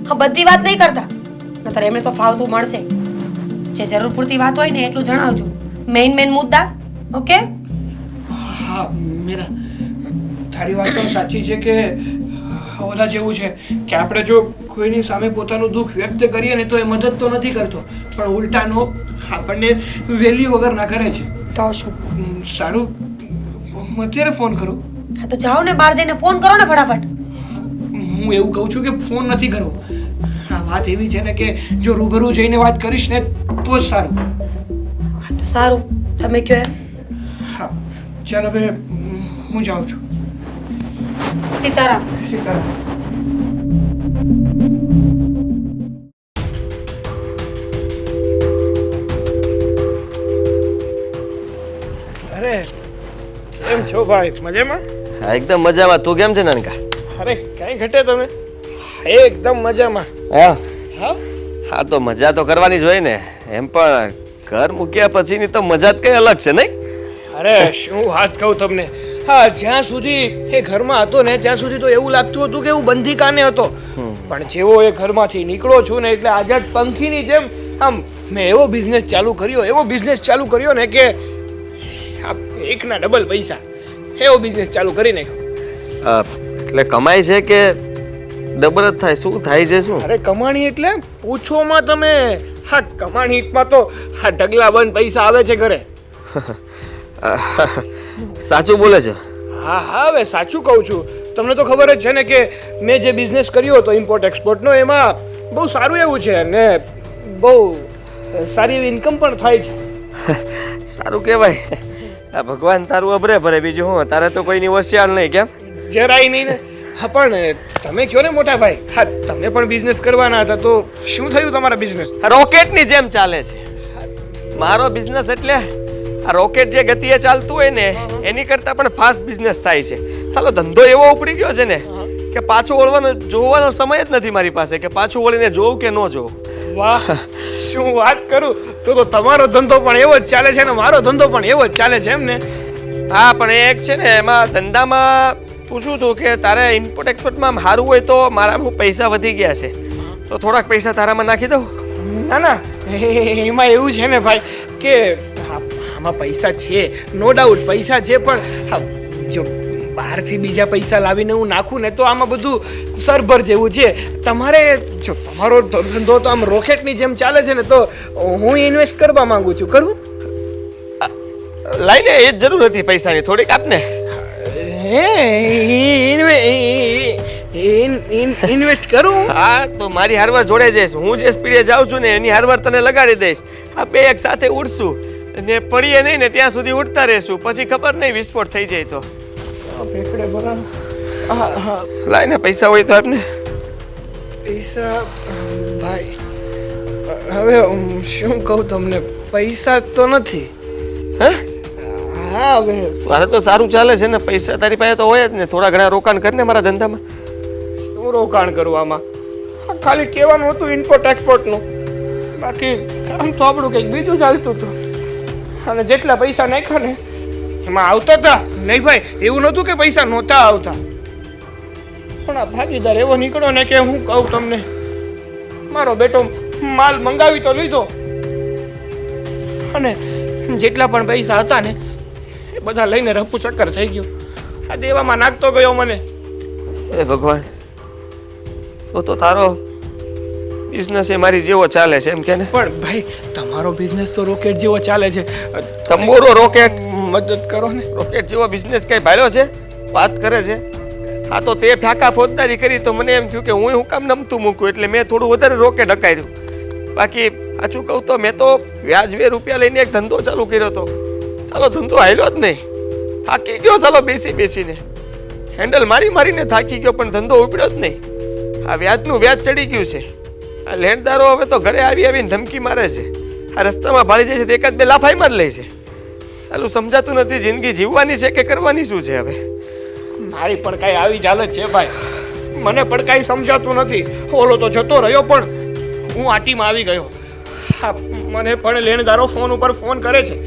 [SPEAKER 7] હા બધી વાત નહીં કરતા, નતર એમને તો ફાવતું મળશે. જે જરૂર પૂરતી વાત હોય ને એટલું જણાવજો. મેઇન મુદ્દા. ઓકે?
[SPEAKER 5] હા મીરા, તારી વાત પણ સાચી છે કે ઓલા જેવું છે કે આપણે જો કોઈની સામે પોતાનું દુઃખ વ્યક્ત કરીએ ને તો એ મદદ તો નથી કરતો, પણ ઉલટાનો આપણને વેલ્યુ વગર ના કરે છે.
[SPEAKER 7] તો શું?
[SPEAKER 5] સારું, હું અત્યારે ફોન કરું.
[SPEAKER 7] હા તો જાઓ ને, બહાર જઈને ફોન કરો ને ફટાફટ.
[SPEAKER 5] હું એવું કહું છું કે ફોન નથી કરવો. આ વાત એવી છે ને કે જો રૂબરૂ જઈને વાત કરીશ ને તો જ સારું.
[SPEAKER 7] હા તો સારું, તમે કહો એમ.
[SPEAKER 5] હા ચાલ, હવે હું જાઉં છું.
[SPEAKER 7] સીતારામ.
[SPEAKER 5] સીતારામ. અરે કેમ છો ભાઈ? મજામાં?
[SPEAKER 4] હા એકદમ મજામાં. તું કેમ છે નાનકા?
[SPEAKER 5] અરે કઈ ઘટે તમે? એકદમ મજામાં.
[SPEAKER 4] હા
[SPEAKER 5] હા
[SPEAKER 4] હા, તો મજા તો કરવાની જ હોય ને. એમ પણ ઘર મૂક્યા પછીની તો મજા જ કઈ અલગ છે નહીં?
[SPEAKER 5] અરે શું વાત કહું તમને. હા, જ્યાં સુધી એ ઘરમાં હતો ને ત્યાં સુધી તો એવું લાગતું હતું કે હું બંદીખાને હતો, પણ જેવો એ ઘરમાંથી નીકળો છું ને એટલે આઝાદ પંખીની જેમ આમ મેં એવો બિઝનેસ ચાલુ કર્યો ને કે એકના ડબલ પૈસા. એવો બિઝનેસ ચાલુ કરી નાખ્યો.
[SPEAKER 4] એટલે કમાઈ છે કે ડબલ જ થાય? શું થાય છે શું?
[SPEAKER 5] અરે કમાણી એટલે પૂછોમાં તમે. હા કમાણીમાં તો હા ઢગલા બંધ પૈસા આવે છે ઘરે.
[SPEAKER 4] સાચું બોલે છે?
[SPEAKER 5] હા હા, હવે સાચું કહું છું. તમને તો ખબર જ છે ને કે મેં જે બિઝનેસ કર્યો હતો ઇમ્પોર્ટ એક્સપોર્ટનો, એમાં બહુ સારું એવું છે અને બહુ સારી એવી ઇન્કમ પણ થાય છે.
[SPEAKER 4] સારું કહેવાય. આ ભગવાન તારું અભરે ભરે, બીજું હું. તારે તો કોઈની હોશિયાર નહીં. કેમ?
[SPEAKER 5] જરાય નહીં ને. હા પણ તમે કહો ને મોટા ભાઈ, હા તમે પણ બિઝનેસ કરવાના હતા તો શું થયું તમારા બિઝનેસ?
[SPEAKER 4] રોકેટની જેમ ચાલે છે મારો બિઝનેસ. એટલે આ રોકેટ જે ગતિએ ચાલતું હોય ને એની કરતાં પણ ફાસ્ટ બિઝનેસ થાય છે. સાલો ધંધો એવો ઉપડી ગયો છે ને કે પાછું વળવાનો જોવાનો સમય જ નથી મારી પાસે, કે પાછું વળીને જોઉં કે ન જોઉં.
[SPEAKER 5] વાહ, શું વાત કરું. તો તમારો ધંધો પણ એવો જ ચાલે છે ને મારો ધંધો પણ એવો જ ચાલે છે એમ ને?
[SPEAKER 4] હા, પણ એક છે ને એમાં ધંધામાં પૂછું હતું કે તારે ઇમ્પોર્ટ એક્સપોર્ટમાં સારું હોય તો મારામાં પૈસા વધી ગયા છે, તો થોડાક પૈસા તારામાં નાખી દઉં.
[SPEAKER 5] ના ના, એમાં એવું છે ને ભાઈ કે આમાં પૈસા છે, નો ડાઉટ પૈસા છે, પણ જો બહારથી બીજા પૈસા લાવીને હું નાખું ને તો આમાં બધું સરભર જેવું છે. તમારે જો તમારો ધંધો તો આમ રોકેટની જેમ ચાલે છે ને તો હું ઇન્વેસ્ટ કરવા માંગુ છું. કરું?
[SPEAKER 4] લાઈને એ જ જરૂર હતી પૈસાની, થોડીક આપને.
[SPEAKER 5] ઇન્વેસ્ટ કરું?
[SPEAKER 4] હા, તો મારી હારવાર જોડે જઈશ. હું જે સ્પીડે જાઉં છું ને એની હારવાર તને લગાડી દઈશ. આ બે એક સાથે ઉડશું ને પડીએ નહીં ને ત્યાં સુધી ઉડતા રહેશું. પછી ખબર નહીં વિસ્ફોટ થઈ જાય તો.
[SPEAKER 5] પેકડે બરાબર.
[SPEAKER 4] લાઈને પૈસા હોય તો આપને.
[SPEAKER 5] પૈસા ભાઈ, હવે શું કહું તમને, પૈસા તો નથી.
[SPEAKER 4] હે?
[SPEAKER 5] હા હવે
[SPEAKER 4] તારે તો સારું ચાલે છે ને, પૈસા તારી પાસે તો હોય જ ને. થોડા ઘણા રોકાણ કરીને મારા ધંધામાં.
[SPEAKER 5] શું રોકાણ કરું આમાં? ખાલી કહેવાનું હતું ઇમ્પોર્ટ એક્સપોર્ટનું, બાકી કામ તો આપણું કંઈક બીજું ચાલતું હતું. અને જેટલા પૈસા નાખ્યા ને એમાં આવતા હતા નહીં ભાઈ, એવું નહોતું કે પૈસા નહોતા આવતા, પણ આ ભાગીદાર એવો નીકળ્યો ને કે હું કહું તમને, મારો બેટો માલ મંગાવી તો લીધો અને જેટલા પણ પૈસા હતા ને એ બધા લઈને રફુ ચક્કર થઈ ગયો. આ દેવામાં નાખતો ગયો મને.
[SPEAKER 4] એ ભગવાન, તો તારો બિઝનેસ એ મારી જેવો ચાલે છે એમ કે ને?
[SPEAKER 5] પણ ભાઈ તમારો બિઝનેસ તો રોકેટ જેવો ચાલે છે.
[SPEAKER 4] તમારો રોકેટ
[SPEAKER 5] મદદ કરો ને.
[SPEAKER 4] રોકેટ જેવો બિઝનેસ કઈ ભાર્યો છે? વાત કરે છે. હા, તો તે ફાંકા ફોજદારી કરી તો મને એમ થયું કે હું કામ નમતું મૂકું, એટલે મેં થોડું વધારે રોકેટ અકાર્યું. બાકી સાચું કહું તો મેં તો વ્યાજબે રૂપિયા લઈને એક ધંધો ચાલુ કર્યો હતો. ચાલો ધંધો હાલ્યો જ નહીં, થાકી ગયો. ચાલો બેસીને હેન્ડલ મારીને થાકી ગયો, પણ ધંધો ઉપડ્યો જ નહીં. આ વ્યાજનું વ્યાજ ચડી ગયું છે. આ લેણદારો હવે તો ઘરે આવીને ધમકી મારે છે. આ રસ્તામાં ભાળી જાય છે તો એકાદ બે લાફાઈમાં જ લે છે. સાલું સમજાતું નથી જિંદગી જીવવાની છે કે કરવાની શું છે હવે.
[SPEAKER 5] મારી પણ કાંઈ આવી જ હાલત છે ભાઈ. મને પણ કાંઈ સમજાતું નથી. ઓલો તો જતો રહ્યો પણ હું આટીમાં આવી ગયો. હા, મને પણ લેણદારો ફોન ઉપર ફોન કરે છે.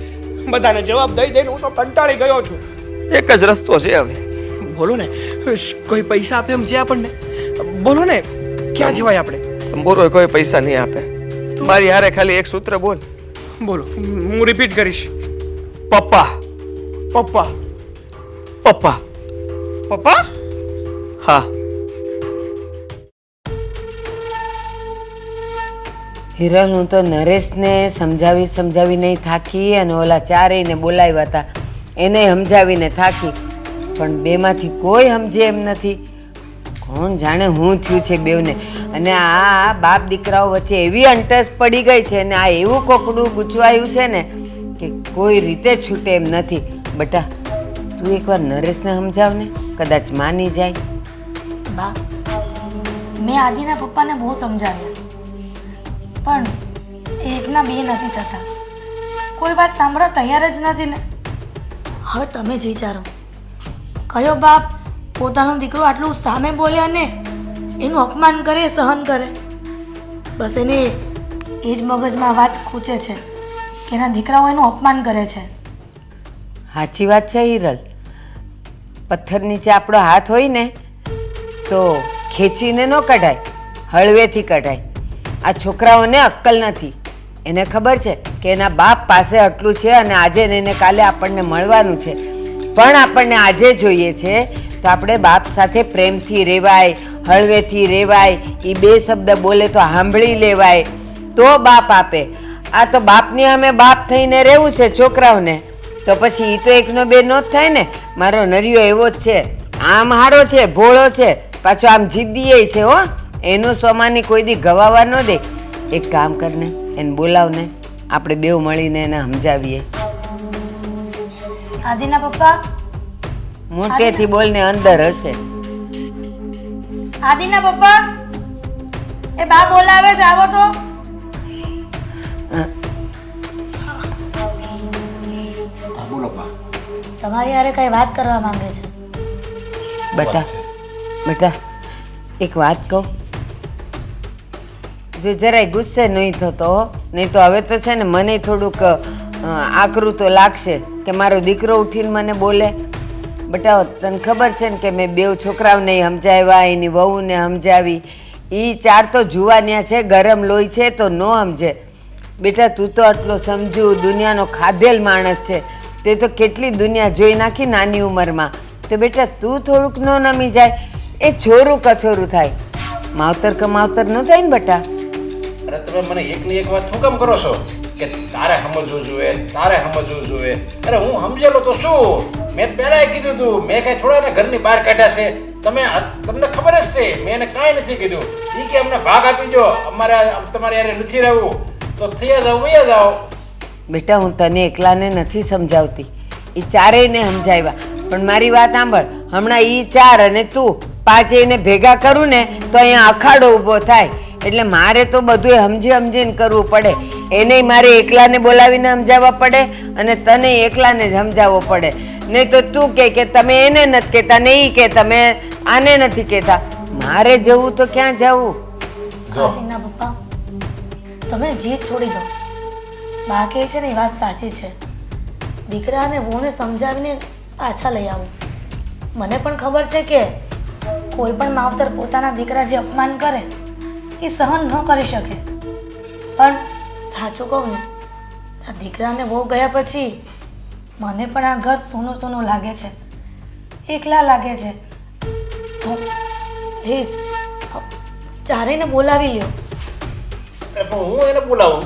[SPEAKER 5] બધાને જવાબ દઈ દઈને હું તો કંટાળી ગયો છું.
[SPEAKER 4] એક જ રસ્તો છે હવે.
[SPEAKER 5] બોલો ને, કોઈ પૈસા આપે એમ છે આપણને? બોલો ને, ક્યાં જવાય આપણે?
[SPEAKER 4] બોલો કોઈ પૈસા નહીં આપે. મારી હારે ખાલી એક સૂત્ર બોલ.
[SPEAKER 5] બોલો, હું રિપીટ કરીશ.
[SPEAKER 4] પપ્પા.
[SPEAKER 5] પપ્પા.
[SPEAKER 4] પપ્પા.
[SPEAKER 5] પપ્પા?
[SPEAKER 4] હા.
[SPEAKER 1] હિરલ, હું તો નરેશને સમજાવીને થાકી અને ઓલા ચારેયને બોલાવ્યા હતા એને સમજાવીને થાકી, પણ બેમાંથી કોઈ સમજે એમ નથી. કોણ જાણે હું થયું છે બેવને. અને આ બાપ દીકરાઓ વચ્ચે એવી અંટસ પડી ગઈ છે ને આ એવું કોકડું ગૂંચવાયું છે ને કે કોઈ રીતે છૂટે એમ નથી. બટા, તું એકવાર નરેશને સમજાવ ને, કદાચ માની જાય.
[SPEAKER 3] બા, મેં આદિના પપ્પાને બહુ સમજાવ્યા પણ એકના બે નથી થતા. કોઈ વાત સાંભળવા તૈયાર જ નથી ને. હવે તમે જ વિચારો, કયો બાપ પોતાનો દીકરો આટલું સામે બોલ્યા ને એનું અપમાન કરે, સહન કરે? બસ એને એ જ મગજમાં વાત ખૂચે છે કે એના દીકરાઓ એનું અપમાન કરે છે.
[SPEAKER 1] સાચી વાત છે હિરલ. પથ્થર નીચે આપણો હાથ હોય ને તો ખેંચીને ન કઢાય, હળવેથી કઢાય. આ છોકરાઓને અક્કલ નથી. એને ખબર છે કે એના બાપ પાસે આટલું છે અને આજે ને એને કાલે આપણને મળવાનું છે, પણ આપણને આજે જોઈએ છે તો આપણે બાપ સાથે પ્રેમથી રહેવાય, હળવેથી રહેવાય. એ બે શબ્દ બોલે તો સાંભળી લેવાય તો બાપ આપે. આ તો બાપની અમે બાપ થઈને રહેવું છે છોકરાઓને, તો પછી એ તો એકનો બે નો જ થાય ને. મારો નરિયો એવો જ છે, આમ હારો છે, ભોળો છે, પાછો આમ જિદ્દીય છે હો. એનું સોમાની કોઈ દી ગવાવા ન દે. એક કામ કરને, એને બોલાવને, આપણે બેવ મળીને એને સમજાવીએ.
[SPEAKER 3] આદિના પપ્પા,
[SPEAKER 1] મોટેથી બોલને, અંદર હશે.
[SPEAKER 3] આદિના પપ્પા, એ બા બોલાવે છે, આવો તો.
[SPEAKER 2] હા બોલો બા.
[SPEAKER 3] તમારી હારે કઈ વાત કરવા માંગે છે.
[SPEAKER 1] બેટા, એક વાત કહું, જો જરાય ગુસ્સે નહીં થતો, નહીં તો હવે તો છે ને મને થોડુંક આકરું તો લાગશે કે મારો દીકરો ઉઠીને મને બોલે. બેટા, તને ખબર છે ને કે મેં બેવ છોકરાઓને સમજાવ્યા, એની વહુને સમજાવી. એ ચાર તો જુવાનિયા છે, ગરમ લોહી છે તો ન સમજે. બેટા, તું તો આટલો સમજુ, દુનિયાનો ખાધેલ માણસ છે, તે તો કેટલી દુનિયા જોઈ નાખી નાની ઉંમરમાં. તો બેટા તું થોડુંક ન નમી જાય, એ છોરું કછોરું થાય, માવતર કમાવતર ન થાય ને બેટા.
[SPEAKER 2] અરે તમે મને એકની એક વાત શું કામ કરો છો કે તારે સમજવું જોઈએ, તારે સમજવું જોઈએ? અરે હું સમજેલો તો શું? મેં પહેલાં કીધું તું, મેં કાંઈ થોડા ને ઘરની બહાર કાઢ્યા છે. તમને ખબર જ છે, મેં એને કાંઈ નથી કીધું. એ કે અમને ભાગ આપી દો, અમારે તમારે યારે નથી રહેવું, તો થઈ જાઓ, વયા જાઓ.
[SPEAKER 1] બેટા, હું તને એકલાને નથી સમજાવતી, એ ચારેયને સમજાવ્યા. પણ મારી વાત સાંભળ, હમણાં એ ચાર અને તું પાંચ એને ભેગા કરું ને તો અહીંયા અખાડો ઊભો થાય. એટલે મારે તો બધું સમજીને કરવું પડે. એને મારે એકલાને બોલાવીને સમજાવવા પડે અને તને એકલાને જ સમજાવવો પડે. નહીં તો તું કે તમે એને નથી કહેતા, ને એ કે તમે આને નથી કહેતા. મારે જવું તો ક્યાં જવું?
[SPEAKER 3] આદિના પપ્પા, તમે જીદ છોડી દો. બા કહે છે ને એ વાત સાચી છે. દીકરા અને વહુને સમજાવીને પાછા લઈ આવો. મને પણ ખબર છે કે કોઈ પણ માવતર પોતાના દીકરા જે અપમાન કરે એ સહન ન કરી શકે. પણ સાચું કહું ને, આ દીકરાને વહુ ગયા પછી મને પણ આ ઘર સોનું સોનું લાગે છે, એકલા લાગે છે. તો પ્લીઝ ચારેયને બોલાવી લ્યો.
[SPEAKER 2] પણ હું એને બોલાવું?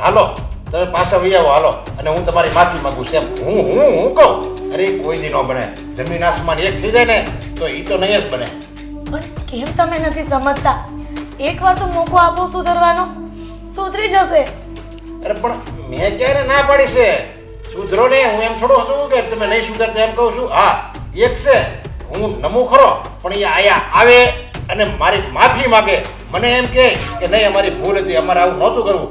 [SPEAKER 2] હાલો તમે પાછા વહી આવો, હાલો. અને હું તમારી માફી માંગુ છું. હું કહું, અરે કોઈ દી ન બને. જમીન આસમાન એક થઈ જાય ને તો એ તો નહીં જ બને.
[SPEAKER 3] પણ કેમ તમે નથી સમજતા? એકવાર તો મોકો આપો સુધરવાનો, સુધરી જશે.
[SPEAKER 2] અરે પણ મેં ક્યારે ના પાડી છે? સુધરો ને, હું એમ થોડો છું કે તમે નહીં સુધરતા એમ કહું છું. હા, એક છે, હું નમું ખરો, પણ એ આયા આવે અને મારી માફી માગે, મને એમ કે નહીં અમારી ભૂલ હતી, અમારે આવું નહોતું કરવું,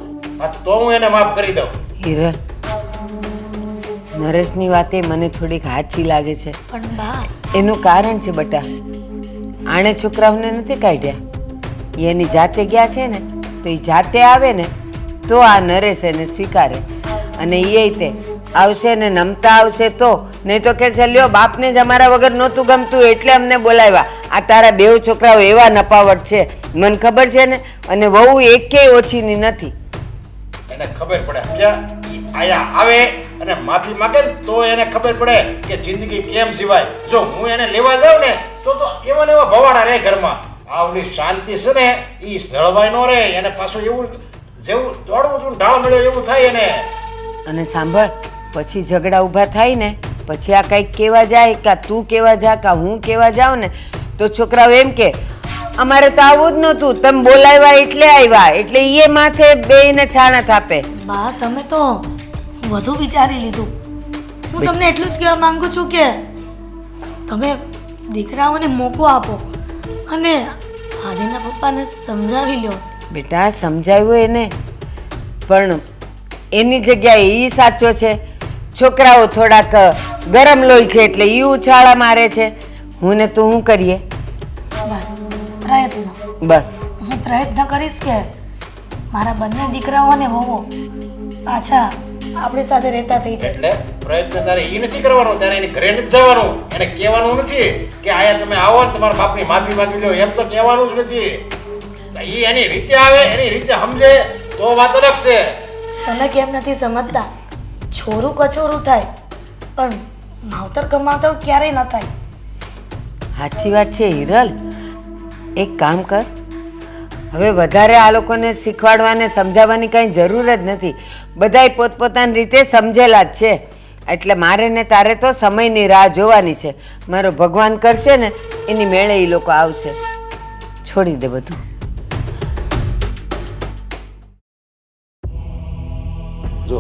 [SPEAKER 2] તો હું એને માફ કરી દઉં.
[SPEAKER 1] હિરલ, નરેશની વાતે મને થોડીક હાચી લાગે છે.
[SPEAKER 3] પણ બા
[SPEAKER 1] એનું કારણ છે બટા, આણે છોકરાઓને નથી કાઢ્યા. ઈ એની જાતે ગયા છે ને, તો એ જાતે આવે ને તો આ નરેશ એને સ્વીકારે. અને એ તે આવશે ને નમતા આવશે તો, નહીં તો કે છે લ્યો બાપને જ અમારા વગર નહોતું ગમતું એટલે અમને બોલાવ્યા. આ તારા બેવ છોકરાઓ એવા નપાવટ છે, મને ખબર છે ને. અને વહુ એકેય ઓછીની નથી.
[SPEAKER 2] એને ખબર પડે સમજ્યા? ઈ આયા આવે અને માફી માંગે ને તો એને ખબર પડે કે જિંદગી કેમ જીવાય. જો હું એને લેવા જાઉં ને તો એવા ને એવા ભવાડા રહે ઘરમાં. આવડી શાંતિ છે ને ઈ જળવાય નો રહે. એને પાછું એવું જેવું દોડવું તું ઢાળ મળ્યો એવું થાય એને.
[SPEAKER 1] અને સાંભળ, પછી ઝઘડા ઊભા થાય ને, પછી આ કંઈક કહેવા જાય કાં તું કહેવા જા કાં હું કહેવા જાઉં ને, તો છોકરાઓ એમ કે અમારે તો આવું જ નહોતું, તમે બોલાવ્યા એટલે આવ્યા. એટલે એ માથે બેયને છાણા થાપે.
[SPEAKER 3] બા તમે તો વધુ વિચારી લીધું. હું તમને એટલું જ કહેવા માંગુ છું કે તમે દીકરાઓને મોકો આપો અને આદિના પપ્પાને સમજાવી લો.
[SPEAKER 1] બેટા સમજાવ્યું એને, પણ એની જગ્યાએ એ સાચો છે. છોકરાઓ થોડાક ગરમ લોહી છે એટલે એ ઉછાળા મારે છે. હું ને તું શું કરીએ?
[SPEAKER 3] બસ પ્રયત્ન
[SPEAKER 1] બસ
[SPEAKER 3] હું પ્રયત્ન કરીશ કે મારા બંને દીકરાઓને હોવો પાછા આપણી સાથે રહેતા થઈ જાય.
[SPEAKER 2] એટલે પ્રયત્ન તારે ઈ નથી કરવાનો, તારે એની ઘરે નથી જવાનું. એને કહેવાનું નથી કે આયા તમે આવો ને તમારા બાપની માફી માંગી લો, એમ તો કહેવાનું જ નથી. ઈ એની રીતે આવે, એની રીતે સમજે તો વાત અલગ છે.
[SPEAKER 3] તમે કેમ નથી સમજતા? છોરું કચોરું થાય પણ માવતર કમાવતર ક્યારેય ન થાય.
[SPEAKER 1] સાચી વાત છે હિરલ. એક કામ કર, હવે વધારે આ લોકોને શીખવાડવાને સમજાવવાની કાંઈ જરૂર જ નથી. બધાય પોતપોતાની રીતે સમજેલા જ છે. એટલે મારે ને તારે તો સમયની રાહ જોવાની છે. મારો ભગવાન કરશે ને એની મેળે એ લોકો આવશે. છોડી દે બધું.
[SPEAKER 2] જો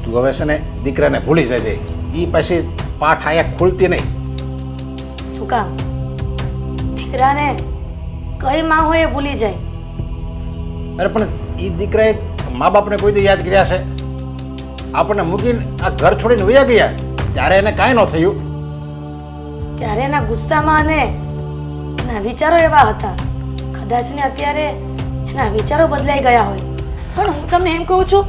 [SPEAKER 2] તું હવે છે ને દીકરાને ભૂલી જજે. ઈ પછી પાઠ આયા ખુલતી નહીં.
[SPEAKER 3] શું કામ? દીકરાને કઈ માં હોય એ ભૂલી જાય.
[SPEAKER 2] અરે પણ ઈ દીકરાએ મા બાપને કોઈ દી યાદ કર્યા છે? આપણને મૂકીને આ ઘર છોડીને વયા ગયા ત્યારે એને કાંઈ ન થયું.
[SPEAKER 3] ત્યારે એના ગુસ્સામાં અને એના વિચારો એવા હતા. કદાચ ને અત્યારે એના વિચારો બદલાઈ ગયા હોય. પણ હું તમને એમ કહું છું,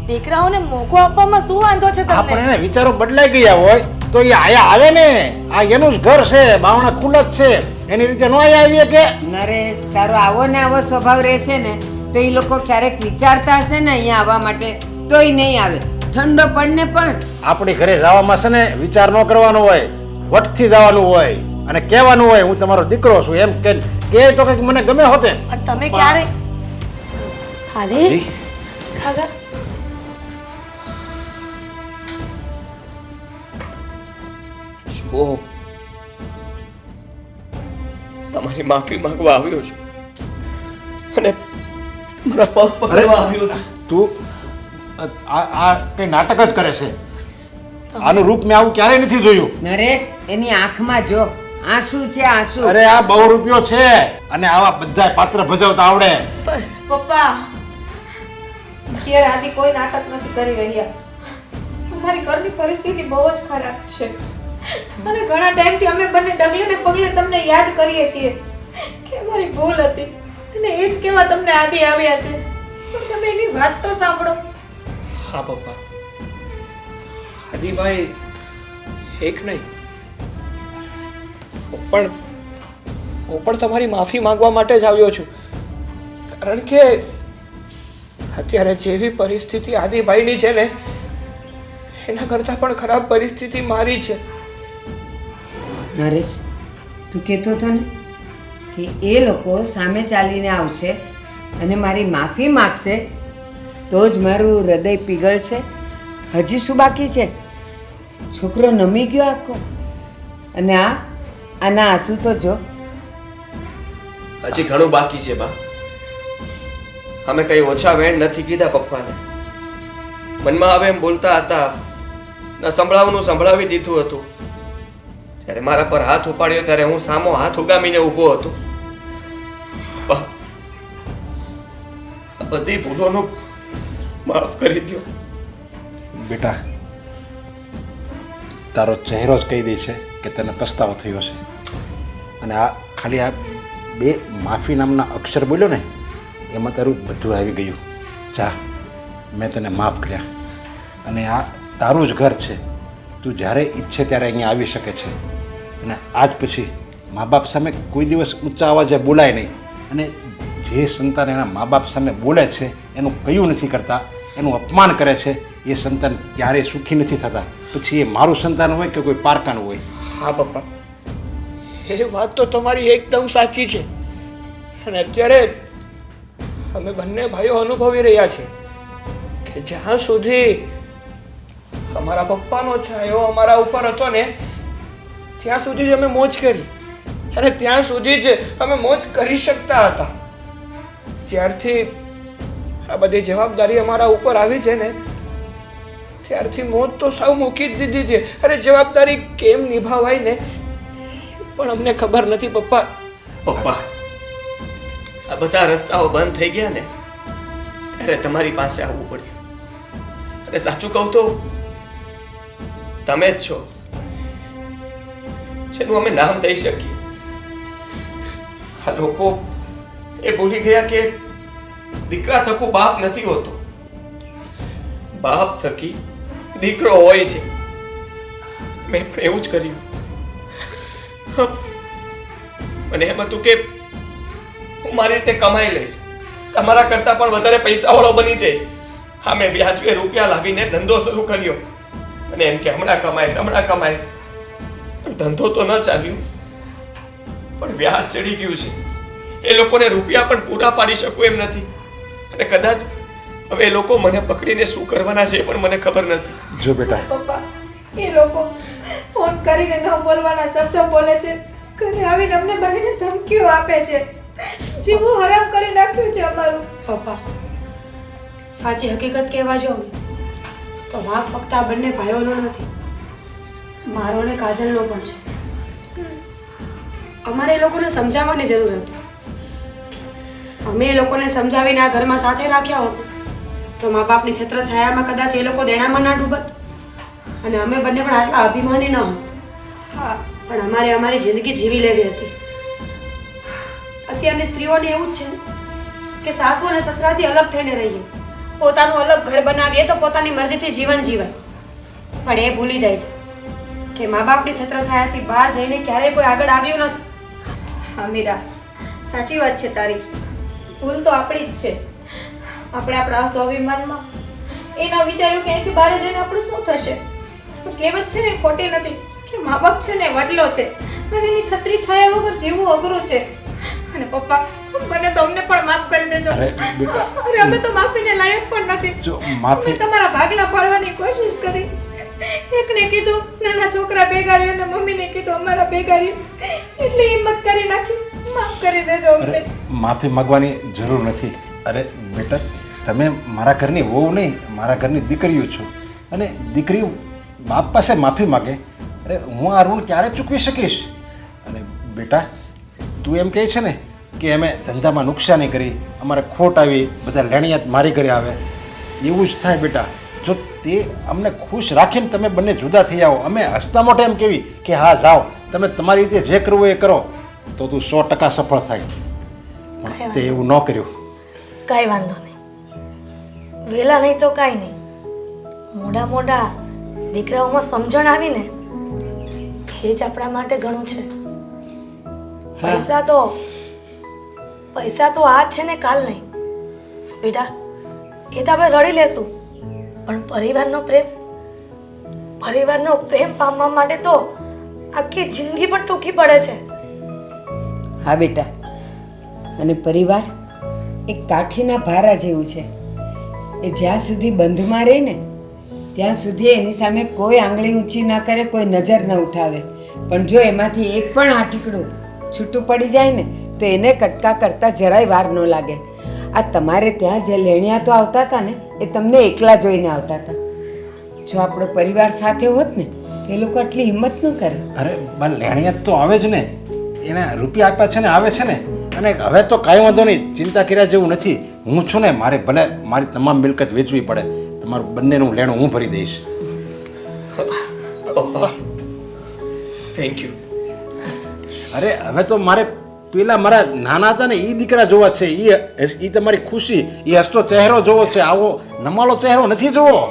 [SPEAKER 3] દીકરાઓને મોકો આપવામાં શું વાંધો છે
[SPEAKER 2] આપણે
[SPEAKER 3] તમને?
[SPEAKER 2] એને વિચારો બદલાઈ ગયા હોય તો એ આયા આવે ને. આ એનું જ ઘર છે, બાવણા ખુલ્લ જ છે. એની રીતે ન આયા આવીએ કે?
[SPEAKER 1] નરેશ, તારો આવો ને આવો સ્વભાવ રહેશે ને તો એ લોકો ક્યારેક વિચારતા હશે ને અહીંયા આવવા માટે, તોય નહીં આવે. ઠંડો પડને પણ
[SPEAKER 2] આપણી ઘરે જવામાં છે ને વિચાર ન કરવાનો હોય, વટથી જવાનું હોય અને કહેવાનું હોય હું તમારો દીકરો છું એમ કે તો કંઈક મને ગમે હોતે.
[SPEAKER 3] પણ તમે ક્યારે હાલી સાગર
[SPEAKER 4] શું તમારી માફી માંગવા આવ્યો છું અને મારા પગ પકડવા આવ્યો છું.
[SPEAKER 2] તું આ કઈ નાટક જ કરે છે. આનું રૂપ મેં આવું ક્યારેય નથી જોયું.
[SPEAKER 1] નરેશ, એની આંખમાં જો આંસુ છે, આંસુ.
[SPEAKER 2] અરે આ બહુ રૂપિયો છે અને આવા બધા પાત્ર ભજવતા આવડે.
[SPEAKER 8] પપ્પા અત્યારે આદિ કોઈ નાટક નથી કરી રહ્યા. અમારી ઘરની પરિસ્થિતિ બહુ જ ખરાબ છે અને ઘણા ટાઈમથી અમે બંને ડગલે ને પગલે તમને યાદ કરીએ છીએ કે અમારી ભૂલ હતી અને એ જ કહેવા તમને આદિ આવ્યા છે. પણ તમે એની વાત તો સાંભળો.
[SPEAKER 5] હા પપ્પા, આદિભાઈ એક નહીં, હું પણ તમારી માફી માંગવા માટે જ આવ્યો છું. કારણ કે અત્યારે જેવી પરિસ્થિતિ આદિભાઈની છે ને એના કરતાં પણ ખરાબ પરિસ્થિતિ મારી છે.
[SPEAKER 1] નરેશ, તું કહેતો હતો ને કે એ લોકો સામે ચાલીને આવશે અને મારી માફી માગશે તો જ મારું હૃદય પીગળશે. હજી શું બાકી છે? છોકરો નમી ગયો આખો. અને આના આંસુ તો જો.
[SPEAKER 4] હજી ઘણું બાકી છે બા. અમે કઈ ઓછા વેણ નથી કીધા પપ્પાને. મનમાં હવે એમ બોલતા હતા, ન સંભળાવનું સંભળાવી દીધું હતું. જ્યારે મારા પર હાથ ઉપાડ્યો ત્યારે હું સામો હાથ ઉગામીને ઊભો હતો. બા, આ બધી ભૂલોનું માફ કરી દો.
[SPEAKER 2] બેટા તારો ચહેરો જ કહી દે છે કે તને પસ્તાવો થયો છે. અને આ ખાલી આ બે માફી નામના અક્ષર બોલ્યો ને એમાં તારું બધું આવી ગયું. જા, મેં તને માફ કર્યા. અને આ તારું જ ઘર છે. તું જ્યારે ઈચ્છે ત્યારે અહીંયા આવી શકે છે. અને આજ પછી મા બાપ સામે કોઈ દિવસ ઊંચા અવાજે બોલાય નહીં. અને જે સંતાન એના મા બાપ સામે બોલે છે, એનું કયું નથી કરતા, એનું અપમાન કરે છે, એ સંતાન ક્યારેય સુખી નથી થતા. પછી એ મારું સંતાન હોય કે કોઈ પારકાનું હોય.
[SPEAKER 5] હા પપ્પા, એ વાત તો તમારી એકદમ સાચી છે. અને અત્યારે અમે બંને ભાઈઓ અનુભવી રહ્યા છે કે જ્યાં સુધી અમારા પપ્પાનો છાયો અમારા ઉપર હતો ને ત્યાં સુધી જ અમે મોજ કરી, અને ત્યાં સુધી જ અમે મોજ કરી શકતા હતા. જ્યારથી આ બધી જવાબદારી અમારા ઉપર આવી છે ને ત્યારથી મોજ તો સાવ મૂકી જ દીધી છે. અરે જવાબદારી કેમ નિભાવાય ને પણ અમને ખબર નથી પપ્પા.
[SPEAKER 4] પપ્પા, આ બધા રસ્તાઓ બંધ થઈ ગયા ને ત્યારે તમારી પાસે આવવું પડ્યું. અને સાચું કહું તો તમે જ છો જેનું અમે નામ દઈ શકીએ. આ લોકો એ ભૂલી ગયા કે દીકરા થકું બાપ નથી હોતો, બાપ થકી દીકરો હોય છે. મેં પણ એવું જ કર્યું. મને એમ હતું કે હું મારી રીતે કમાઈ લઈશ, તમારા કરતા પણ વધારે પૈસાવાળો બની જઈશ. હા, મેં વ્યાજે રૂપિયા લાવીને ધંધો શરૂ કર્યો અને એમ કે હમણાં કમાઈશ. પણ ધંધો તો ન ચાલ્યું, પણ વ્યાજ ચડી ગયું છે. એ લોકોને રૂપિયા પણ પૂરા પાડી શકું એમ નથી. અને કદાચ હવે એ લોકો મને પકડીને શું કરવાના છે એ પણ મને ખબર નથી.
[SPEAKER 2] જો બેટા,
[SPEAKER 8] પપ્પા, એ લોકો ફોન કરીને ન બોલવાના શબ્દો બોલે છે, ઘરે આવીને અમને બંનેને ધમકીઓ આપે છે, જીવું હરામ કરી નાખ્યું છે અમારું.
[SPEAKER 7] પપ્પા, સાચી હકીકત કહેવા જાઉં ને તો વાંક ફક્ત આ બંને ભાઈઓનો નથી, મારો ને કાજલનો પણ છે. અમારે એ લોકોને સમજાવવાની જરૂર હતી. અમે એ લોકોને સમજાવીને આ ઘરમાં સાથે રાખ્યા હોત તો મા બાપની છત્રછાયામાં કદાચ એ લોકો દેણામાં ના ડૂબત અને અમે બંને પણ આટલા અભિમાની ન હોત. હા, પણ અમારે અમારી જિંદગી જીવી લેવી હતી. અત્યારની સ્ત્રીઓને એવું જ છે ને કે સાસુ અને સસરાથી અલગ થઈને રહીએ, પોતાનું અલગ ઘર બનાવીએ તો પોતાની મરજીથી જીવન જીવાય. પણ એ ભૂલી જાય છે કે મા બાપની છત્રછાયાથી બહાર જઈને ક્યારેય કોઈ આગળ આવ્યું નથી.
[SPEAKER 8] હા મીરા, સાચી વાત છે તારી. ભૂલ તો આપણી જ છે. આપણે આપણા સ્વાભિમાનમાં એ ન વિચાર્યું કે અહીંથી બહાર જઈને આપણું શું થશે. કહેવત છે ને ખોટી નથી કે મા બાપ છે ને વડલો છે અને એની છત્રી છાયા વગર જીવવું અઘરું છે. અને પપ્પા, મને તો અમને પણ માફ કરી દેજો.
[SPEAKER 2] અરે બેટા,
[SPEAKER 8] અરે અમે તો માફીને લાયક પણ નથી.
[SPEAKER 2] જો
[SPEAKER 8] અમે
[SPEAKER 2] માફી,
[SPEAKER 8] તમારા ભાગલા પાડવાની કોશિશ કરી. એકને કીધું નાના છોકરા ભેગાર્યો અને મમ્મીને કીધું અમારા ભેગાર્યો, એટલે હિંમત કરી નાખી. માફ કરી દેજો અમને.
[SPEAKER 2] અરે માફી માંગવાની જરૂર નથી. અરે બેટા, તમે મારા ઘરની વહુ નહીં, મારા ઘરની દીકરીઓ છો. અને દીકરીઓ બાપ પાસે માફી માગે, અરે હું આ ઋણ ક્યારે ચૂકવી શકીશ? અને બેટા, તું એમ કહે છે ને કે અમે ધંધામાં નુકસાની કરી, અમારે ખોટ આવી, બધા લેણિયાત મારી ઘરે આવે, એવું જ થાય બેટા. જો તે અમને ખુશ રાખીને તમે બંને જુદા થઈ આવો, અમે હસતા મોઢે એમ કહેવી કે હા જાઓ, તમે તમારી રીતે જે કરવું એ કરો, તો તું 100% સફળ થાય. પણ તે એવું ન કર્યું.
[SPEAKER 3] કાંઈ વાંધો નહીં, વહેલા નહીં તો કાંઈ નહીં. મોડા મોડા દીકરાઓમાં સમજણ આવીને એ જ આપણા માટે ઘણું છે. પૈસા તો આજ છે ને કાલ નહીં બેટા. એ તો આપણે રડી લેશું, પણ પરિવારનો પ્રેમ પામવા માટે તો આખી જિંદગી પણ ટૂંકી પડે છે.
[SPEAKER 1] હા બેટા, અને પરિવાર એક કાઠીના ભારા જેવું છે. એ જ્યાં સુધી બંધમાં રહે ને ત્યાં સુધી એની સામે કોઈ આંગળી ઊંચી ન કરે, કોઈ નજર ન ઉઠાવે. પણ જો એમાંથી એક પણ આંટીકડું છૂટું પડી જાય ને તો એને કટકા કરતા જરાય વાર ન લાગે. આ તમારે ત્યાં જે લેણિયા તો આવતા હતા ને એ તમને એકલા જોઈને આવતા હતા. જો આપણો પરિવાર સાથે હોત ને તો એ લોકો આટલી હિંમત ન કરે.
[SPEAKER 2] અરે બા, લેણિયાત તો આવે જ ને, એને રૂપિયા આપ્યા છે ને, આવે છે ને. અને હવે તો કાંઈ વાંધો નહીં, ચિંતા કર્યા જેવું નથી. હું છું ને, મારે ભલે મારી તમામ મિલકત વેચવી પડે, તમારું બંનેનું લેણું હું ભરી દઈશ.
[SPEAKER 5] પપ્પા થેન્ક યુ.
[SPEAKER 2] અરે હવે તો મારે પેલા મારા નાના હતા ને એ દીકરા જોવા છે, એ તમારી ખુશી, એ હસતો ચહેરો જોવો છે, આવો નમાલો ચહેરો નથી જોવો.